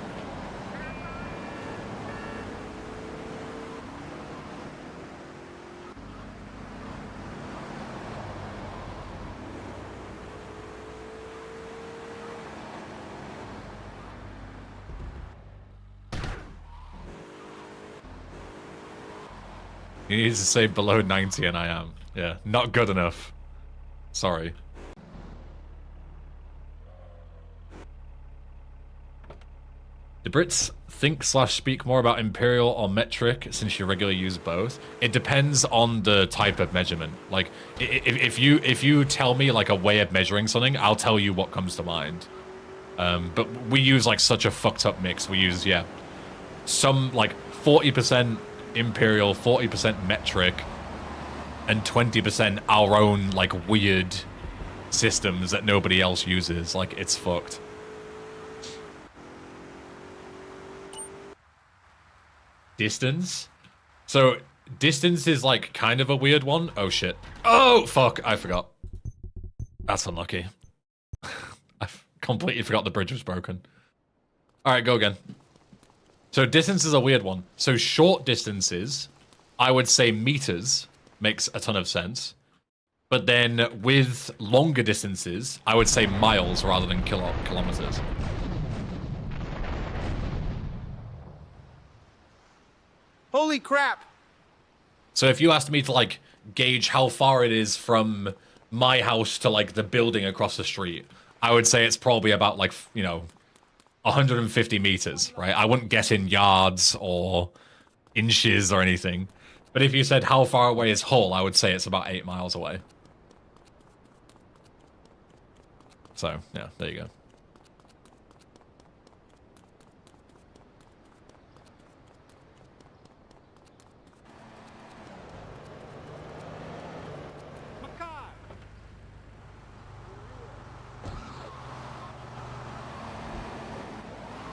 He needs to say below 90 and I am. Yeah, not good enough. Sorry. Do Brits think/speak more about imperial or metric since you regularly use both? It depends on the type of measurement. Like, if you tell me like a way of measuring something, I'll tell you what comes to mind. But we use like such a fucked up mix. We use, yeah, some like 40% imperial, 40% metric, and 20% our own like weird systems that nobody else uses. Like, it's fucked. Distance? So, distance is like kind of a weird one. Oh shit. Oh fuck, I forgot. That's unlucky. I completely forgot the bridge was broken. Alright, go again. So distance is a weird one. So short distances, I would say meters makes a ton of sense. But then with longer distances, I would say miles rather than kilometers. Holy crap! So if you asked me to like gauge how far it is from my house to like the building across the street, I would say it's probably about like, you know, 150 meters, right? I wouldn't guess in yards or inches or anything. But if you said how far away is Hull, I would say it's about 8 miles away. So, yeah, there you go.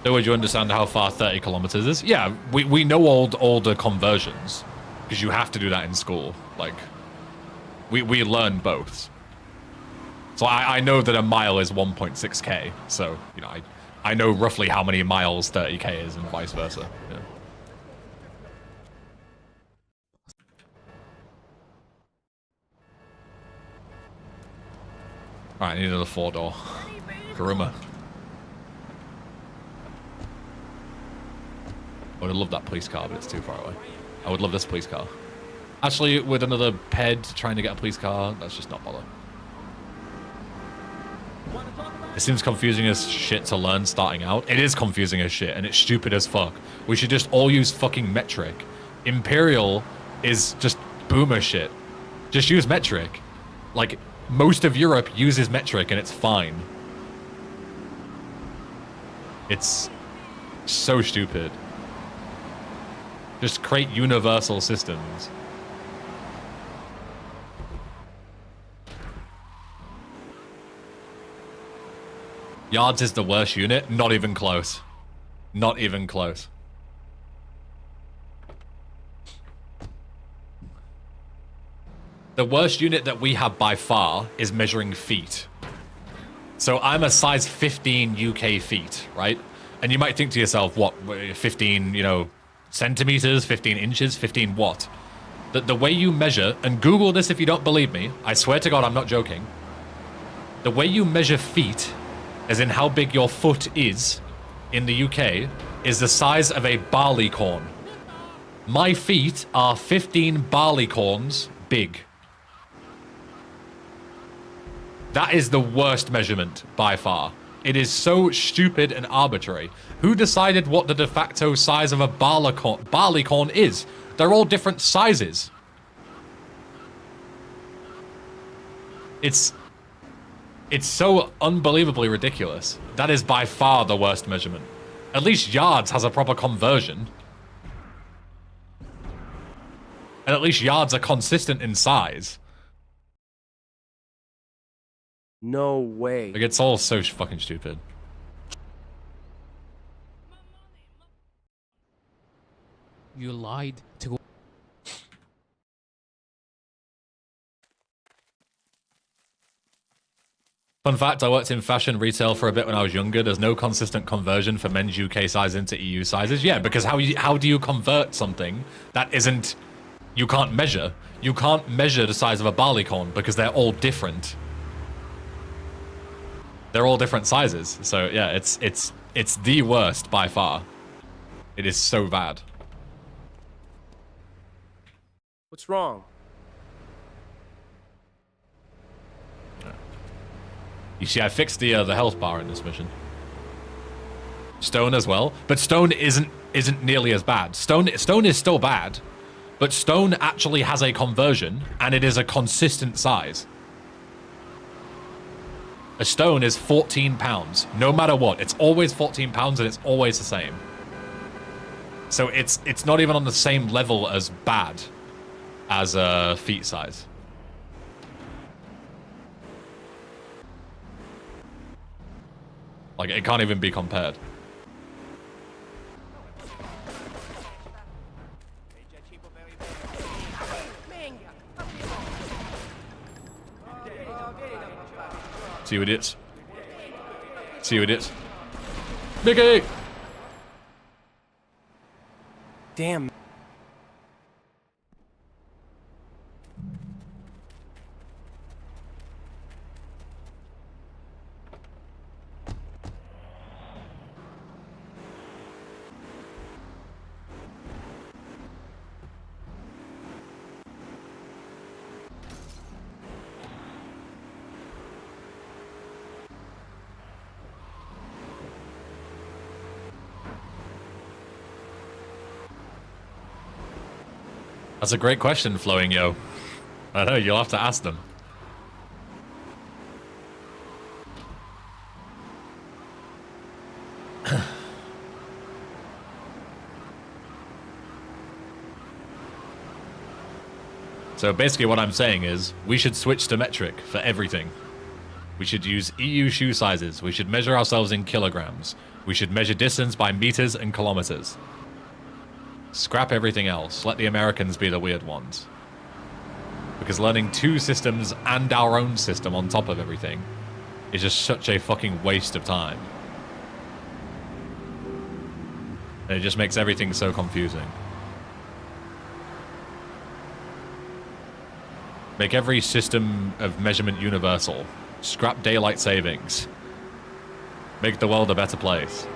So would you understand how far 30 kilometers is? Yeah, we know all the conversions, because you have to do that in school. Like, we learn both. So I know that a mile is 1.6k, so, you know, I know roughly how many miles 30k is and vice versa. Yeah. Alright, I need another 4-door. Karuma. I would love that police car, but it's too far away. I would love this police car. Actually, with another ped trying to get a police car, let's just not bother. It seems confusing as shit to learn starting out. It is confusing as shit, and it's stupid as fuck. We should just all use fucking metric. Imperial is just boomer shit. Just use metric. Like, most of Europe uses metric, and it's fine. It's so stupid. Just create universal systems. Yards is the worst unit? Not even close. Not even close. The worst unit that we have by far is measuring feet. So I'm a size 15 UK feet, right? And you might think to yourself, what, 15, you know, centimeters, 15 inches, 15 what? The way you measure, and Google this if you don't believe me, I swear to God I'm not joking. The way you measure feet, as in how big your foot is in the UK, is the size of a barley corn. My feet are 15 barley corns big. That is the worst measurement by far. It is so stupid and arbitrary. Who decided what the de facto size of a barley corn is? They're all different sizes. It's so unbelievably ridiculous. That is by far the worst measurement. At least yards has a proper conversion. And at least yards are consistent in size. No way. Like, it's all so fucking stupid. You lied to... Fun fact, I worked in fashion retail for a bit when I was younger. There's no consistent conversion for men's UK size into EU sizes. Yeah, because how do you convert something that isn't... You can't measure. You can't measure the size of a barley corn because they're all different. They're all different sizes. So yeah, it's the worst by far. It is so bad. What's wrong? You see, I fixed the health bar in this mission. Stone as well, but stone isn't nearly as bad. Stone is still bad, but stone actually has a conversion, and it is a consistent size. A stone is 14 pounds, no matter what. It's always 14 pounds, and it's always the same. So it's not even on the same level as bad as feet size. Like, it can't even be compared. See who it is. See who it is. Mickey! Damn. That's a great question, Flowing Yo. I know, you'll have to ask them. So basically what I'm saying is, we should switch to metric for everything. We should use EU shoe sizes. We should measure ourselves in kilograms. We should measure distance by meters and kilometers. Scrap everything else. Let the Americans be the weird ones. Because learning two systems and our own system on top of everything is just such a fucking waste of time. And it just makes everything so confusing. Make every system of measurement universal. Scrap daylight savings. Make the world a better place.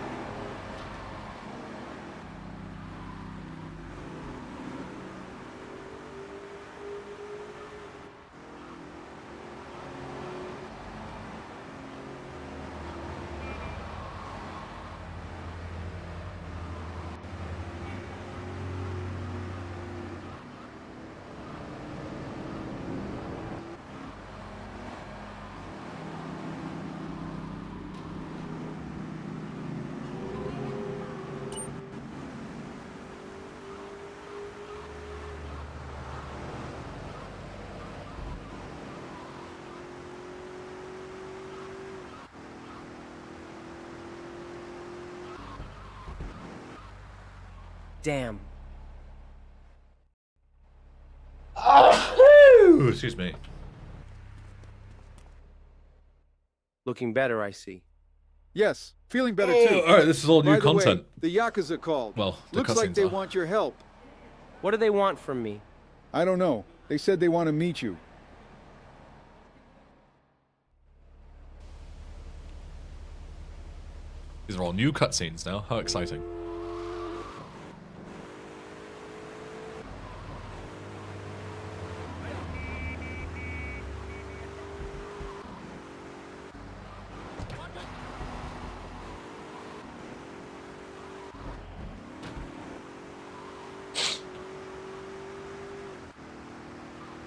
Damn. Oh, excuse me. Looking better, I see. Yes, Feeling better Oh, too. alright, this is all new By the content. Way, the Yakuza called. Well, the looks like cutscenes they are. want your help. What do they want from me? I don't know. They said they want to meet you. These are all new cutscenes now. How exciting.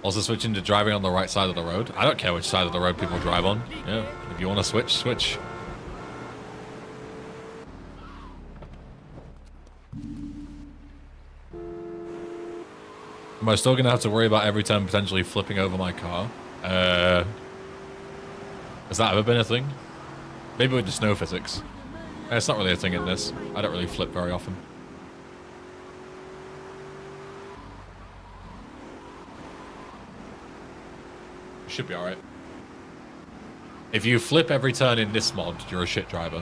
Also switching to driving on the right side of the road. I don't care which side of the road people drive on. Yeah, if you want to switch, switch. Am I still going to have to worry about every time potentially flipping over my car? Has that ever been a thing? Maybe with the snow physics. It's not really a thing in this. I don't really flip very often. Should be alright. If you flip every turn in this mod, you're a shit driver.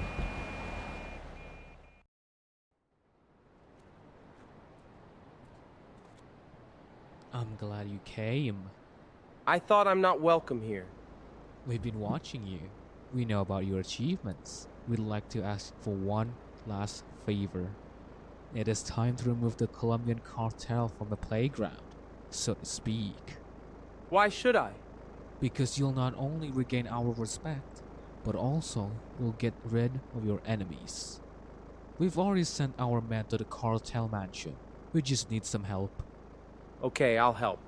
I'm glad you came. I thought I'm not welcome here. We've been watching you. We know about your achievements. We'd like to ask for one last favor. It is time to remove the Colombian cartel from the playground, so to speak. Why should I? Because you'll not only regain our respect, but also will get rid of your enemies. We've already sent our men to the cartel mansion. We just need some help. Okay, I'll help.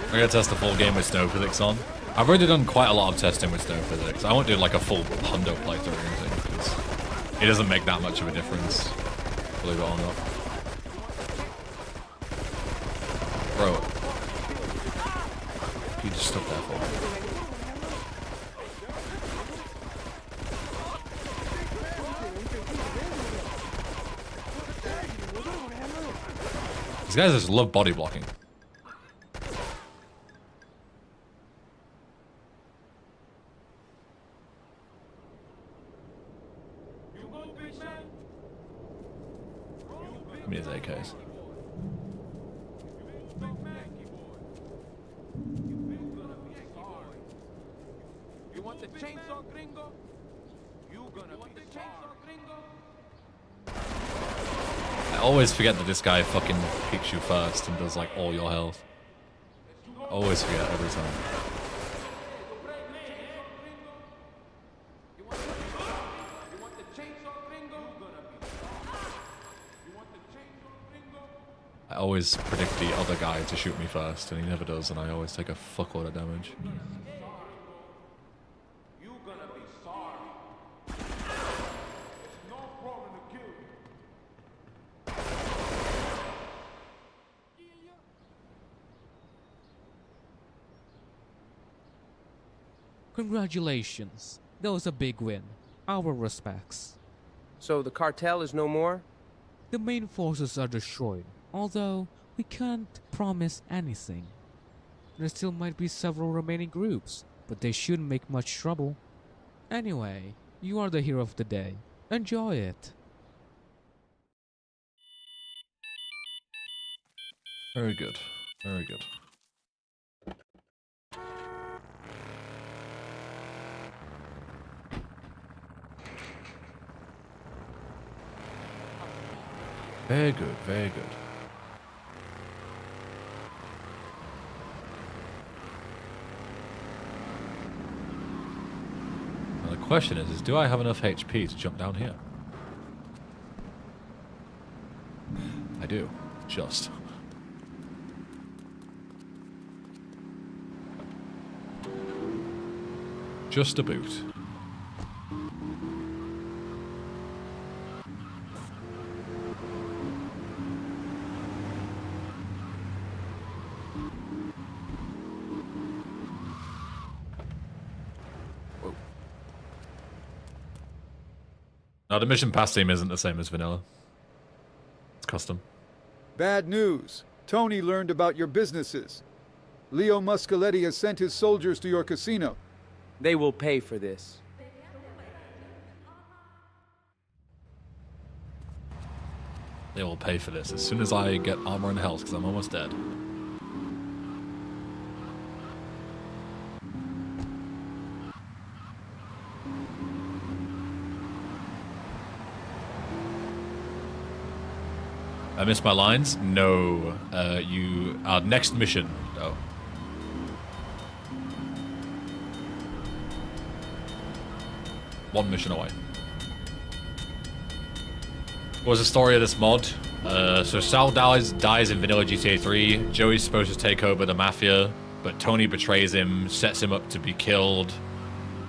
I'm gonna test the full game with snow physics on. I've already done quite a lot of testing with snow physics. I won't do like a full hundo playthrough or anything, because it doesn't make that much of a difference, believe it or not. Bro, you just stood there for me. These guys just love body blocking. Give me his AKs. You want the chainsaw, gringo? You gonna be the chainsaw, gringo? I always forget that this guy fucking picks you first and does like all your health. Always forget every time. I always predict the other guy to shoot me first, and he never does, and I always take a fuckload of damage. Congratulations. That was a big win. Our respects. So the cartel is no more? The main forces are destroyed, although we can't promise anything. There still might be several remaining groups, but they shouldn't make much trouble. Anyway, you are the hero of the day. Enjoy it. Very good. Very good. Very good, very good. Now the question is do I have enough HP to jump down here? I do. Just. Just a boot. No, the mission pass theme isn't the same as vanilla. It's custom. Bad news. Tony learned about your businesses. Leo Muscoletti has sent his soldiers to your casino. They will pay for this. They will pay for this as soon as I get armor and health, because I'm almost dead. I missed my lines? No. Our next mission. Oh. One mission away. What was the story of this mod? So Sal dies in vanilla GTA 3. Joey's supposed to take over the mafia, but Tony betrays him, sets him up to be killed,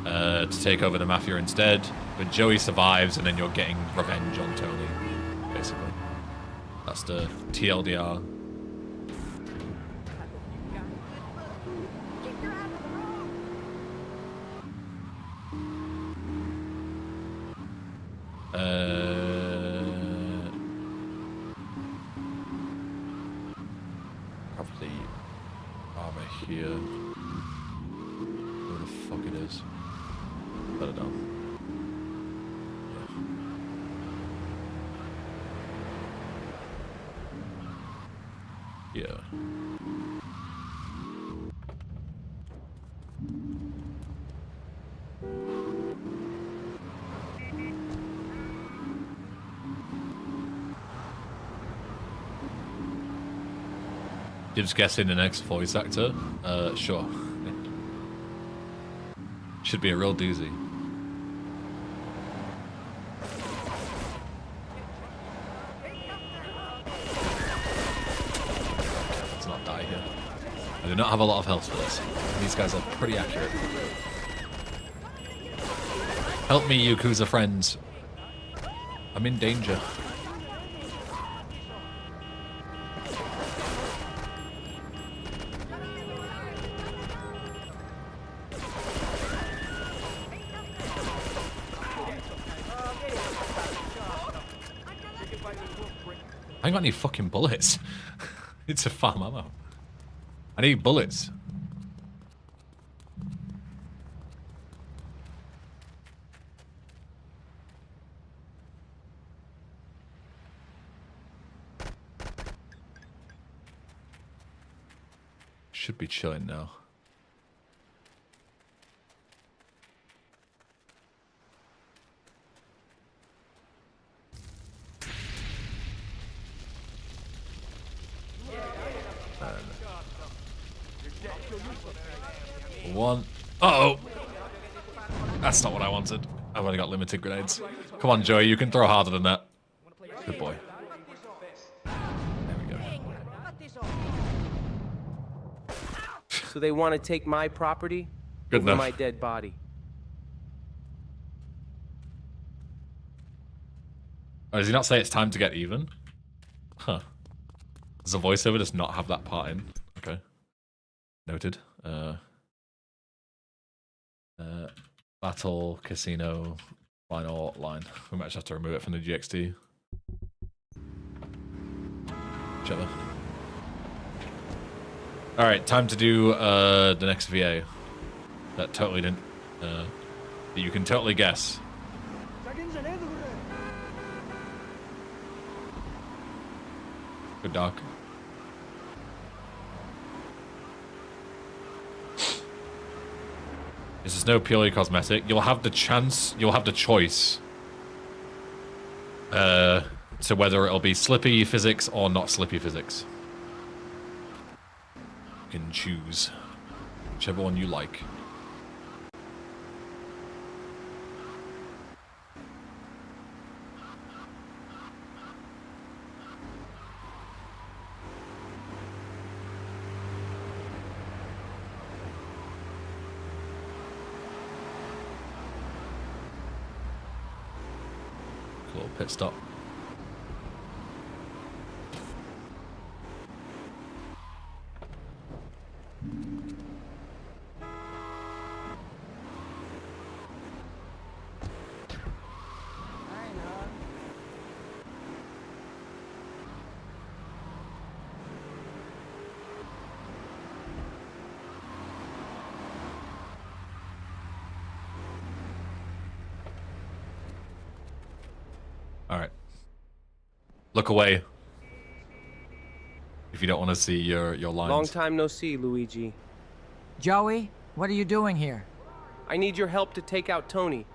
to take over the mafia instead. But Joey survives, and then you're getting revenge on Tony, basically. That's the TLDR. Probably armor here. Where the fuck it is? I don't know. Yeah. Dibs guessing the next voice actor? Sure. Should be a real doozy. Let's not die here. I do not have a lot of health for this. These guys are pretty accurate. Help me, Yakuza friends. I'm in danger. I ain't got any fucking bullets. It's a farm ammo. I need bullets. Should be chilling now. One. Uh-oh! That's not what I wanted. I've only got limited grenades. Come on, Joey, you can throw harder than that. Good boy. There we go. So they want to take my property? Good over enough. my dead body. Oh, does he not say it's time to get even? Huh. Does the voiceover just not have that part in? Okay. Noted. Battle, casino, final line. We might just have to remove it from the GXT. Whichever. Alright, time to do the next VA. That totally didn't... that you can totally guess. Good doc. This is no purely cosmetic. You'll have the chance, you'll have the choice to whether it'll be slippy physics or not slippy physics. You can choose whichever one you like. Little pit stop. Look away. If you don't want to see your lines. Long time no see, Luigi. Joey, what are you doing here? I need your help to take out Tony.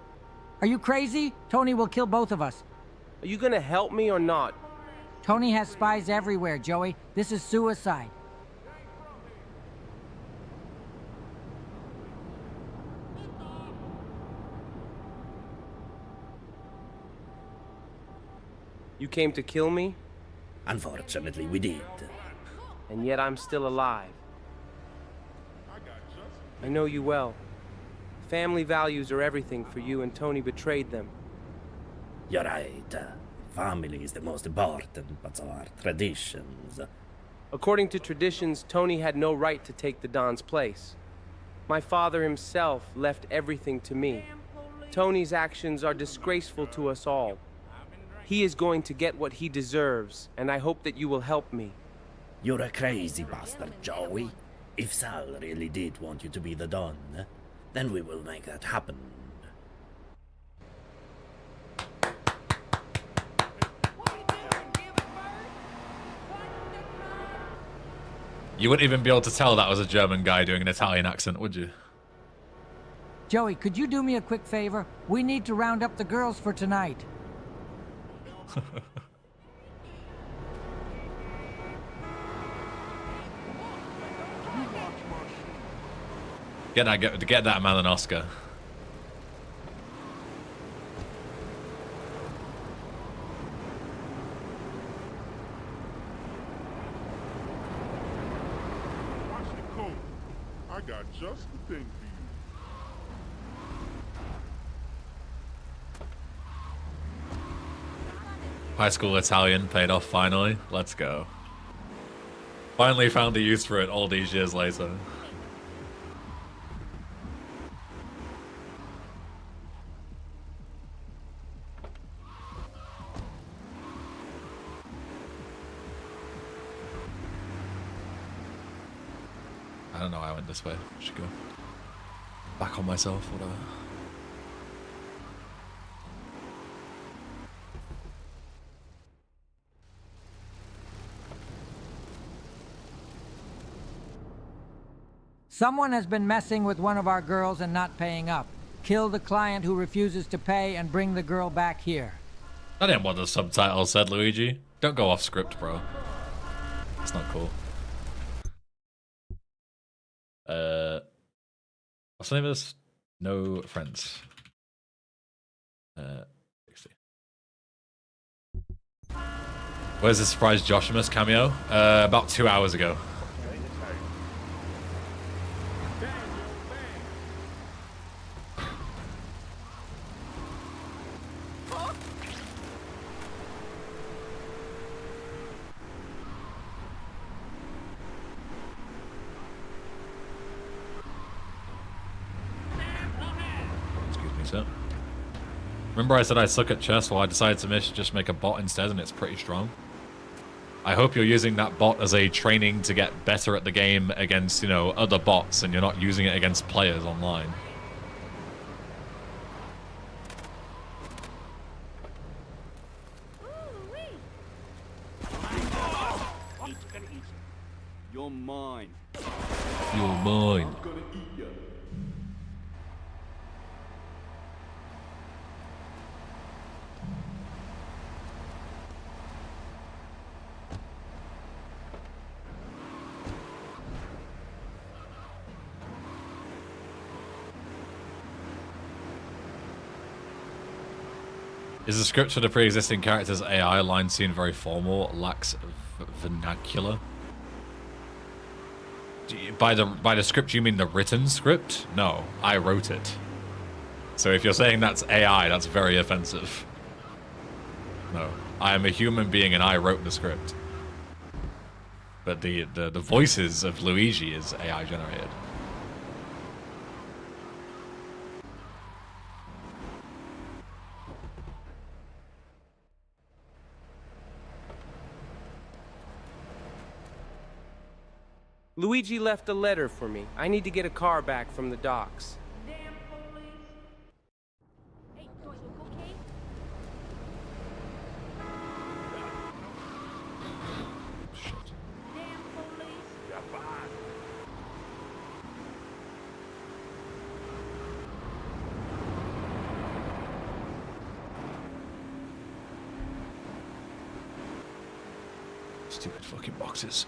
Are you crazy? Tony will kill both of us. Are you gonna help me or not? Tony has spies everywhere, Joey. This is suicide. You came to kill me? Unfortunately, we did. And yet I'm still alive. I know you well. Family values are everything for you, and Tony betrayed them. You're right. Family is the most important, but so are traditions. According to traditions, Tony had no right to take the Don's place. My father himself left everything to me. Tony's actions are disgraceful to us all. He is going to get what he deserves, and I hope that you will help me. You're a crazy bastard, Joey. If Sal really did want you to be the Don, then we will make that happen. You wouldn't even be able to tell that was a German guy doing an Italian accent, would you? Joey, could you do me a quick favor? We need to round up the girls for tonight. Get that man an Oscar. Watch the coat. I got just the thing for you. High school Italian paid off finally. Let's go. Finally found a use for it all these years later. I don't know why I went this way. I should go back on myself, whatever. Someone has been messing with one of our girls and not paying up. Kill the client who refuses to pay and bring the girl back here. I didn't want the subtitles said, Luigi. Don't go off script, bro. It's not cool. What's the name of this? No friends. 60. Where's the surprise Joshimus cameo? About 2 hours ago. Remember I said I suck at chess? Well, I decided to just make a bot instead, and it's pretty strong. I hope you're using that bot as a training to get better at the game against, you know, other bots, and you're not using it against players online. You're mine. You're mine. I'm gonna eat you. Is the script for the pre-existing characters AI? Line seem very formal, lacks vernacular. By the script you mean the written script? No, I wrote it. So if you're saying that's AI, that's very offensive. No, I am a human being and I wrote the script. But the voices of Luigi is AI generated. Luigi left a letter for me. I need to get a car back from the docks. Stupid fucking boxes.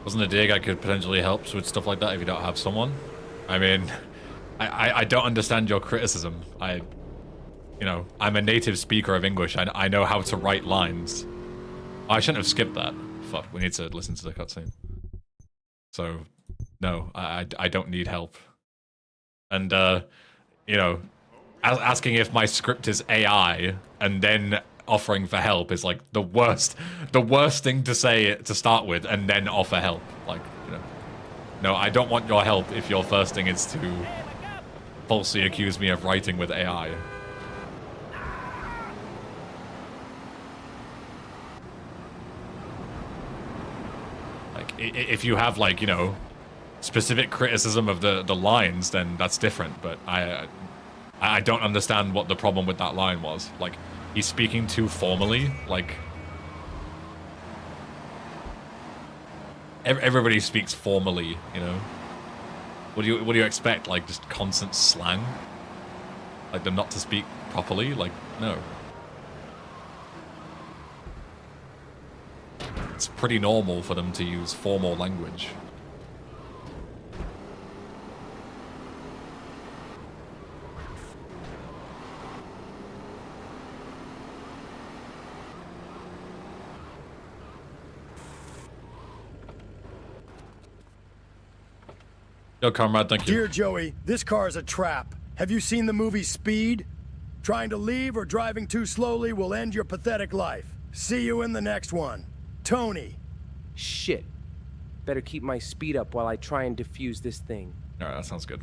Wasn't a dig I could potentially help with stuff like that if you don't have someone? I mean, I don't understand your criticism. You know, I'm a native speaker of English. I know how to write lines. I shouldn't have skipped that. Fuck, we need to listen to the cutscene. So, no, I don't need help. And, you know, asking if my script is AI and then offering for help is like the worst thing to say to start with, and then offer help. Like, you know, no, I don't want your help if your first thing is to falsely accuse me of writing with AI. Like, if you have, like, you know, specific criticism of the lines, then that's different. But I don't understand what the problem with that line was. Like, he's speaking too formally. Like, everybody speaks formally, you know. What do you expect? Like, just constant slang? Like, them not to speak properly? Like, no. It's pretty normal for them to use formal language. Yo, comrade, thank you. Dear Joey, this car is a trap. Have you seen the movie Speed? Trying to leave or driving too slowly will end your pathetic life. See you in the next one. Tony. Shit. Better keep my speed up while I try and defuse this thing. Alright, that sounds good.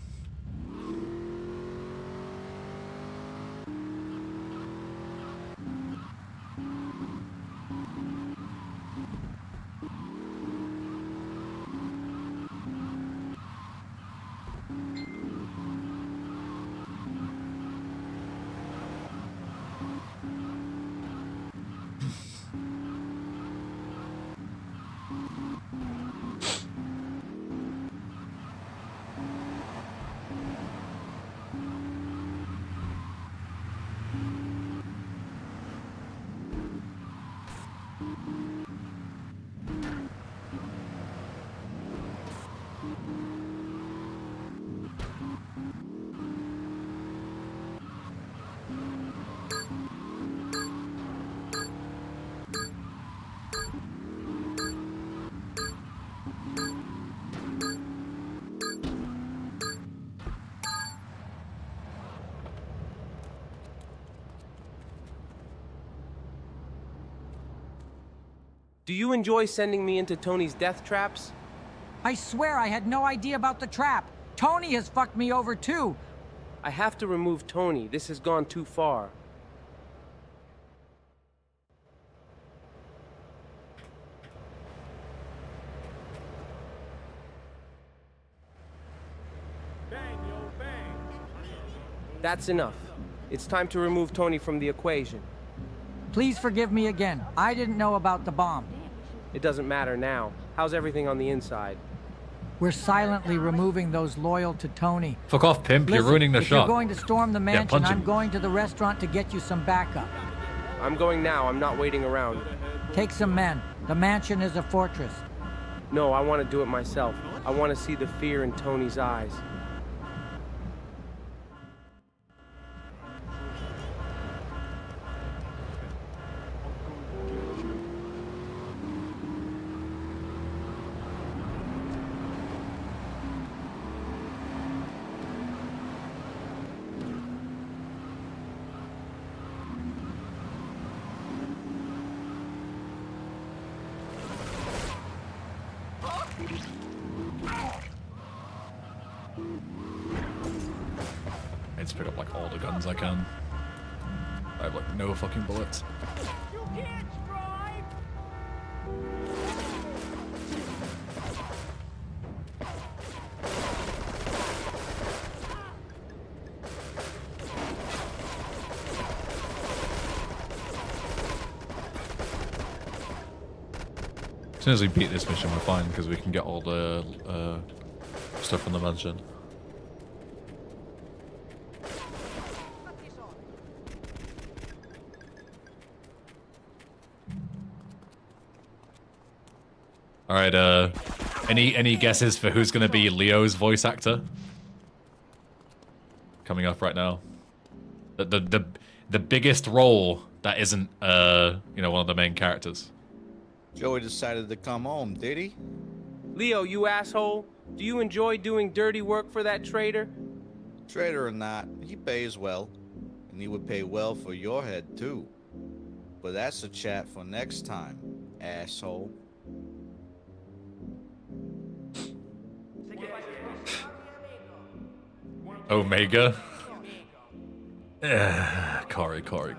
Do you enjoy sending me into Tony's death traps? I swear I had no idea about the trap. Tony has fucked me over too. I have to remove Tony. This has gone too far. That's enough. It's time to remove Tony from the equation. Please forgive me again. I didn't know about the bomb. It doesn't matter now. How's everything on the inside? We're silently removing those loyal to Tony. Fuck off, pimp. Listen, you're ruining the if shot. You're going to storm the mansion, punch him. I'm going to the restaurant to get you some backup. I'm going now. I'm not waiting around. Take some men. The mansion is a fortress. No, I want to do it myself. I want to see the fear in Tony's eyes. I need to pick up like all the guns I can. I have like no fucking bullets. As soon as we beat this mission, we're fine because we can get all the stuff from the mansion. All right. Any guesses for who's gonna be Leo's voice actor? Coming up right now. The biggest role that isn't you know, one of the main characters. Joey decided to come home, did he? Leo, you asshole. Do you enjoy doing dirty work for that traitor? Traitor or not, he pays well. And he would pay well for your head, too. But that's a chat for next time, asshole. Omega. Cory. Cory.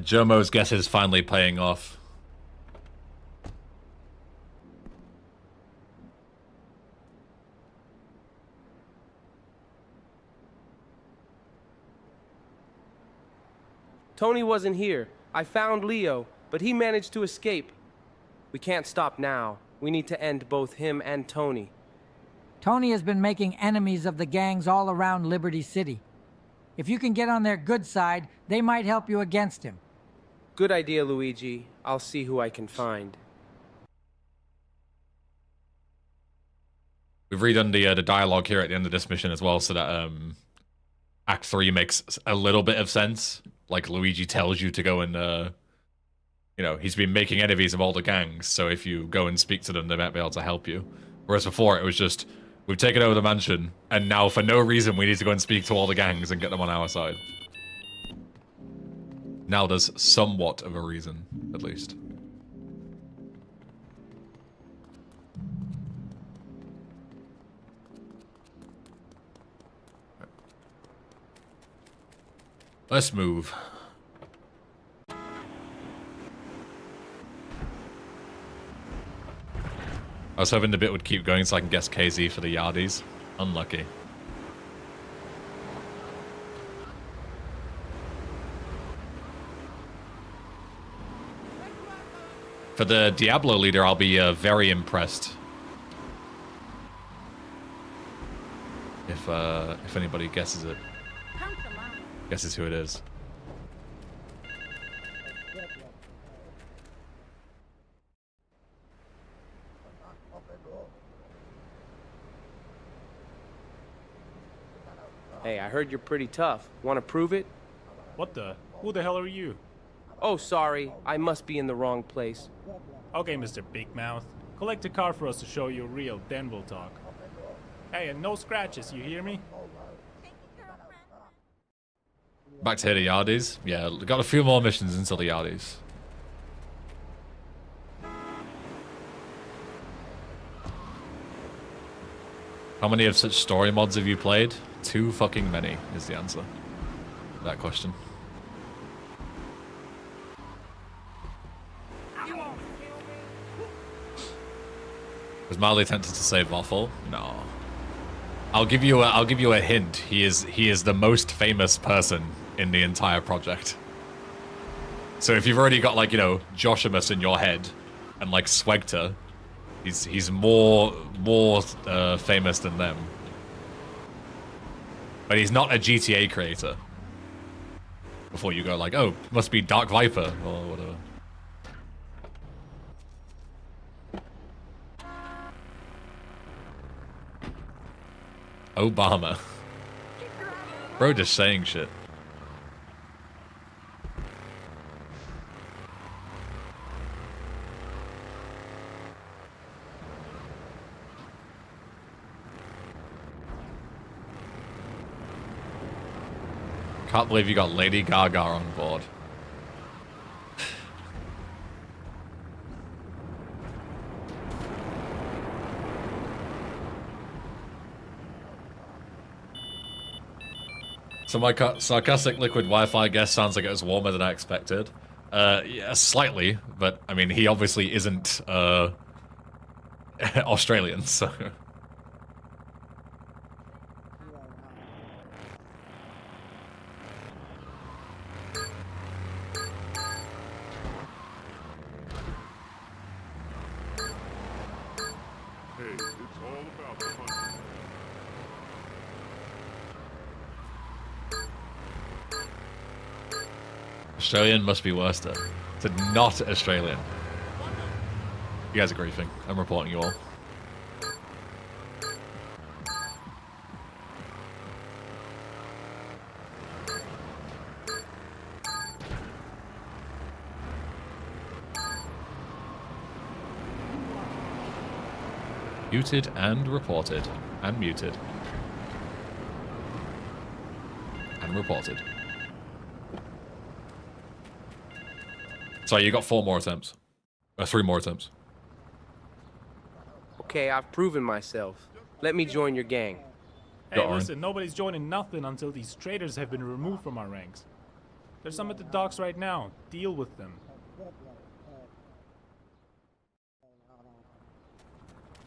Jomo's guess is finally paying off. Tony wasn't here. I found Leo, but he managed to escape. We can't stop now. We need to end both him and Tony. Tony has been making enemies of the gangs all around Liberty City. If you can get on their good side, they might help you against him. Good idea, Luigi. I'll see who I can find. We've redone the dialogue here at the end of this mission as well, so that Act 3 makes a little bit of sense. Like, Luigi tells you to go and, you know, he's been making enemies of all the gangs, so if you go and speak to them, they might be able to help you. Whereas before, it was just, we've taken over the mansion, and now for no reason we need to go and speak to all the gangs and get them on our side. Now there's somewhat of a reason, at least. Let's move. I was hoping the bit would keep going so I can guess KZ for the yardies. Unlucky. For the Diablo leader, I'll be very impressed. If anybody guesses it. Guesses who it is. Hey, I heard you're pretty tough. Want to prove it? What the? Who the hell are you? Oh, sorry. I must be in the wrong place. Okay, Mr. Big Mouth. Collect a card for us to show you real, then we'll talk. Hey, and no scratches, you hear me? Back to the yardies. Yeah, got a few more missions until the yardies. How many of such story mods have you played? Too fucking many is the answer to that question. Was Marley tempted to say Waffle? No. I'll give you a hint. He is the most famous person in the entire project. So if you've already got, like, you know, Joshimus in your head and like Swegter, he's more famous than them. But he's not a GTA creator. Before you go like, oh, must be Dark Viper or whatever. Obama. Bro just saying shit. Can't believe you got Lady Gaga on board. So my sarcastic liquid Wi-Fi guess sounds like it was warmer than I expected. Yeah, slightly, but I mean, he obviously isn't Australian, so. Hey, it's all about the hunting. Australian must be worse then. So not Australian. You guys are griefing. I'm reporting you all. Muted and reported. And muted. And reported. Sorry, you got 4 more attempts. 3 more attempts. Okay, I've proven myself. Let me join your gang. Hey, listen, nobody's joining nothing until these traitors have been removed from our ranks. There's some at the docks right now. Deal with them.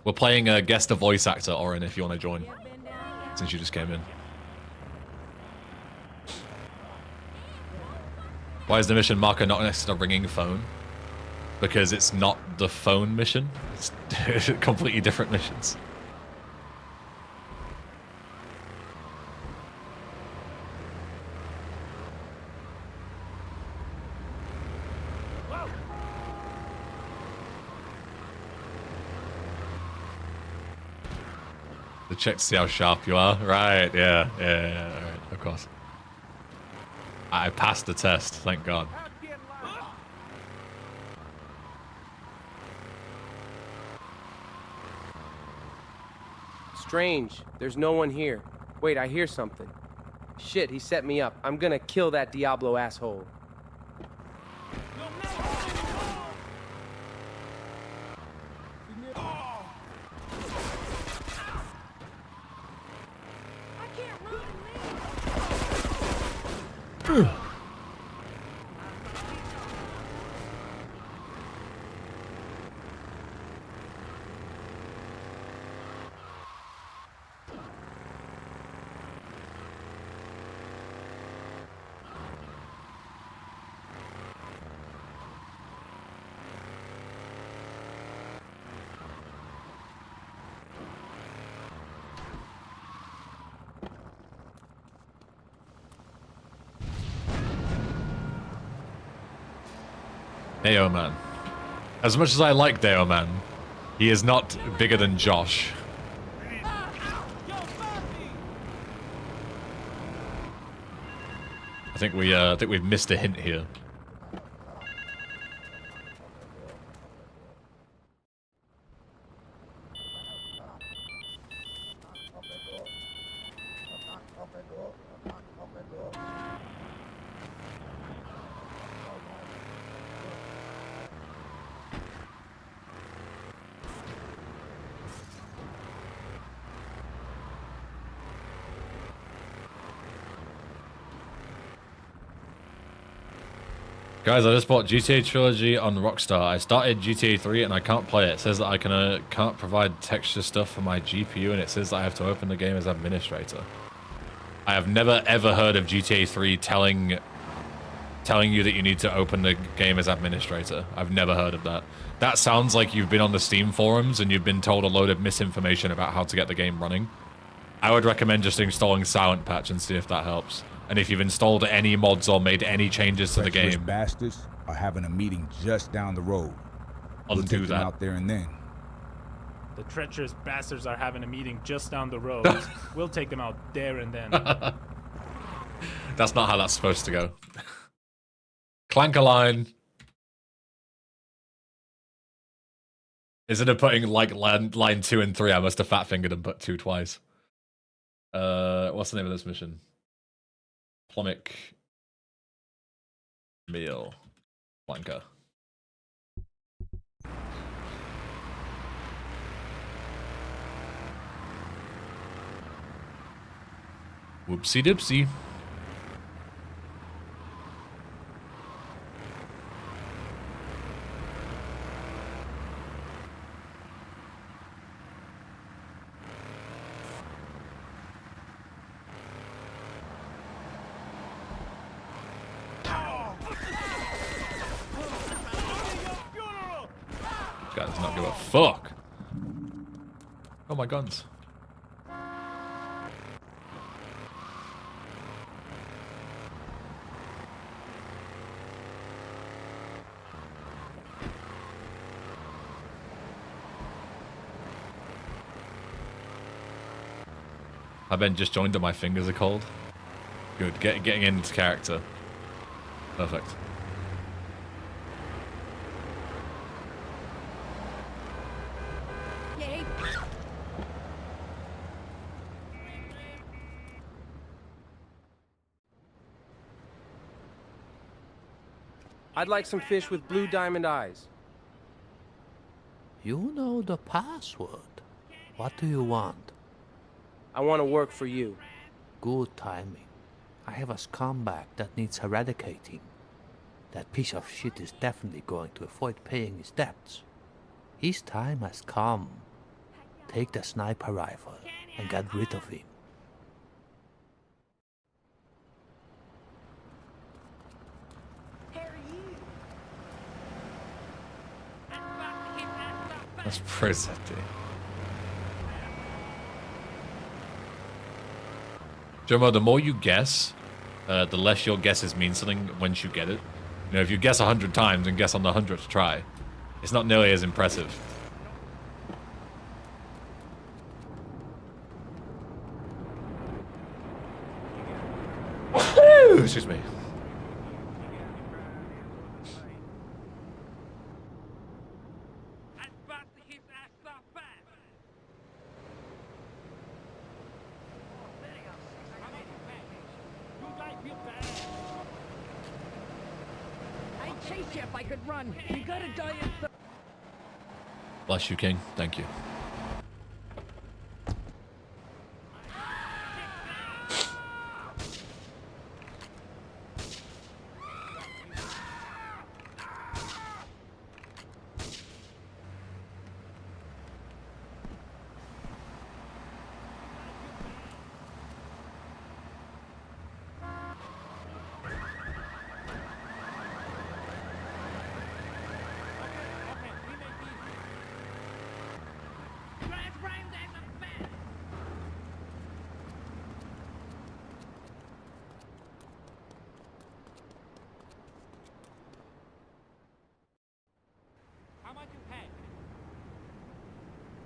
We're playing a guest a voice actor, Oren, if you want to join. Since you just came in. Why is the mission marker not next to the ringing phone? Because it's not the phone mission. It's completely different missions. To check to see how sharp you are. Right, yeah, alright, of course. I passed the test, thank God. Strange. There's no one here. Wait, I hear something. Shit, he set me up. I'm gonna kill that Diablo asshole. Deo Man. As much as I like Deo Man, he is not bigger than Josh. I think we've missed a hint here. Guys, I just bought GTA Trilogy on Rockstar. I started GTA 3 and I can't play it. It says that I can't provide texture stuff for my GPU, and it says that I have to open the game as administrator. I have never ever heard of GTA 3 telling you that you need to open the game as administrator. I've never heard of that. That sounds like you've been on the Steam forums and you've been told a load of misinformation about how to get the game running. I would recommend just installing Silent Patch and see if that helps. And if you've installed any mods or made any changes to the game, bastards are having a meeting just down the road. We'll take them out there and then. The treacherous bastards are having a meeting just down the road. We'll take them out there and then. That's not how that's supposed to go. Clank a line. Instead of putting like line 2 and 3, I must have fat fingered and put 2 twice. What's the name of this mission? Plomic meal flanker. Whoopsie dipsy. not give a fuck. Oh, my guns. I Ben just joined and my fingers are cold. Good, getting into character. Perfect. I'd like some fish with blue diamond eyes. You know the password. What do you want? I want to work for you. Good timing. I have a scumbag that needs eradicating. That piece of shit is definitely going to avoid paying his debts. His time has come. Take the sniper rifle and get rid of him. That's pretty. Jomo, the more you guess, the less your guesses mean something once you get it. You know, if you guess 100 times and guess on the 100th try, it's not nearly as impressive. Excuse me. If I could run, you gotta die in. Bless you, King. Thank you.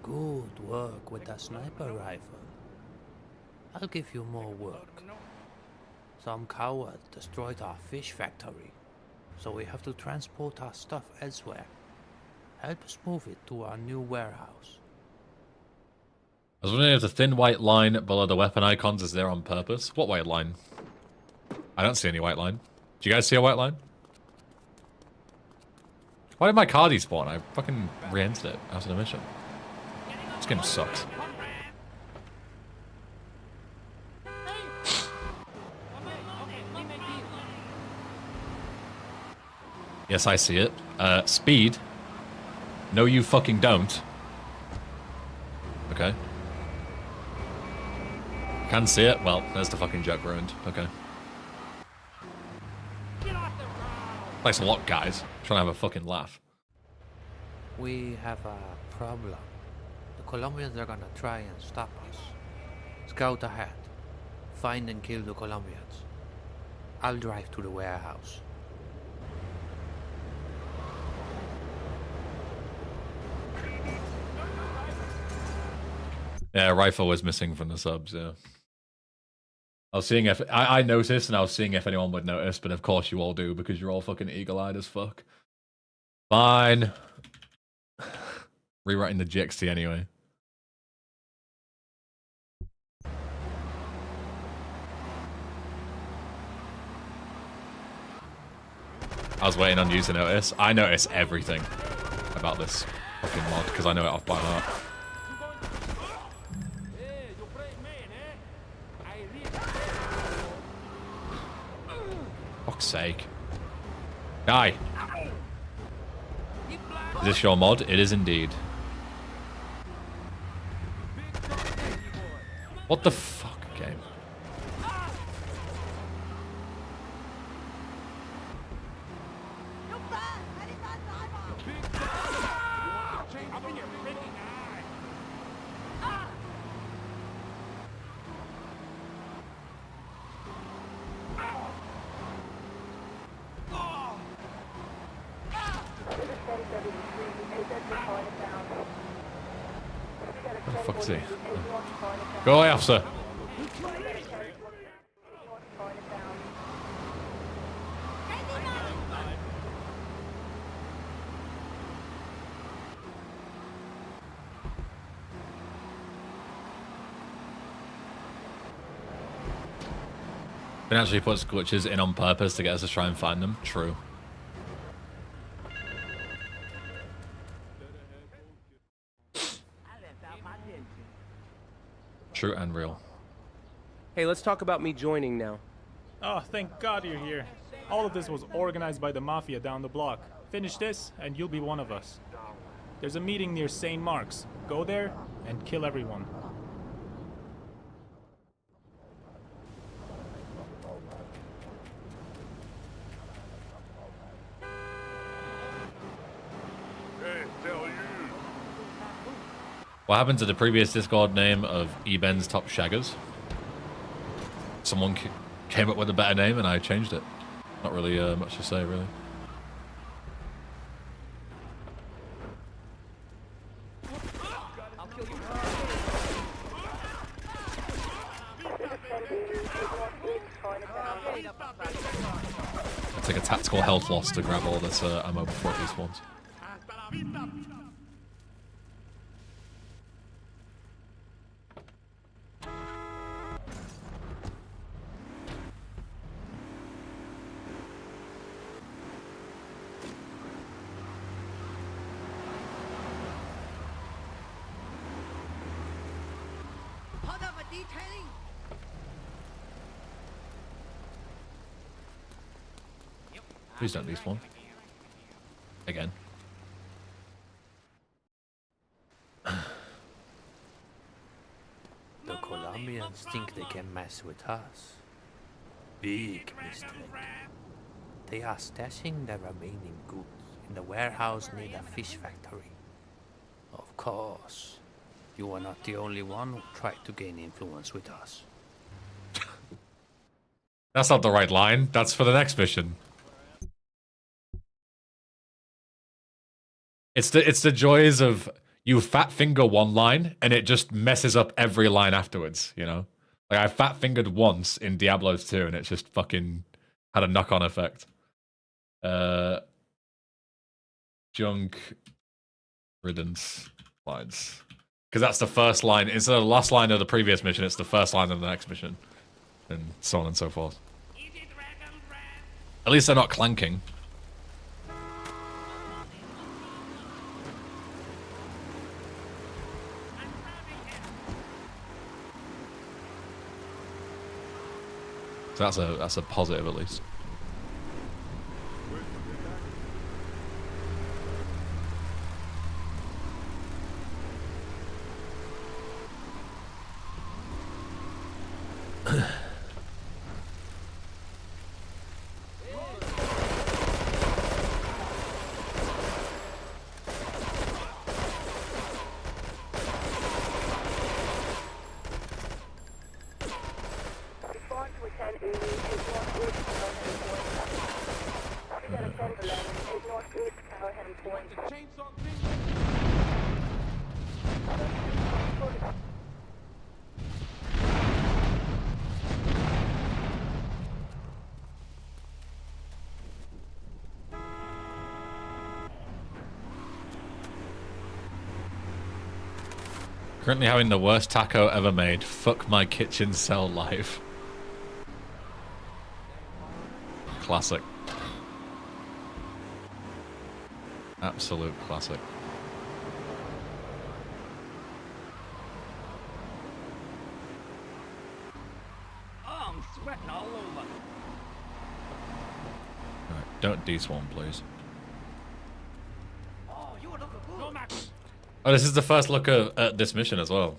Good work with that sniper rifle. I'll give you more work. Some coward destroyed our fish factory, so we have to transport our stuff elsewhere. Help us move it to our new warehouse. I was wondering if the thin white line below the weapon icons is there on purpose. What white line? I don't see any white line. Do you guys see a white line? Why did my car despawn? I fucking re-entered it after the mission. This game sucks. Yes, I see it. Speed. No, you fucking don't. Okay. Can see it. Well, there's the fucking joke ruined. Okay. Thanks a lot, guys. Trying to have a fucking laugh. We have a problem. The Colombians are gonna try and stop us. Scout ahead. Find and kill the Colombians. I'll drive to the warehouse. Yeah, rifle was missing from the subs, yeah. I was seeing if I noticed, and I was seeing if anyone would notice, but of course you all do because you're all fucking eagle-eyed as fuck. Fine. Rewriting the GXT anyway. I was waiting on you to notice. I notice everything about this fucking mod because I know it off by heart. Fuck's sake. Die. Is this your mod? It is indeed. What the fuck, game? fuck is he? Go away, officer. It actually puts glitches in on purpose to get us to try and find them. True. True and real. Hey, let's talk about me joining now. Oh, thank God you're here. All of this was organized by the Mafia down the block. Finish this, and you'll be one of us. There's a meeting near St. Mark's. Go there, and kill everyone. What happened to the previous Discord name of Eben's Top Shaggers? Someone came up with a better name and I changed it. Not really much to say, really. I'll take a tactical health loss to grab all this ammo before it respawns. Please don't despawn. Again. The Colombians think they can mess with us. Big mistake. They are stashing the remaining goods in the warehouse near the fish factory. Of course, you are not the only one who tried to gain influence with us. That's not the right line. That's for the next mission. It's the joys of you fat finger one line and it just messes up every line afterwards, you know? Like I fat fingered once in Diablos 2 and it just fucking had a knock-on effect. Junk riddance lines. Because that's the first line. Instead of the last line of the previous mission, it's the first line of the next mission. And so on and so forth. At least they're not clanking. So that's a positive at least. Currently having the worst taco ever made. Fuck my kitchen cell life. Classic. Absolute classic. Oh, I'm sweating all over. Alright, don't despawn, please. Oh, you were looking good. Oh, this is the first look at this mission as well.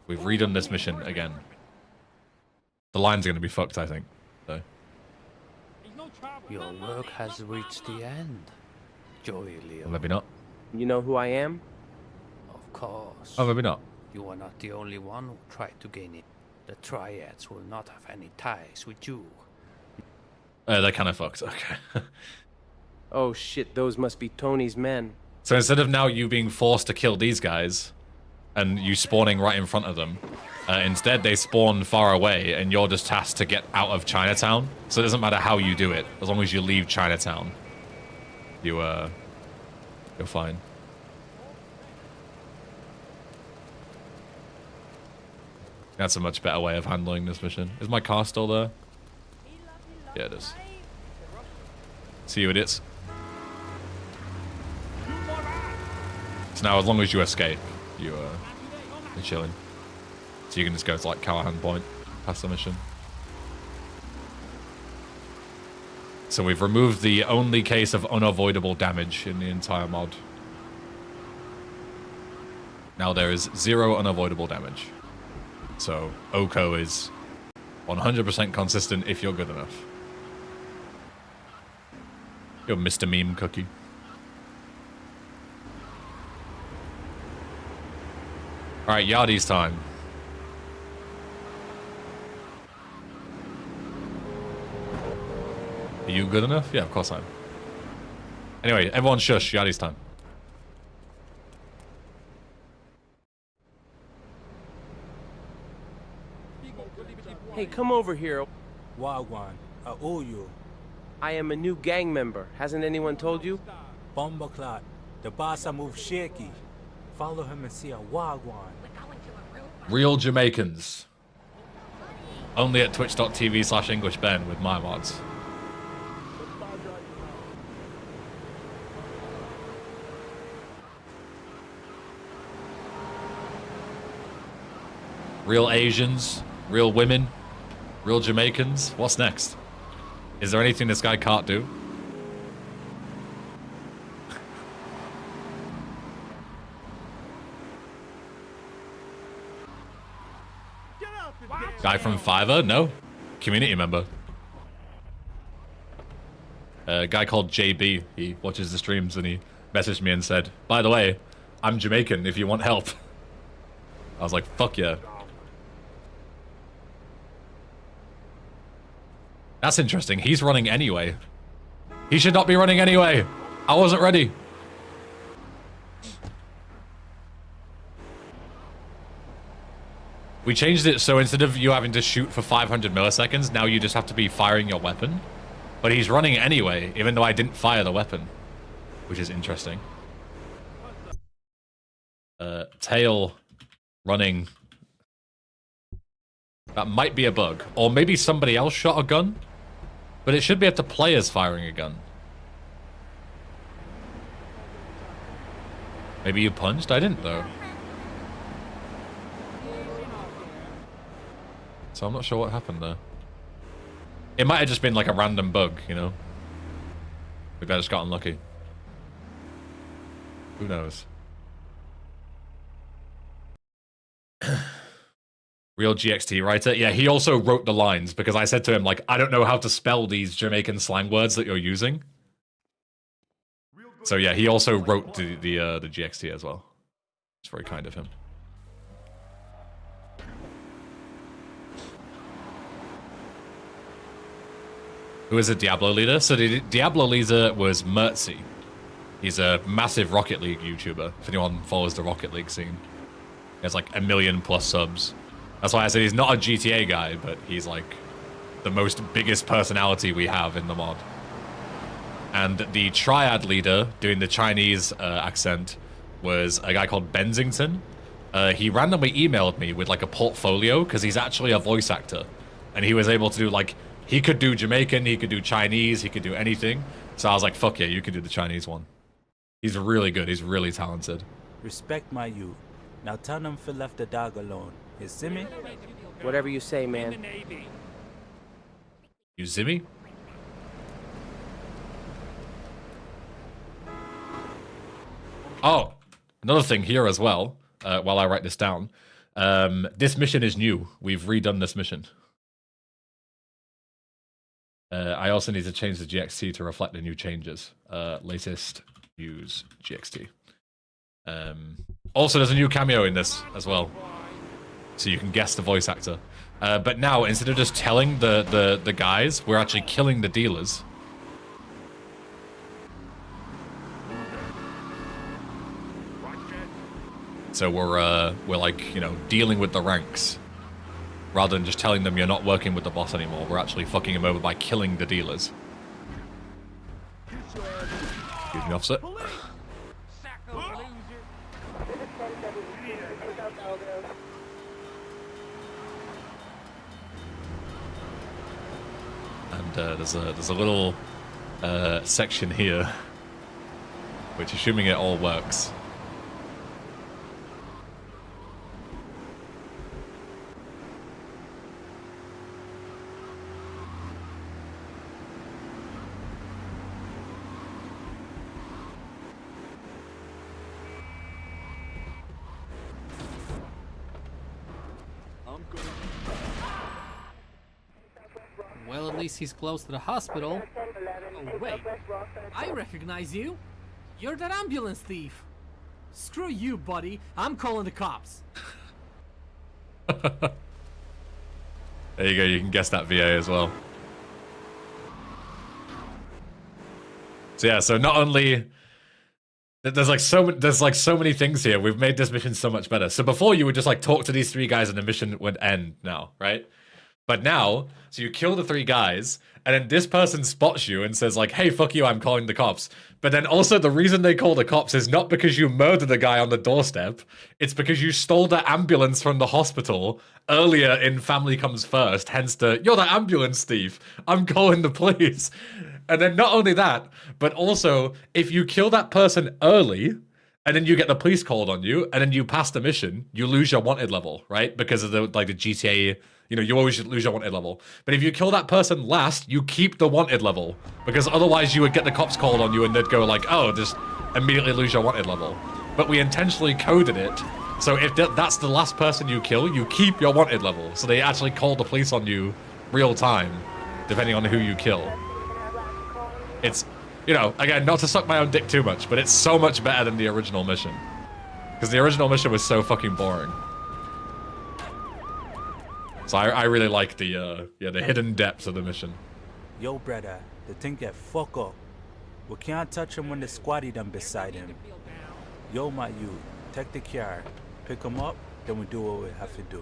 We've redone this mission again. The lines are going to be fucked, I think. So. Your work has reached the end, Joey Leo. Or maybe not. You know who I am? Of course. Oh, maybe not. You are not the only one who tried to gain it. The Triads will not have any ties with you. They're kind of fucked. Okay. Oh shit, those must be Tony's men. So instead of now you being forced to kill these guys, and you spawning right in front of them. Instead, they spawn far away, and you're just tasked to get out of Chinatown. So it doesn't matter how you do it, as long as you leave Chinatown. You're fine. That's a much better way of handling this mission. Is my car still there? Yeah, it is. See you, idiots. So now, as long as you escape, you're chilling. So you can just go to like Callahan Point, past the mission. So we've removed the only case of unavoidable damage in the entire mod. Now there is 0 unavoidable damage. So Oko is 100% consistent if you're good enough. You're Mr. Meme Cookie. Alright, Yardi's time. Are you good enough? Yeah, of course I am. Anyway, everyone shush, Yardi's time. Hey, come over here. Wagwan, I owe you. I am a new gang member. Hasn't anyone told you? Bombaclat, the boss I move shaky. Follow him and see a Wagwan. Real Jamaicans. Only at twitch.tv/englishben with my mods. Real Asians, real women, real Jamaicans. What's next? Is there anything this guy can't do? Guy from Fiverr? No. Community member. A guy called JB. He watches the streams and he messaged me and said, by the way, I'm Jamaican if you want help. I was like, fuck yeah. That's interesting. He's running anyway. He should not be running anyway. I wasn't ready. We changed it so instead of you having to shoot for 500 milliseconds, now you just have to be firing your weapon. But he's running anyway, even though I didn't fire the weapon. Which is interesting. Tail running. That might be a bug. Or maybe somebody else shot a gun. But it should be up to players firing a gun. Maybe you punched? I didn't though. So I'm not sure what happened there. It might have just been like a random bug, you know? Maybe I just got unlucky. Who knows? Real GXT writer. Yeah, he also wrote the lines because I said to him, like, I don't know how to spell these Jamaican slang words that you're using. So yeah, he also wrote the GXT as well. It's very kind of him. Who is a Diablo leader? So the Diablo leader was Mertzy. He's a massive Rocket League YouTuber, if anyone follows the Rocket League scene. He has like 1 million+ subs. That's why I said he's not a GTA guy, but he's like the biggest personality we have in the mod. And the Triad leader, doing the Chinese accent, was a guy called Bensington. He randomly emailed me with like a portfolio, because he's actually a voice actor. And he was able to do like, he could do Jamaican, he could do Chinese, he could do anything. So I was like, fuck yeah, you can do the Chinese one. He's really good, he's really talented. Respect my youth. Now tell them to left the dog alone. You see me? Whatever you say, man. You see me? Oh, another thing here as well, while I write this down. This mission is new. We've redone this mission. I also need to change the GXT to reflect the new changes. Latest use GXT. Also, there's a new cameo in this as well. So you can guess the voice actor. But now, instead of just telling the guys, we're actually killing the dealers. So we're like, you know, dealing with the ranks. Rather than just telling them you're not working with the boss anymore, we're actually fucking him over by killing the dealers. Excuse me, officer. And there's a little section here, which, assuming it all works. Well, at least he's close to the hospital. Oh, wait. I recognize you. You're that ambulance thief. Screw you, buddy. I'm calling the cops. There you go, you can guess that VA as well. So yeah, so not only... There's like so many things here. We've made this mission so much better. So before you would just like talk to these 3 guys and the mission would end now, right? But now, so you kill the 3 guys, and then this person spots you and says like, hey, fuck you, I'm calling the cops. But then also the reason they call the cops is not because you murdered a guy on the doorstep, it's because you stole the ambulance from the hospital earlier in Family Comes First, hence the, you're the ambulance thief, I'm calling the police. And then not only that, but also, if you kill that person early, and then you get the police called on you, and then you pass the mission, you lose your wanted level, right? Because of the GTA... You know, you always lose your wanted level. But if you kill that person last, you keep the wanted level. Because otherwise you would get the cops called on you and they'd go like, oh, just immediately lose your wanted level. But we intentionally coded it. So if that's the last person you kill, you keep your wanted level. So they actually call the police on you real time, depending on who you kill. It's, you know, again, not to suck my own dick too much, but it's so much better than the original mission. Because the original mission was so fucking boring. So I really like the hidden depths of the mission. Yo, brother, the thing get fuck up. We can't touch him when the squatty done beside him. Yo, my youth, take the car, pick him up, then we do what we have to do.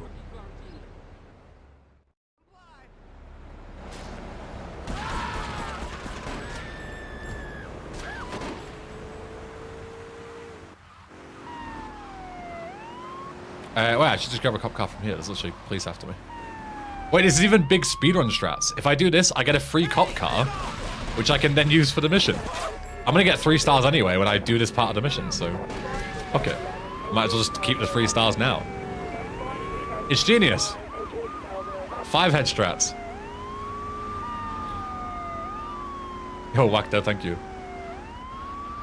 Well, I should just grab a cop car from here. There's literally police after me. Wait, there's even big speedrun strats. If I do this, I get a free cop car, which I can then use for the mission. I'm gonna get 3 stars anyway when I do this part of the mission, so... Okay. Might as well just keep the 3 stars now. It's genius. 5 head strats. Yo, Wacto, thank you.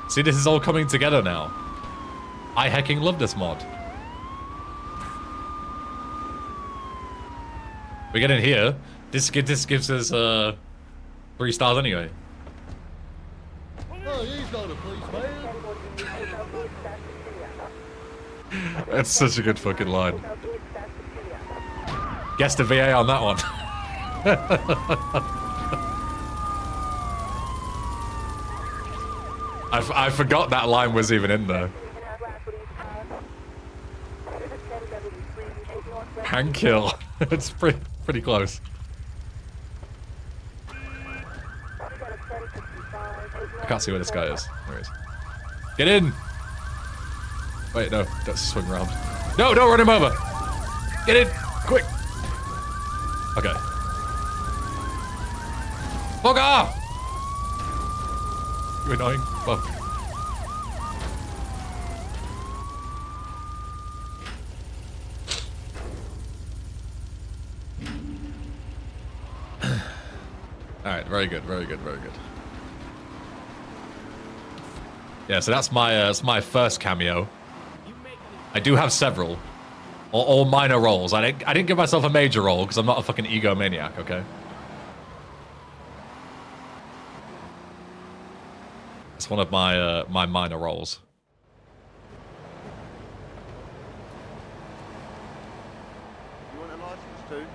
See, this is all coming together now. I hecking love this mod. We get in here. This gives us 3 stars anyway. Oh, he's not a policeman. That's such a good fucking line. Guess the VA on that one. I forgot that line was even in there. Hand kill. It's pretty close. I can't see where this guy is. There he is. Get in! Wait, no, let's swing around. No, don't run him over! Get in! Quick! Okay. Fuck off! You annoying fuck. Alright, very good, very good, very good. Yeah, so that's my first cameo. I do have several. All minor roles. I didn't give myself a major role because I'm not a fucking egomaniac, okay? It's one of my my minor roles. You want a license too?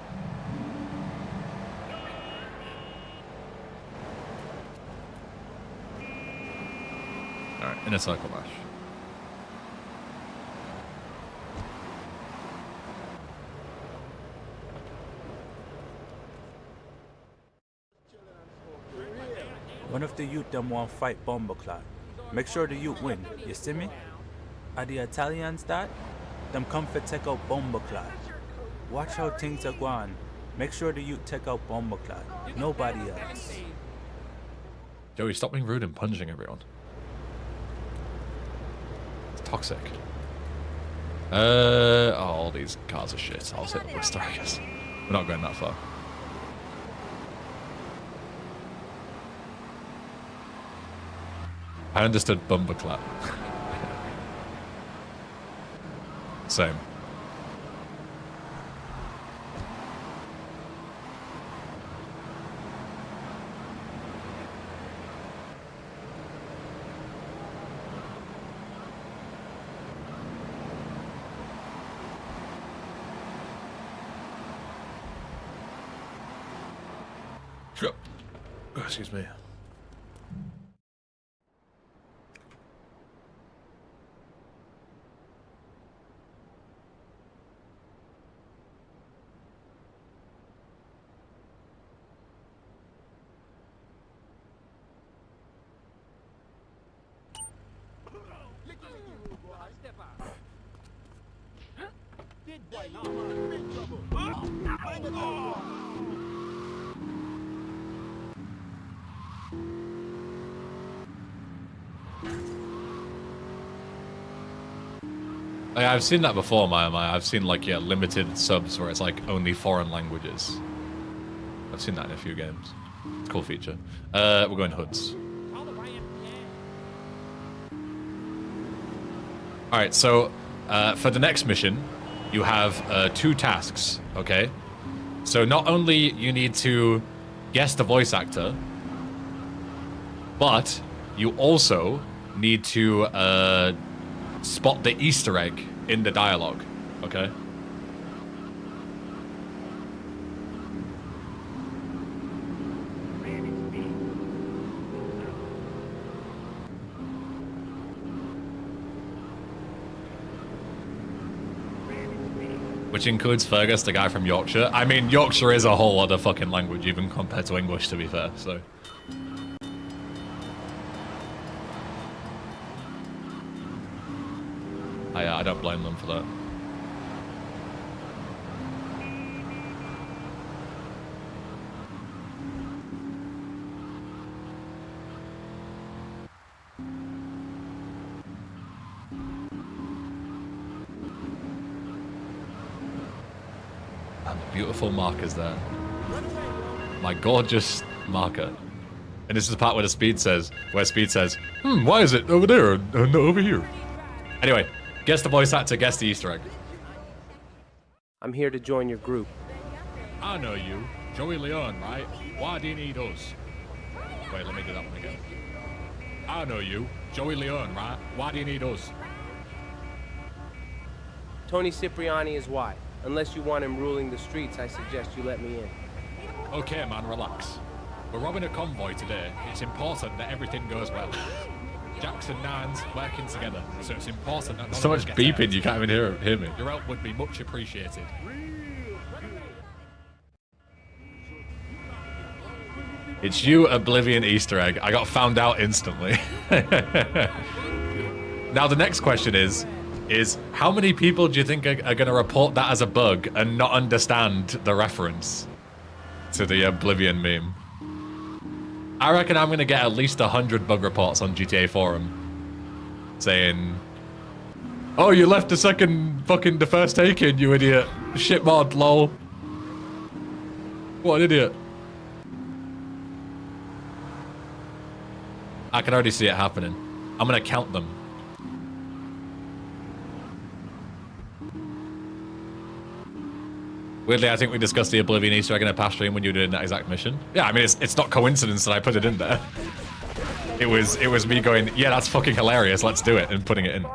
Alright, inner circle mash. One of the youth them want fight Bomboclat. Make sure the youth win, you see me? Are the Italians that? Them come for take out Bomboclat. Watch how things are going. Make sure the youth take out Bomboclat. Nobody else. Joey, stop being rude and punching everyone. It's toxic. Oh, all these cars are shit. I'll sit with Star, I guess. We're not going that far. I understood Bumbleclap. Same. Oh, excuse me. I've seen that before, I've seen like, yeah, limited subs where it's like only foreign languages. I've seen that in a few games. It's a cool feature. We're going hoods. Alright, so for the next mission, you have 2 tasks, okay? So not only you need to guess the voice actor, but you also need to spot the Easter egg in the dialogue, okay? Which includes Fergus, the guy from Yorkshire. I mean, Yorkshire is a whole other fucking language, even compared to English, to be fair, so... I don't blame them for that. And the beautiful markers there. My gorgeous marker. And this is the part where the Speed says, why is it over there and not over here? Anyway. Guess the voice actor, guess the Easter egg. I'm here to join your group. I know you. Joey Leon, right? Why do you need us? Wait, let me do that one again. I know you. Joey Leon, right? Why do you need us? Tony Cipriani is why. Unless you want him ruling the streets, I suggest you let me in. Okay, man, relax. We're robbing a convoy today. It's important that everything goes well. Jackson Nines working together, so it's important that so much beeping you can't even hear me. Your help would be much appreciated. It's you, Oblivion Easter egg. I got found out instantly. Now the next question is how many people do you think are going to report that as a bug and not understand the reference to the Oblivion meme? I reckon I'm going to get at least 100 bug reports on GTA Forum saying, oh, you left the first take in, you idiot. Shit mod, lol. What an idiot. I can already see it happening. I'm going to count them. Weirdly, I think we discussed the Oblivion Easter egg in a past stream when you were doing that exact mission. Yeah, I mean, it's not coincidence that I put it in there. It was me going, yeah, that's fucking hilarious, let's do it, and putting it in.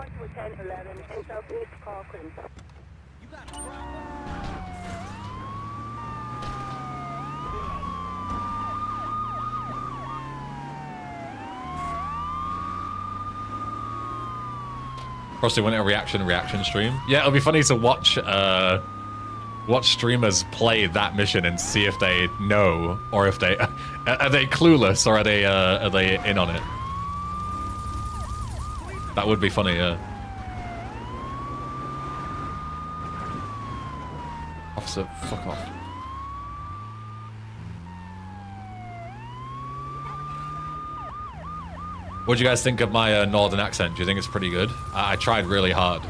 Probably want a reaction stream. Yeah, it'll be funny to watch, watch streamers play that mission and see if they know, or if they are they clueless, or are they in on it. That would be funny, yeah. Officer, fuck off. What do you guys think of my northern accent? Do you think it's pretty good? I tried really hard.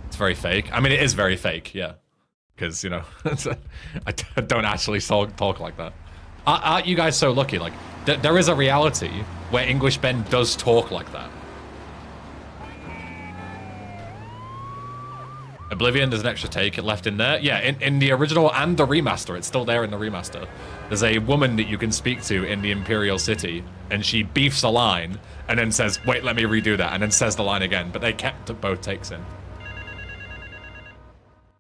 It's very fake. I mean, it is very fake, yeah. Because, you know, I don't actually talk like that. Aren't you guys so lucky? Like, there is a reality where English Ben does talk like that. Oblivion, there's an extra take left in there. Yeah, in the original and the remaster, it's still there in the remaster. There's a woman that you can speak to in the Imperial City, and she beefs a line, and then says, wait, let me redo that, and then says the line again, but they kept both takes in.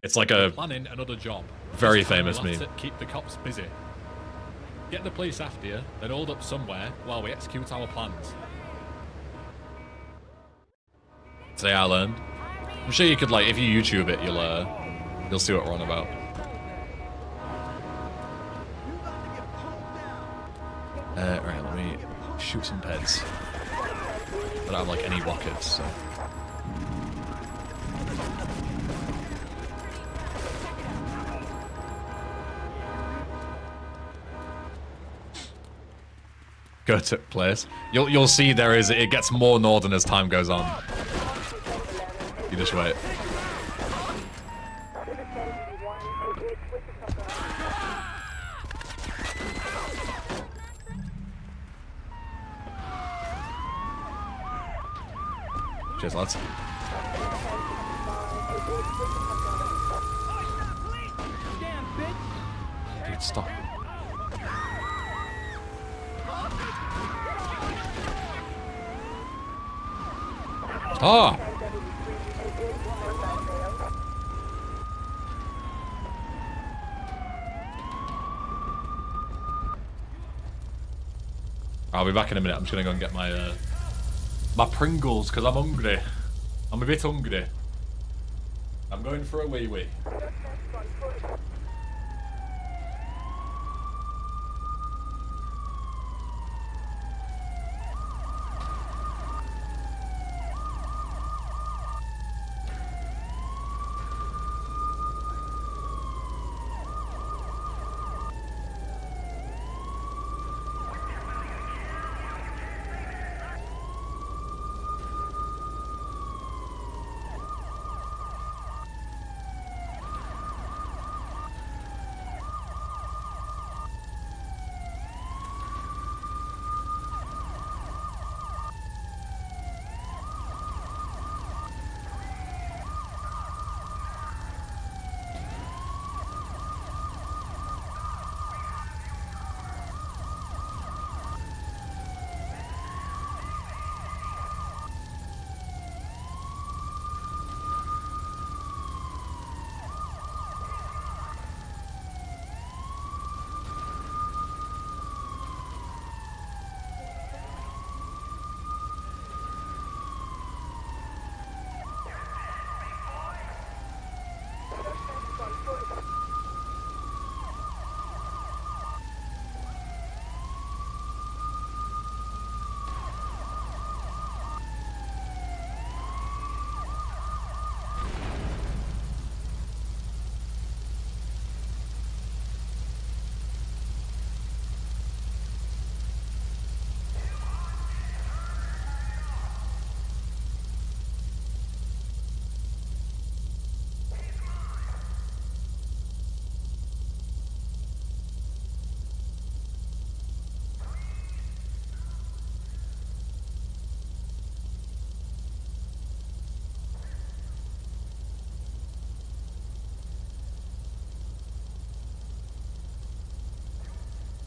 It's like a planning another job. Very famous meme. To keep the cops busy. Get the police after you, then hold up somewhere while we execute our plans. Today I learned. I'm sure you could, like, if you YouTube it, you'll see what we're on about. Right, let me shoot some peds. I don't have like any rockets, so. Go to place. You'll see there is, it gets more northern as time goes on. You just wait. Cheers, lads. Dude, stop. Oh! I'll be back in a minute. I'm just gonna go and get my my Pringles because I'm hungry. I'm a bit hungry. I'm going for a wee wee.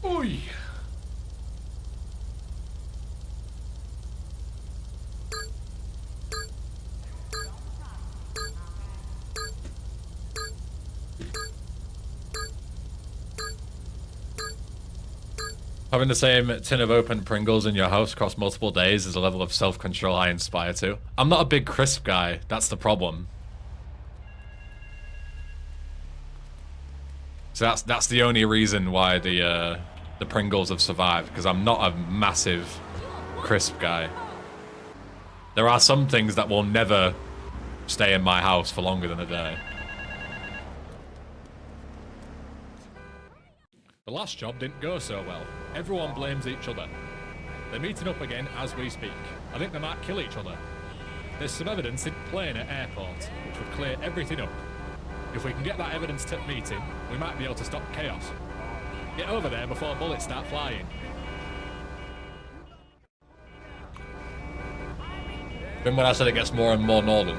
Oi! Having the same tin of open Pringles in your house across multiple days is a level of self-control I aspire to. I'm not a big crisp guy. That's the problem. So that's the only reason why the Pringles have survived, because I'm not a massive crisp guy. There are some things that will never stay in my house for longer than a day. The last job didn't go so well. Everyone blames each other. They're meeting up again as we speak. I think they might kill each other. There's some evidence in plane at airport, which would clear everything up. If we can get that evidence to meeting, we might be able to stop chaos. Get over there before bullets start flying. Remember when I said it gets more and more northern?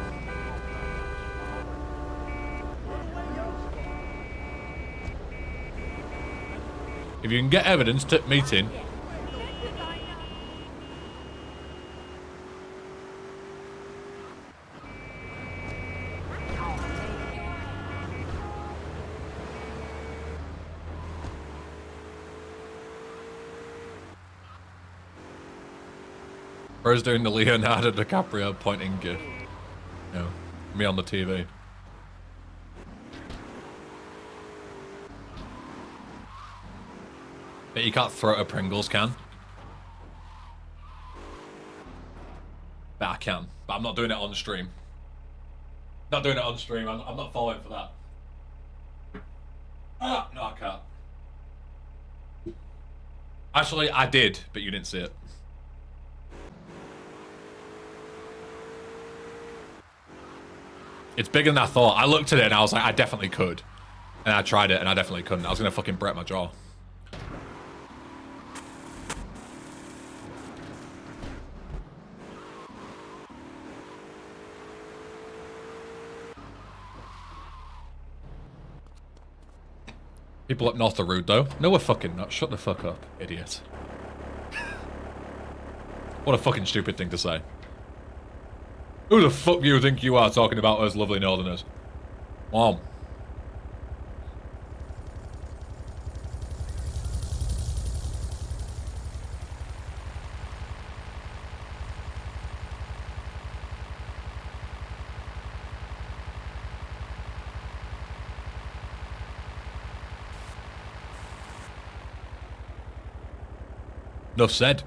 If you can get evidence to meeting, Bro's doing the Leonardo DiCaprio pointing gif. No, me on the TV. Bet you can't throw a Pringles can. Bet I can, but I'm not doing it on stream. Not doing it on stream. I'm not falling for that. Ah, no, I can't. Actually, I did, but you didn't see it. It's bigger than I thought. I looked at it and I was like, I definitely could. And I tried it and I definitely couldn't. I was gonna fucking break my jaw. People up north are rude though. No, we're fucking not. Shut the fuck up, idiot. What a fucking stupid thing to say. Who the fuck do you think you are talking about us lovely northerners? Wow. Enough said.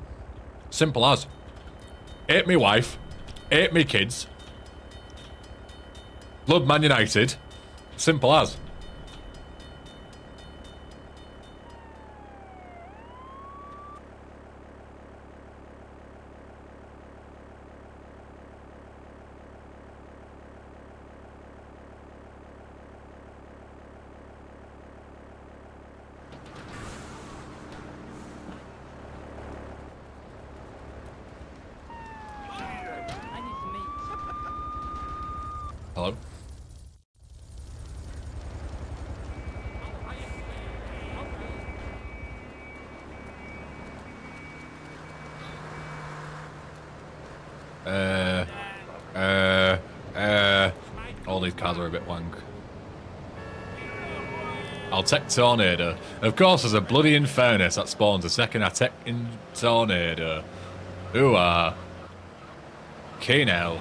Simple as. Hate me wife. Hate me kids. Love Man United. Simple as. Hello? All these cars are a bit wank. I'll take Tornado. Of course, there's a bloody Infernus that spawns a second I take in Tornado. Ooh, Keno.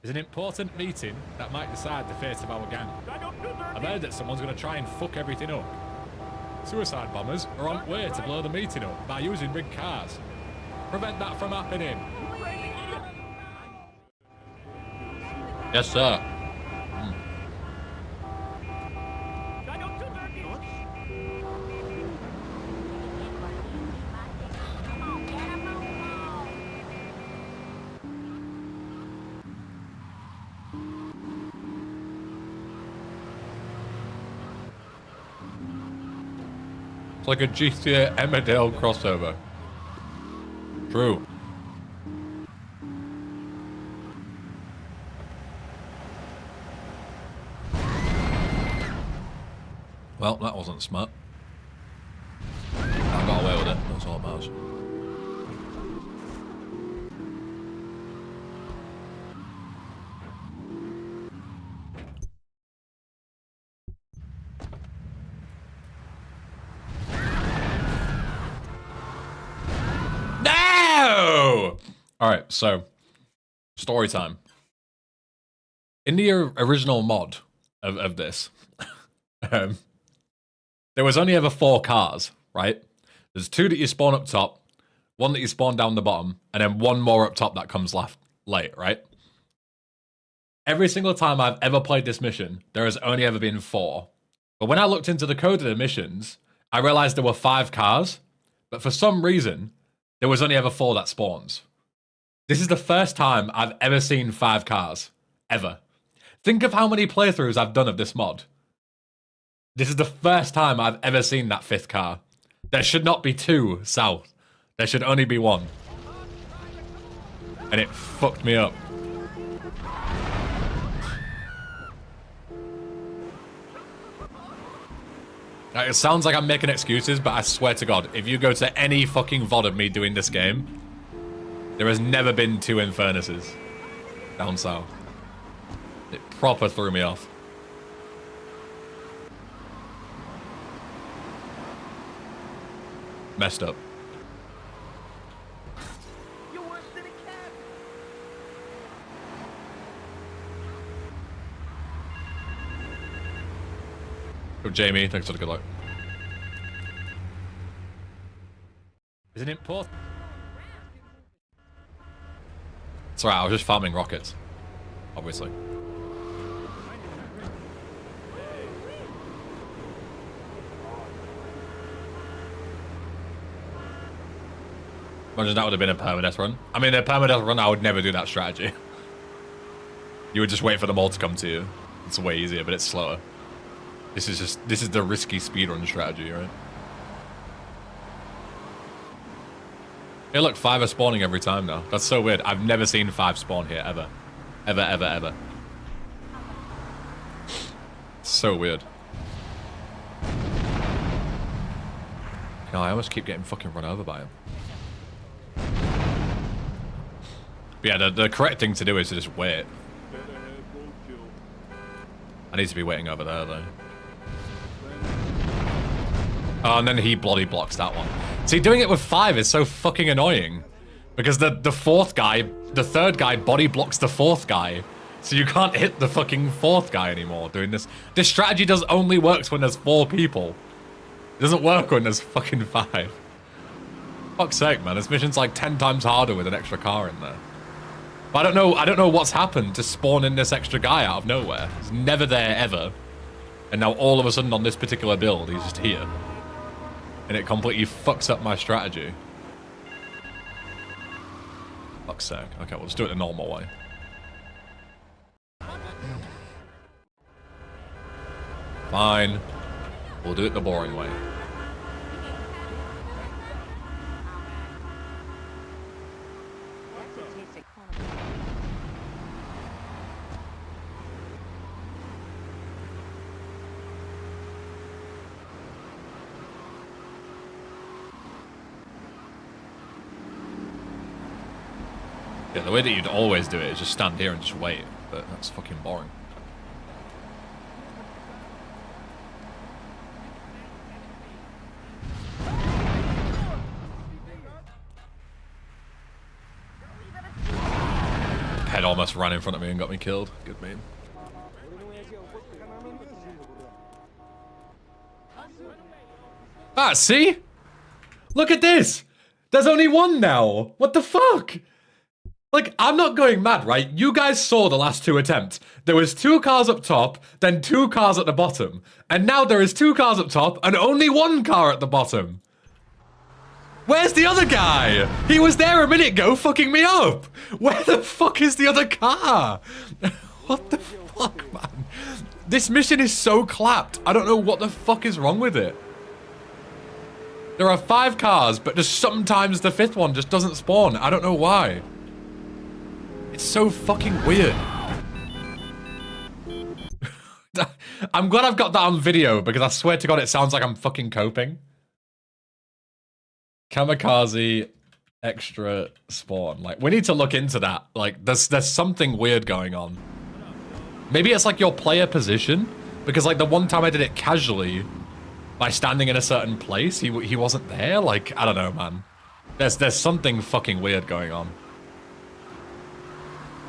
It's an important meeting that might decide the fate of our gang. I've heard that someone's going to try and fuck everything up. Suicide bombers are on way to blow the meeting up by using big cars. Prevent that from happening. Yes, sir. It's like a GTA Emmerdale crossover. True. Well, that wasn't smart. I got away with it. That's all it matters. No! Alright, so story time. In the original mod of this, there was only ever 4 cars, right? There's 2 that you spawn up top, 1 that you spawn down the bottom, and then 1 more up top that comes late, right? Every single time I've ever played this mission, there has only ever been 4. But when I looked into the code of the missions, I realized there were 5 cars, but for some reason, there was only ever 4 that spawns. This is the first time I've ever seen 5 cars. Ever. Think of how many playthroughs I've done of this mod. This is the first time I've ever seen that 5th car. There should not be 2 south. There should only be 1. And it fucked me up. It sounds like I'm making excuses, but I swear to God, if you go to any fucking VOD of me doing this game, there has never been 2 Infernuses down south. It proper threw me off. Messed up. Oh, Jamie, thanks for the good luck. Isn't it important? It's alright, I was just farming rockets. Obviously. Imagine that would have been a permadeath run. I mean, a permadeath run, I would never do that strategy. You would just wait for them all to come to you. It's way easier, but it's slower. This is the risky speedrun strategy, right? Hey, look, 5 are spawning every time now. That's so weird. I've never seen 5 spawn here, ever. Ever, ever, ever. So weird. God, I almost keep getting fucking run over by him. But yeah, the correct thing to do is to just wait. I need to be waiting over there, though. Oh, and then he bloody blocks that one. See, doing it with 5 is so fucking annoying. Because the 4th guy, the 3rd guy body blocks the 4th guy. So you can't hit the fucking 4th guy anymore doing this. This strategy only works when there's 4 people. It doesn't work when there's fucking 5. Fuck's sake, man. This mission's like 10 times harder with an extra car in there. But I don't know what's happened to spawn in this extra guy out of nowhere. He's never there ever. And now all of a sudden on this particular build, he's just here. And it completely fucks up my strategy. Fuck's sake. Okay, we'll just do it the normal way. Fine. We'll do it the boring way. Yeah, the way that you'd always do it is just stand here and just wait, but that's fucking boring. Head almost ran in front of me and got me killed. Good meme. Ah, see? Look at this! There's only 1 now! What the fuck? Like, I'm not going mad, right? You guys saw the last 2 attempts. There was 2 cars up top, then 2 cars at the bottom. And now there is 2 cars up top and only 1 car at the bottom. Where's the other guy? He was there a minute ago fucking me up. Where the fuck is the other car? What the fuck, man? This mission is so clapped. I don't know what the fuck is wrong with it. There are 5 cars, but just sometimes the 5th one just doesn't spawn. I don't know why. It's so fucking weird. I'm glad I've got that on video because I swear to God it sounds like I'm fucking coping. Kamikaze extra spawn. Like, we need to look into that. Like, there's something weird going on. Maybe it's like your player position, because like the one time I did it casually by standing in a certain place, he wasn't there. Like, I don't know, man. There's something fucking weird going on.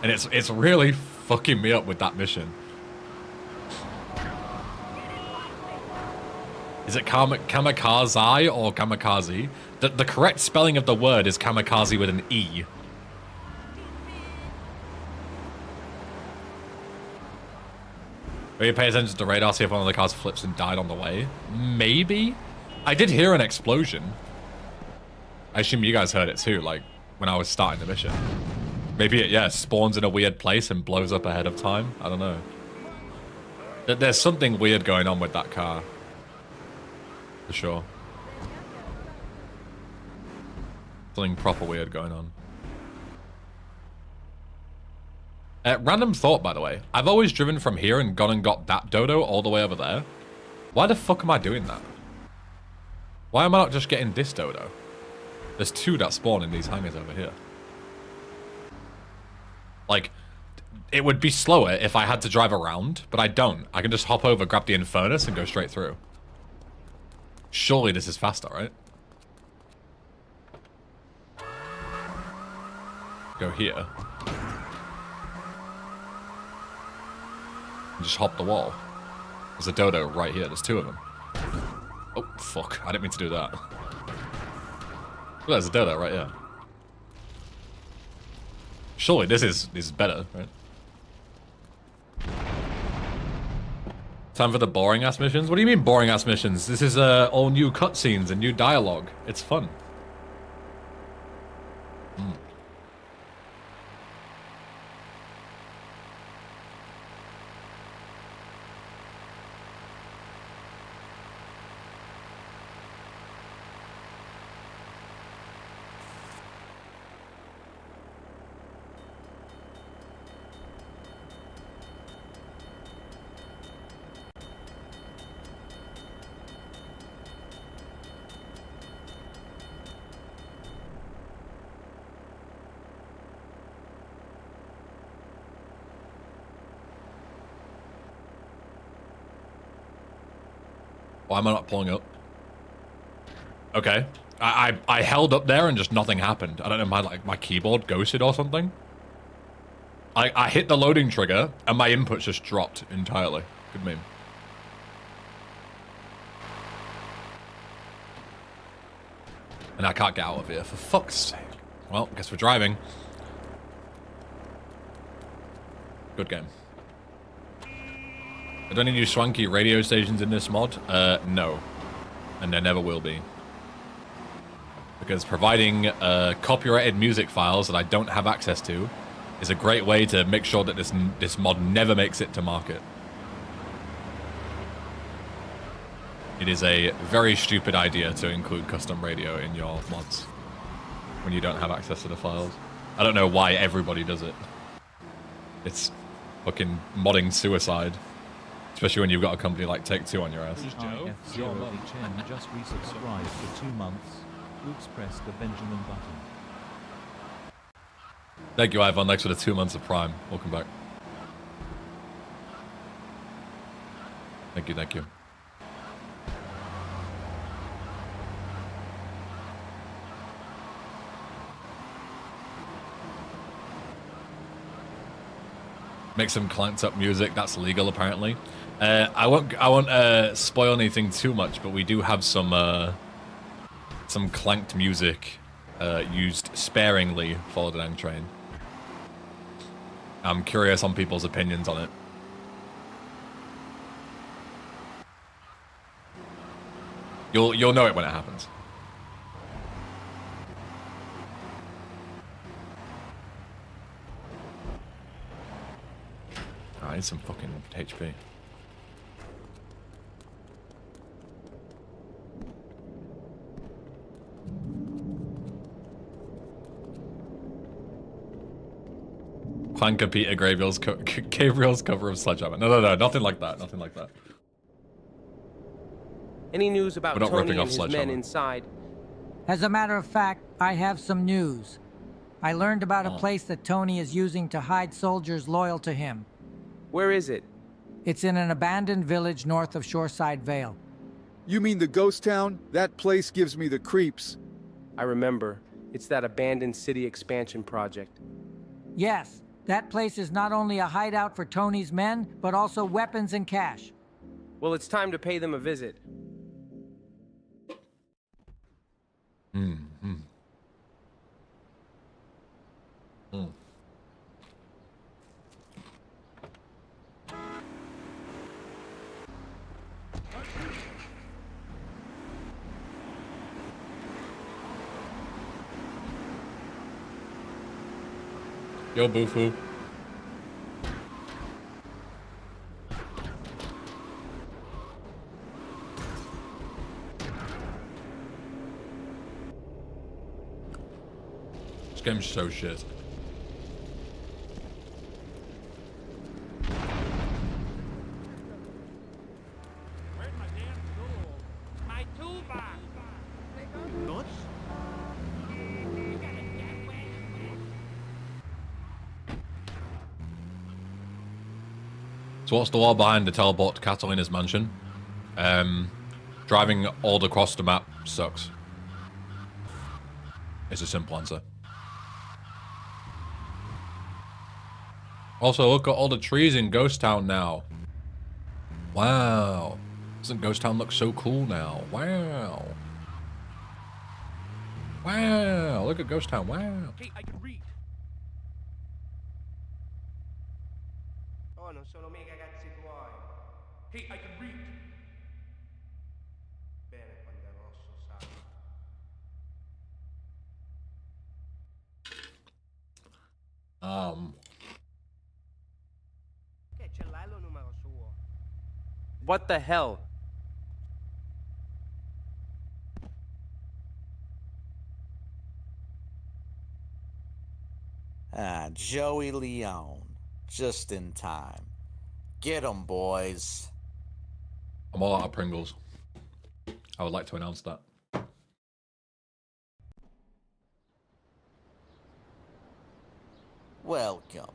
And it's really fucking me up with that mission. Is it kamikaze or kamikaze? The correct spelling of the word is kamikaze with an E. Maybe pay attention to the radar, see if one of the cars flips and died on the way. Maybe? I did hear an explosion. I assume you guys heard it too, like, when I was starting the mission. Maybe it, yeah, spawns in a weird place and blows up ahead of time. I don't know. There's something weird going on with that car. For sure. Something proper weird going on. Random thought, by the way. I've always driven from here and gone and got that dodo all the way over there. Why the fuck am I doing that? Why am I not just getting this dodo? There's 2 that spawn in these hangars over here. Like, it would be slower if I had to drive around, but I don't. I can just hop over, grab the Infernus, and go straight through. Surely this is faster, right? Go here. And just hop the wall. There's a dodo right here. There's 2 of them. Oh, fuck. I didn't mean to do that. Well, there's a dodo right here. Surely this is better, right? Time for the boring-ass missions? What do you mean boring-ass missions? This is all new cutscenes and new dialogue. It's fun. Why am I not pulling up? Okay. I held up there and just nothing happened. I don't know, my keyboard ghosted or something. I hit the loading trigger and my inputs just dropped entirely. Good meme. And I can't get out of here, for fuck's sake. Well, guess we're driving. Good game. Are there any new swanky radio stations in this mod? No. And there never will be. Because providing copyrighted music files that I don't have access to is a great way to make sure that this mod never makes it to market. It is a very stupid idea to include custom radio in your mods when you don't have access to the files. I don't know why everybody does it. It's fucking modding suicide. Especially when you've got a company like Take-Two on your ass. Joe? Just resubscribed for 2 months. Oops, press the Benjamin button. Thank you, Ivan. Thanks for the 2 months of Prime. Welcome back. Thank you, thank you. Make some clanked up music. That's legal, apparently. I won't spoil anything too much, but we do have some clanked music used sparingly for the Dang Train. I'm curious on people's opinions on it. You'll know it when it happens. I need some fucking HP. Clanker Peter Gabriel's cover of Sledgehammer. No, nothing like that. Nothing like that. Any news about We're not Tony ripping and off his men Sledgehammer. inside? As a matter of fact, I have some news. I learned about a place that Tony is using to hide soldiers loyal to him. Where is it? It's in an abandoned village north of Shoreside Vale. You mean the ghost town? That place gives me the creeps. I remember. It's that abandoned city expansion project. Yes, that place is not only a hideout for Tony's men, but also weapons and cash. Well, it's time to pay them a visit. Yo, Bufu. This game's so shit. My toolbox. Nuts? So what's the law behind the teleport to Catalina's mansion? Driving all across the map sucks. It's a simple answer. Also, look at all the trees in Ghost Town now. Wow. Doesn't Ghost Town look so cool now? Wow. Wow. Look at Ghost Town. Wow. Hey, I can read. Oh, non sono mica cazzi tuoi. Hey, I can read. Bene, quando è rosso, sai. Che ce l'hai lo numero suo? What the hell? Ah, Joey Leone. Just in time. Get 'em, boys. I'm all out of Pringles. I would like to announce that. Welcome.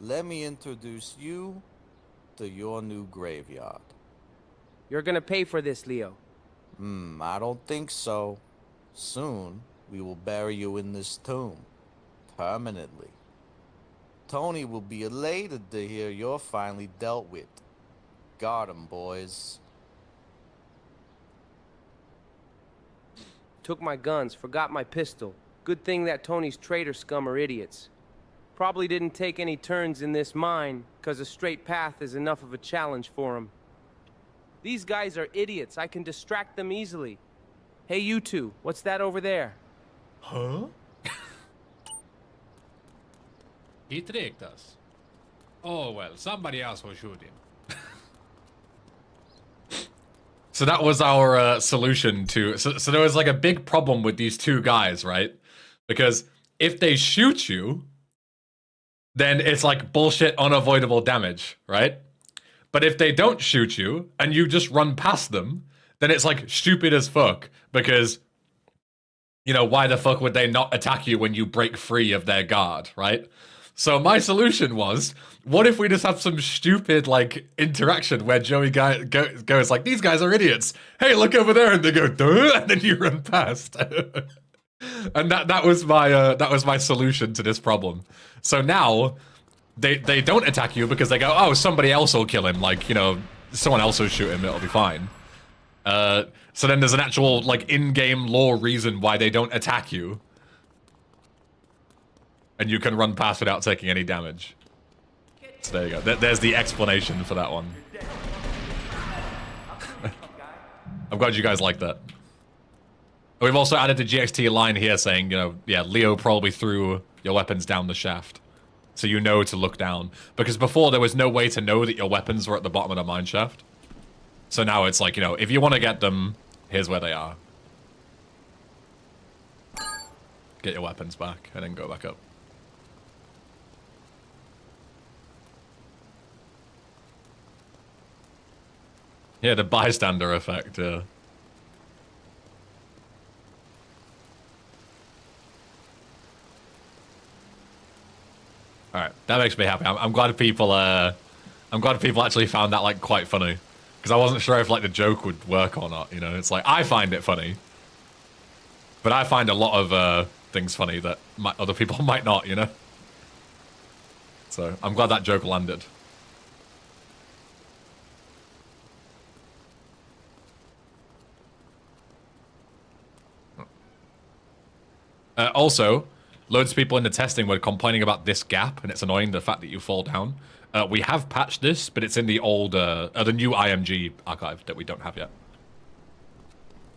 Let me introduce you to your new graveyard. You're gonna pay for this, Leo. I don't think so. Soon, we will bury you in this tomb. Permanently. Tony will be elated to hear you're finally dealt with. Got 'em, boys. Took my guns, forgot my pistol. Good thing that Tony's traitor scum are idiots. Probably didn't take any turns in this mine, 'cause a straight path is enough of a challenge for them. These guys are idiots. I can distract them easily. Hey, you two, what's that over there? Huh? He tricked us. Oh well, somebody else will shoot him. So that was our solution to... So there was like a big problem with these two guys, right? Because if they shoot you, then it's like bullshit unavoidable damage, right? But if they don't shoot you and you just run past them, then it's like stupid as fuck because, you know, why the fuck would they not attack you when you break free of their guard, right? So my solution was, what if we just have some stupid, like, interaction where Joey goes like, these guys are idiots. Hey, look over there. And they go, duh, and then you run past. And that was my solution to this problem. So now they don't attack you because they go, oh, somebody else will kill him. Like, you know, someone else will shoot him. It'll be fine. So then there's an actual, like, in-game lore reason why they don't attack you. And you can run past without taking any damage. So there you go. There's the explanation for that one. I'm glad you guys like that. We've also added the GXT line here saying, you know, yeah, Leo probably threw your weapons down the shaft. So you know to look down. Because before there was no way to know that your weapons were at the bottom of the mine shaft. So now it's like, you know, if you want to get them, here's where they are. Get your weapons back and then go back up. Yeah, the bystander effect, yeah. Alright, that makes me happy. I'm glad people actually found that like quite funny. Because I wasn't sure if like the joke would work or not, you know? It's like, I find it funny. But I find a lot of things funny that other people might not, you know? So, I'm glad that joke landed. Also, loads of people in the testing were complaining about this gap, and it's annoying, the fact that you fall down. We have patched this, but it's in the old, the new IMG archive that we don't have yet.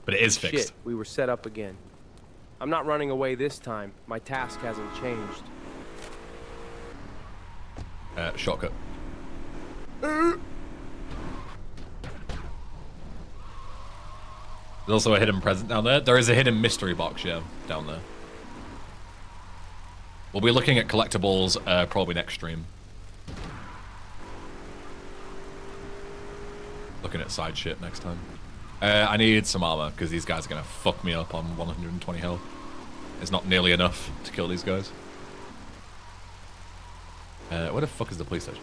But it is fixed. Shit, we were set up again. I'm not running away this time. My task hasn't changed. Shortcut. There's also a hidden present down there. There is a hidden mystery box, yeah, down there. We'll be looking at collectibles probably next stream. Looking at side shit next time. I need some armor, because these guys are going to fuck me up on 120 health. It's not nearly enough to kill these guys. Where the fuck is the police station?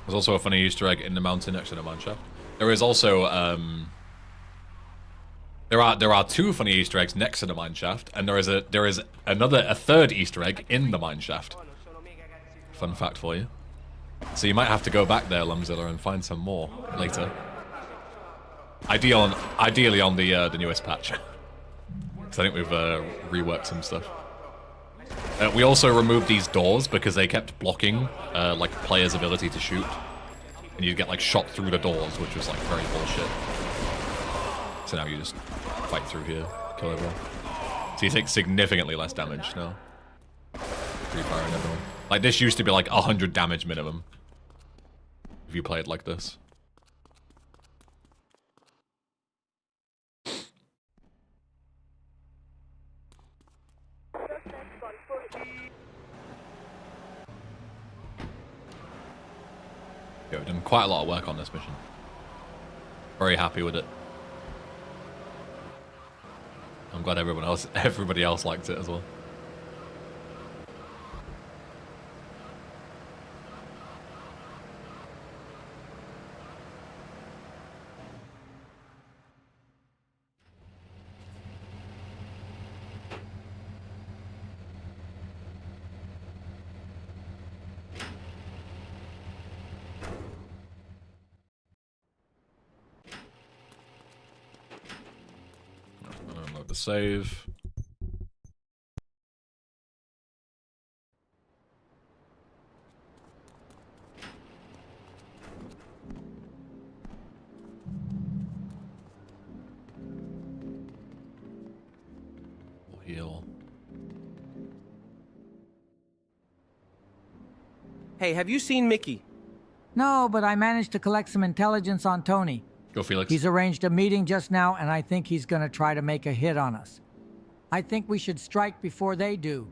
There's also a funny Easter egg in the mountain next to the mine shaft. There is also there are two funny Easter eggs next to the mine shaft, and there is a third Easter egg in the mine shaft. Fun fact for you. So you might have to go back there, Lumzilla, and find some more later. Ideally on the newest patch. Because I think we've reworked some stuff. We also removed these doors because they kept blocking like players' ability to shoot, and you'd get like shot through the doors, which was like very bullshit. So now you just fight through here, kill everyone. So you take significantly less damage now. Pre-firing everyone. Like this used to be like 100 damage minimum if you played like this. Yeah, we've done quite a lot of work on this mission. Very happy with it. I'm glad everybody else liked it as well. Load the save. Heal. Hey, have you seen Mickey? No, but I managed to collect some intelligence on Tony. Go, Felix. He's arranged a meeting just now, and I think he's gonna try to make a hit on us. I think we should strike before they do.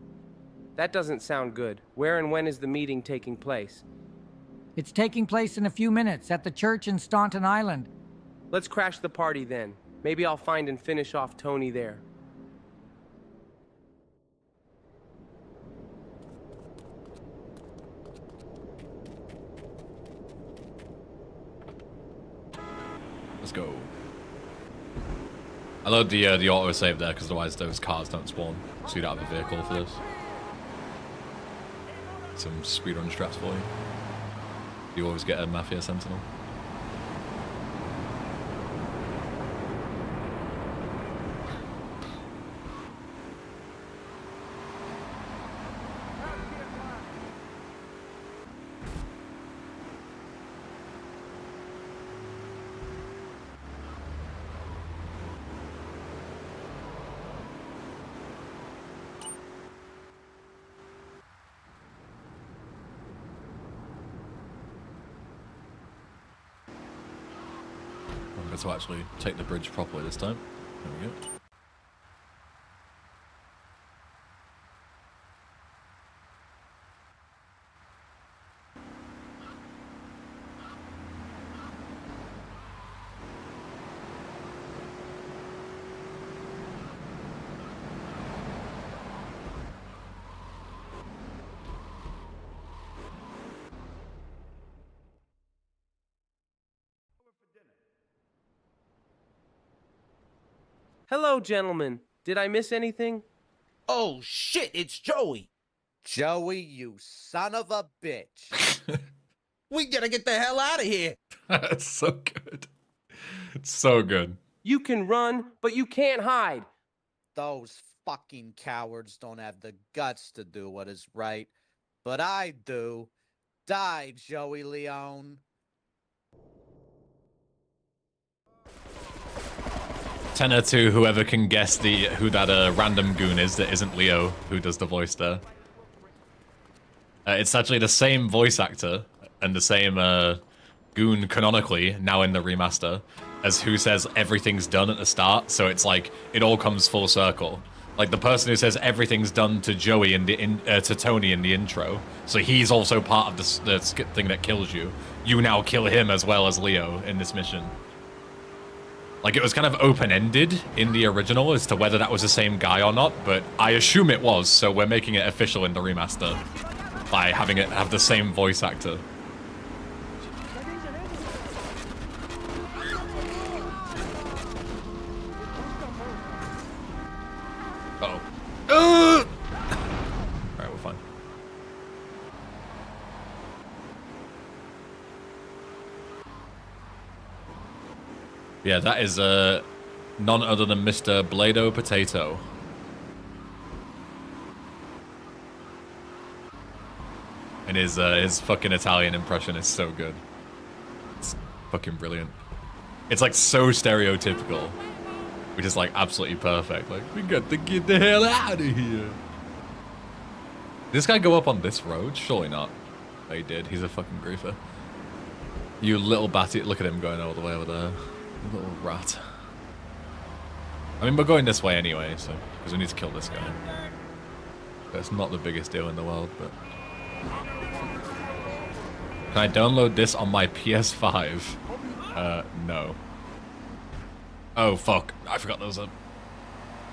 That doesn't sound good. Where and when is the meeting taking place? It's taking place in a few minutes at the church in Staunton Island. Let's crash the party then. Maybe I'll find and finish off Tony there. Let's go. I love the autosave there, because otherwise those cars don't spawn, so you don't have a vehicle for this. Some speedrun strats for you. You always get a Mafia Sentinel. remember to actually take the bridge properly this time. There we go. Hello, gentlemen. Did I miss anything? Oh shit, it's Joey. Joey, you son of a bitch. We gotta get the hell out of here. That's so good. It's so good. You can run, but you can't hide. Those fucking cowards don't have the guts to do what is right. But I do. Die, Joey Leone. 10 or 2, whoever can guess who that random goon is that isn't Leo who does the voice there. It's actually the same voice actor and the same goon canonically, now in the remaster, as who says everything's done at the start, so it's like, it all comes full circle. Like the person who says everything's done to Joey to Tony in the intro, so he's also part of the thing that kills you. You now kill him as well as Leo in this mission. Like, it was kind of open-ended in the original as to whether that was the same guy or not, but I assume it was, so we're making it official in the remaster by having it have the same voice actor. Uh-oh. Alright, we're fine. Yeah, that is none other than Mr. Blado Potato. And his fucking Italian impression is so good. It's fucking brilliant. It's like so stereotypical, which is like absolutely perfect. Like, we got to get the hell out of here. Did this guy go up on this road? Surely not. Oh, he did. He's a fucking griefer. You little batty. Look at him going all the way over there. Little rat. I mean, we're going this way anyway, so because we need to kill this guy. That's not the biggest deal in the world, but can I download this on my PS5? No. Oh fuck! I forgot there was a.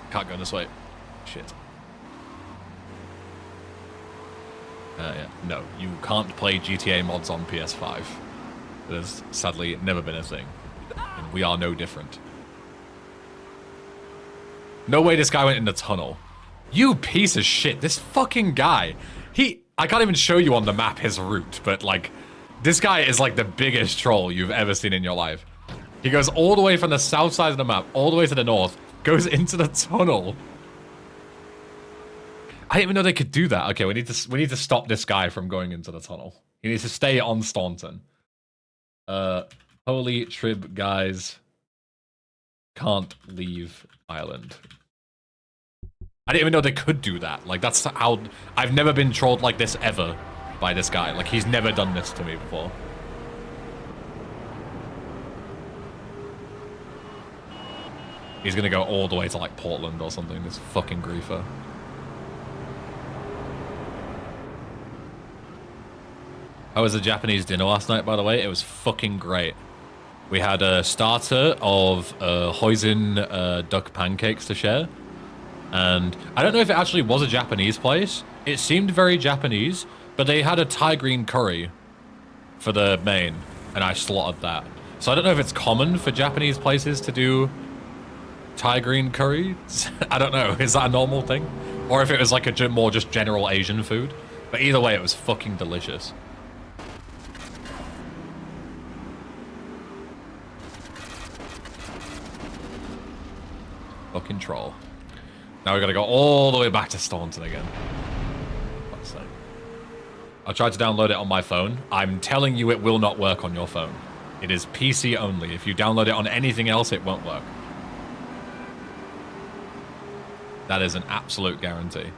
Can't go this way. Shit. Yeah. No, you can't play GTA mods on PS5. That has sadly never been a thing. And we are no different. No way this guy went in the tunnel. You piece of shit. This fucking guy. I can't even show you on the map his route, but like, this guy is like the biggest troll you've ever seen in your life. He goes all the way from the south side of the map, all the way to the north, goes into the tunnel. I didn't even know they could do that. Okay, we need to stop this guy from going into the tunnel. He needs to stay on Staunton. Holy trib guys can't leave island. I didn't even know they could do that. Like, that's how... I've never been trolled like this ever by this guy. Like, he's never done this to me before. He's gonna go all the way to, like, Portland or something. This fucking griefer. How was the Japanese dinner last night, by the way? It was fucking great. We had a starter of hoisin duck pancakes to share. And I don't know if it actually was a Japanese place. It seemed very Japanese, but they had a Thai green curry for the main, and I slaughtered that. So I don't know if it's common for Japanese places to do Thai green curry. I don't know. Is that a normal thing? Or if it was like a more just general Asian food. But either way, it was fucking delicious. Fucking troll. Now we gotta go all the way back to Staunton again. Fuck's sake. I tried to download it on my phone. I'm telling you it will not work on your phone. It is PC only. If you download it on anything else, it won't work. That is an absolute guarantee.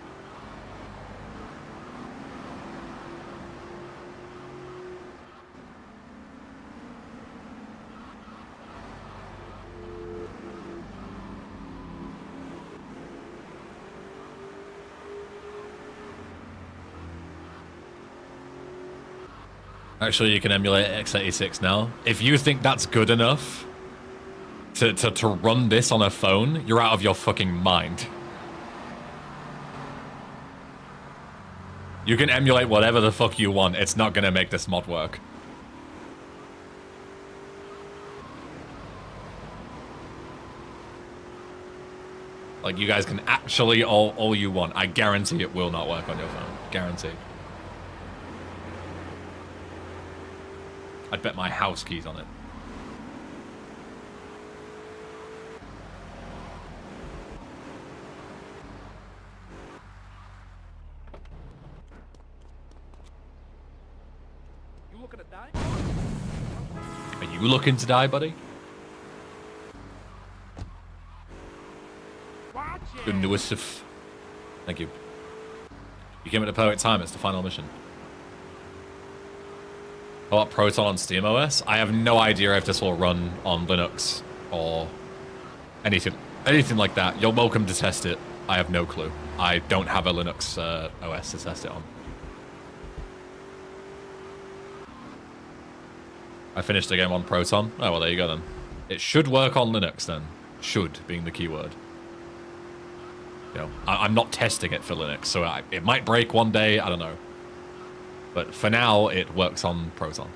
Actually, you can emulate x86 now. If you think that's good enough to run this on a phone, you're out of your fucking mind. You can emulate whatever the fuck you want. It's not gonna make this mod work. Like, you guys can actually all you want. I guarantee it will not work on your phone. Guaranteed. I'd bet my house keys on it. You looking to die? Are you looking to die, buddy? Good news. Thank you. You came at the perfect time. It's the final mission. How about Proton on SteamOS? I have no idea if this will run on Linux or anything like that. You're welcome to test it. I have no clue. I don't have a Linux OS to test it on. I finished the game on Proton. Oh, well, there you go then. It should work on Linux then. Should being the key word. You know, I'm not testing it for Linux, so it might break one day, I don't know. But for now, it works on Proton.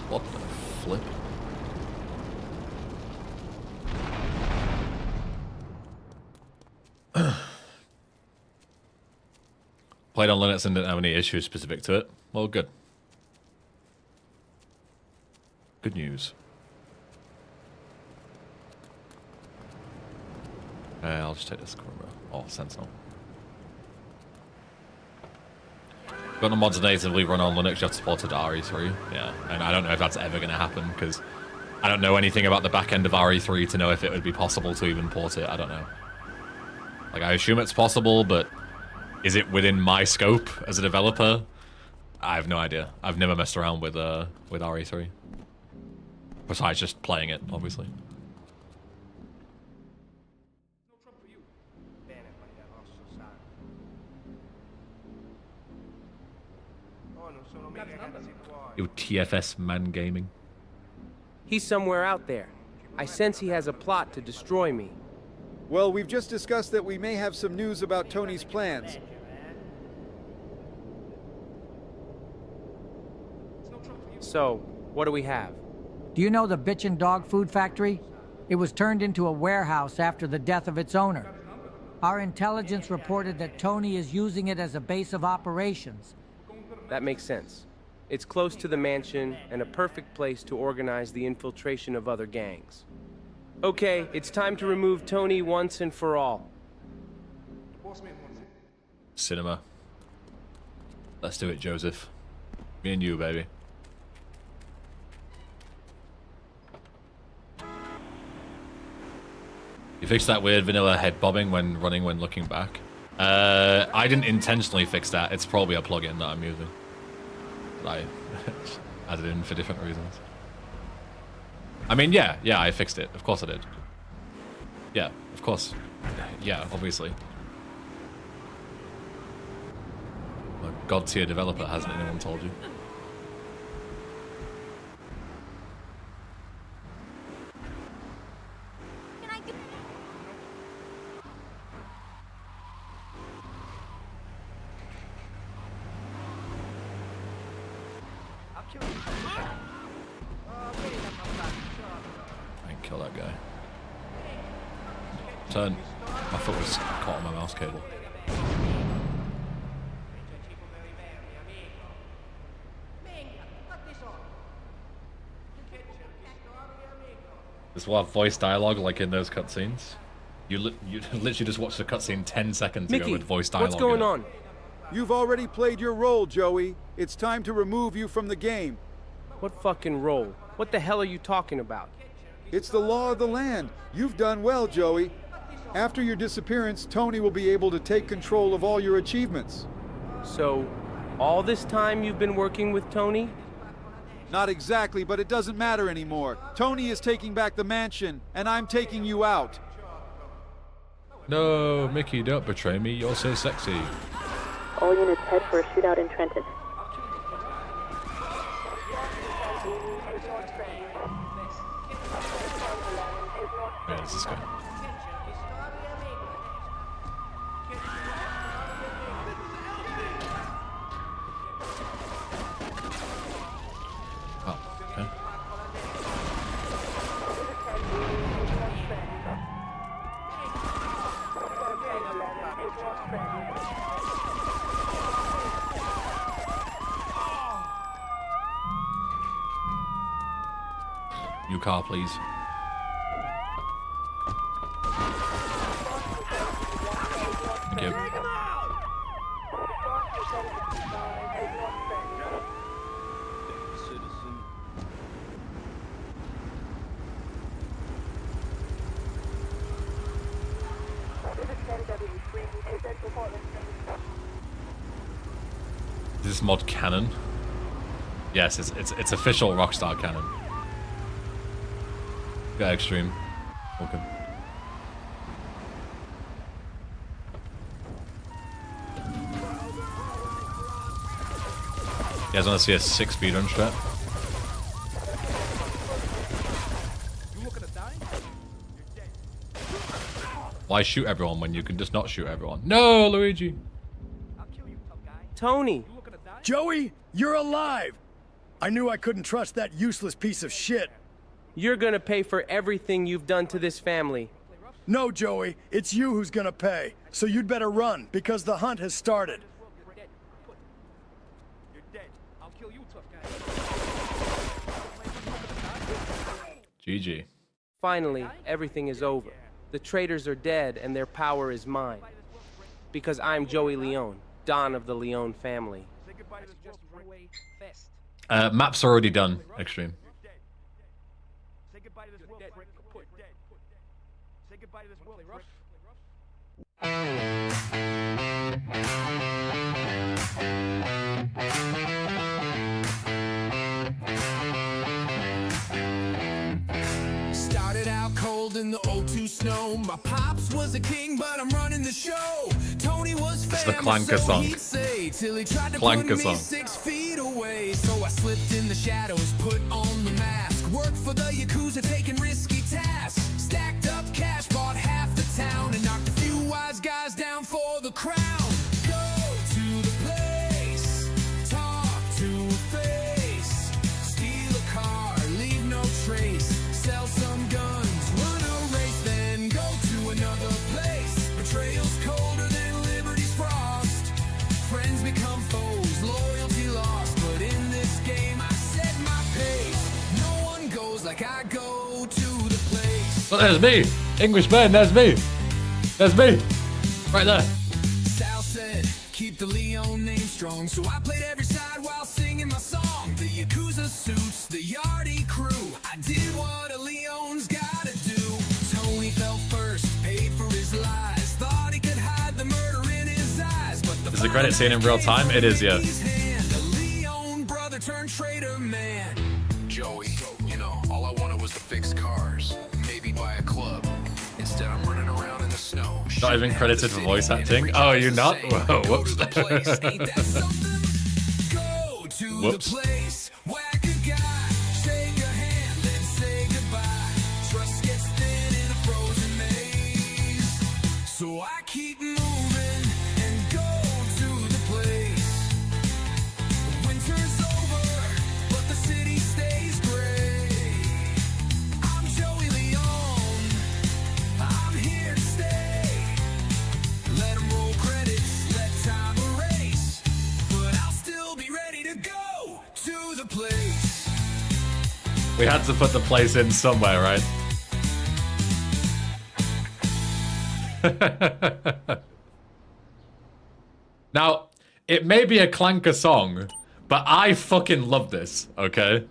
What the flip? Played on Linux and didn't have any issues specific to it. Well, good. Good news. I'll just take this camera. Oh, Sentinel. Got the mods natively run on Linux, you have to support RE3. Yeah, and I don't know if that's ever going to happen, because I don't know anything about the back end of RE3 to know if it would be possible to even port it. I don't know. Like, I assume it's possible, but is it within my scope as a developer? I have no idea. I've never messed around with RE3. Besides just playing it, obviously. You TFS man gaming. He's somewhere out there. I sense he has a plot to destroy me. Well, we've just discussed that we may have some news about Tony's plans. So, what do we have? Do you know the Bitchin' Dog Food Factory? It was turned into a warehouse after the death of its owner. Our intelligence reported that Tony is using it as a base of operations. That makes sense. It's close to the mansion and a perfect place to organize the infiltration of other gangs. Okay, it's time to remove Tony once and for all. Cinema. Let's do it, Joseph. Me and you, baby. You fixed that weird vanilla head bobbing when running when looking back. I didn't intentionally fix that. It's probably a plugin that I'm using. I added in for different reasons. I mean, yeah, I fixed it. Of course I did. Yeah, of course. Yeah, obviously. I'm a god-tier developer, hasn't anyone told you? I can kill that guy. Turn. My foot was caught on my mouse cable. This will have voice dialogue like in those cutscenes. You literally just watched the cutscene 10 seconds ago with voice dialogue. What's going on? You've already played your role, Joey. It's time to remove you from the game. What fucking role? What the hell are you talking about? It's the law of the land. You've done well, Joey. After your disappearance, Tony will be able to take control of all your achievements. So, all this time you've been working with Tony? Not exactly, but it doesn't matter anymore. Tony is taking back the mansion, and I'm taking you out. No, Mickey, don't betray me. You're so sexy. All units head for a shootout in Trenton. Where does this go? Oh, okay. New car, please. Thank you. Is this mod canon? Yes, it's official Rockstar canon. Got extreme. Welcome. You guys want to see a 6 speedrun strat? Why shoot everyone when you can just not shoot everyone? No, Luigi! Tony! Joey, you're alive! I knew I couldn't trust that useless piece of shit. You're gonna pay for everything you've done to this family. No, Joey, it's you who's gonna pay. So you'd better run, because the hunt has started. GG. Finally, everything is over. The traitors are dead and their power is mine. Because I'm Joey Leone, Don of the Leone family. Map's already done, Extreme. Started out cold in the 02 snow. My pops was a king, but I'm running the show. Tony was It's the Clanker so song. he'd say, till he tried to Clanker put me song. 6 feet away. So I slipped in the shadows, put on the mask. Worked for the Yakuza, taking risky tasks. Stacked up cash, bought half the town, and knocked a few wise guys down for the crown. Go to the place, talk to a face, steal a car, leave no trace, sell some guns, run a race, then go to another place. Betrayal's colder than liberty's frost. Friends become foes, loyalty lost. But in this game I set my pace. No one goes like I go to the place. Oh, there's me! English Ben, there's me! There's me! Right there. Sal said, keep the Leone name strong. So I played every side while singing my song. The Yakuza suits, the Yardie crew. I did what a Leone's gotta do. Tony fell first, paid for his lies. Thought he could hide the murder in his eyes. But Is the credit scene in real time? It is, yeah. the Leone brother turned traitor man. Joey, you know, all I wanted was to fix cars. Maybe buy a club. Instead, I'm running around in the snow. Not even credited for voice acting. Oh, you're not? Whoa, whoops. Go to Whoops. the place, whack a guy, shake a hand, then say goodbye. Trust gets thin in a frozen maze. So I keep moving and go to the place. Winter's over, but the city stays gray. I'm Joey Leone, I'm here to stay. Let 'em roll credits, let time erase. But I'll still be ready to go to the place. We had to put the place in somewhere, right? Now, it may be a Clanker song, but I fucking love this, okay?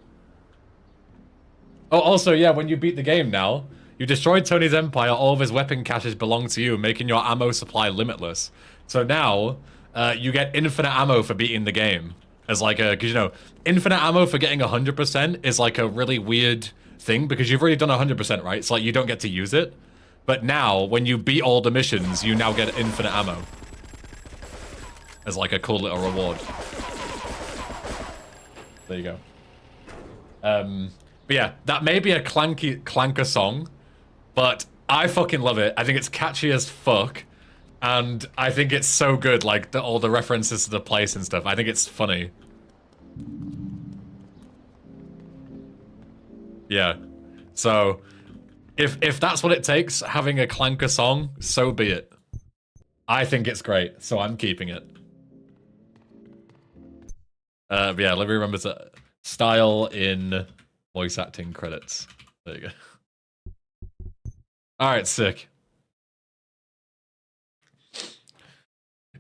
Oh, also, yeah, when you beat the game now, You destroyed Tony's empire, all of his weapon caches belong to you, making your ammo supply limitless. So now, you get infinite ammo for beating the game. As like a, because you know, infinite ammo for getting 100% is like a really weird thing, because you've already done 100%, right? It's like you don't get to use it. But now, when you beat all the missions, you now get infinite ammo. As like a cool little reward. There you go. But yeah, that may be a clanker song, but I fucking love it. I think it's catchy as fuck, and I think it's so good, like all the references to the place and stuff. I think it's funny. Yeah, so if that's what it takes, having a clanker song, so be it. I think it's great, so I'm keeping it. But yeah, let me remember to style in voice acting credits. There you go. Alright, sick.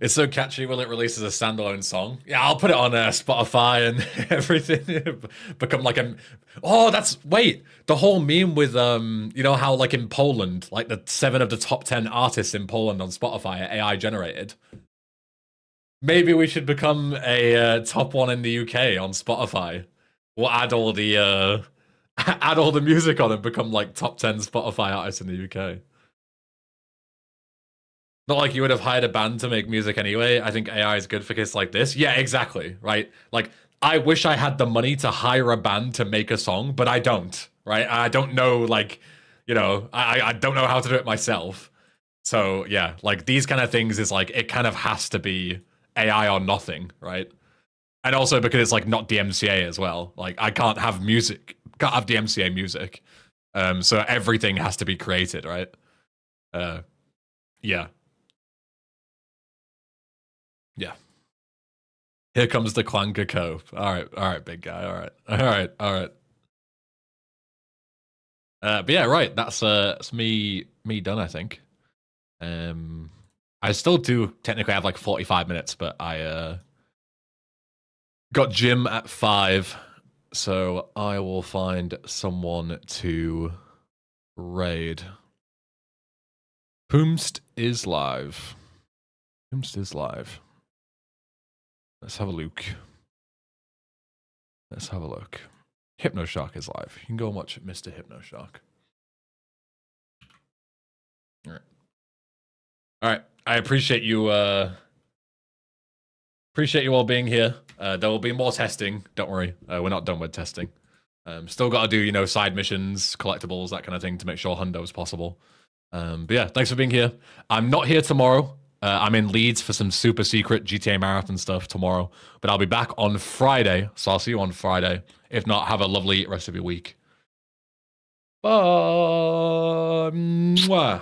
It's so catchy when it releases a standalone song. Yeah, I'll put it on Spotify and everything. Become like a... Oh, that's... Wait! The whole meme with, you know how like in Poland, like the 7 of the top 10 artists in Poland on Spotify are AI generated? Maybe we should become a top one in the UK on Spotify. We'll add all the add all the music on and become like top 10 Spotify artists in the UK. Not like you would have hired a band to make music anyway. I think AI is good for cases like this. Yeah, exactly, right? Like, I wish I had the money to hire a band to make a song, but I don't, right? I don't know, like, you know, I don't know how to do it myself. So, yeah, like, these kind of things is like, it kind of has to be AI or nothing, right? And also because it's like not DMCA as well. Like, I can't have music, can't have DMCA music. So everything has to be created, right? Yeah. Yeah. Here comes the clanker cope. All right, big guy. All right. But yeah, right. That's me done, I think. I still do technically have like 45 minutes, but I got gym at 5, so I will find someone to raid. Poomst is live. Poomst is live. Let's have a look. Let's have a look. Hypnoshark is live. You can go and watch Mr. Hypnoshark. All right. I appreciate you. Appreciate you all being here. There will be more testing. Don't worry. We're not done with testing. Still got to do, you know, side missions, collectibles, that kind of thing to make sure hundo is possible. But yeah, thanks for being here. I'm not here tomorrow. I'm in Leeds for some super secret GTA Marathon stuff tomorrow. But I'll be back on Friday. So I'll see you on Friday. If not, have a lovely rest of your week. Bye. Mwah.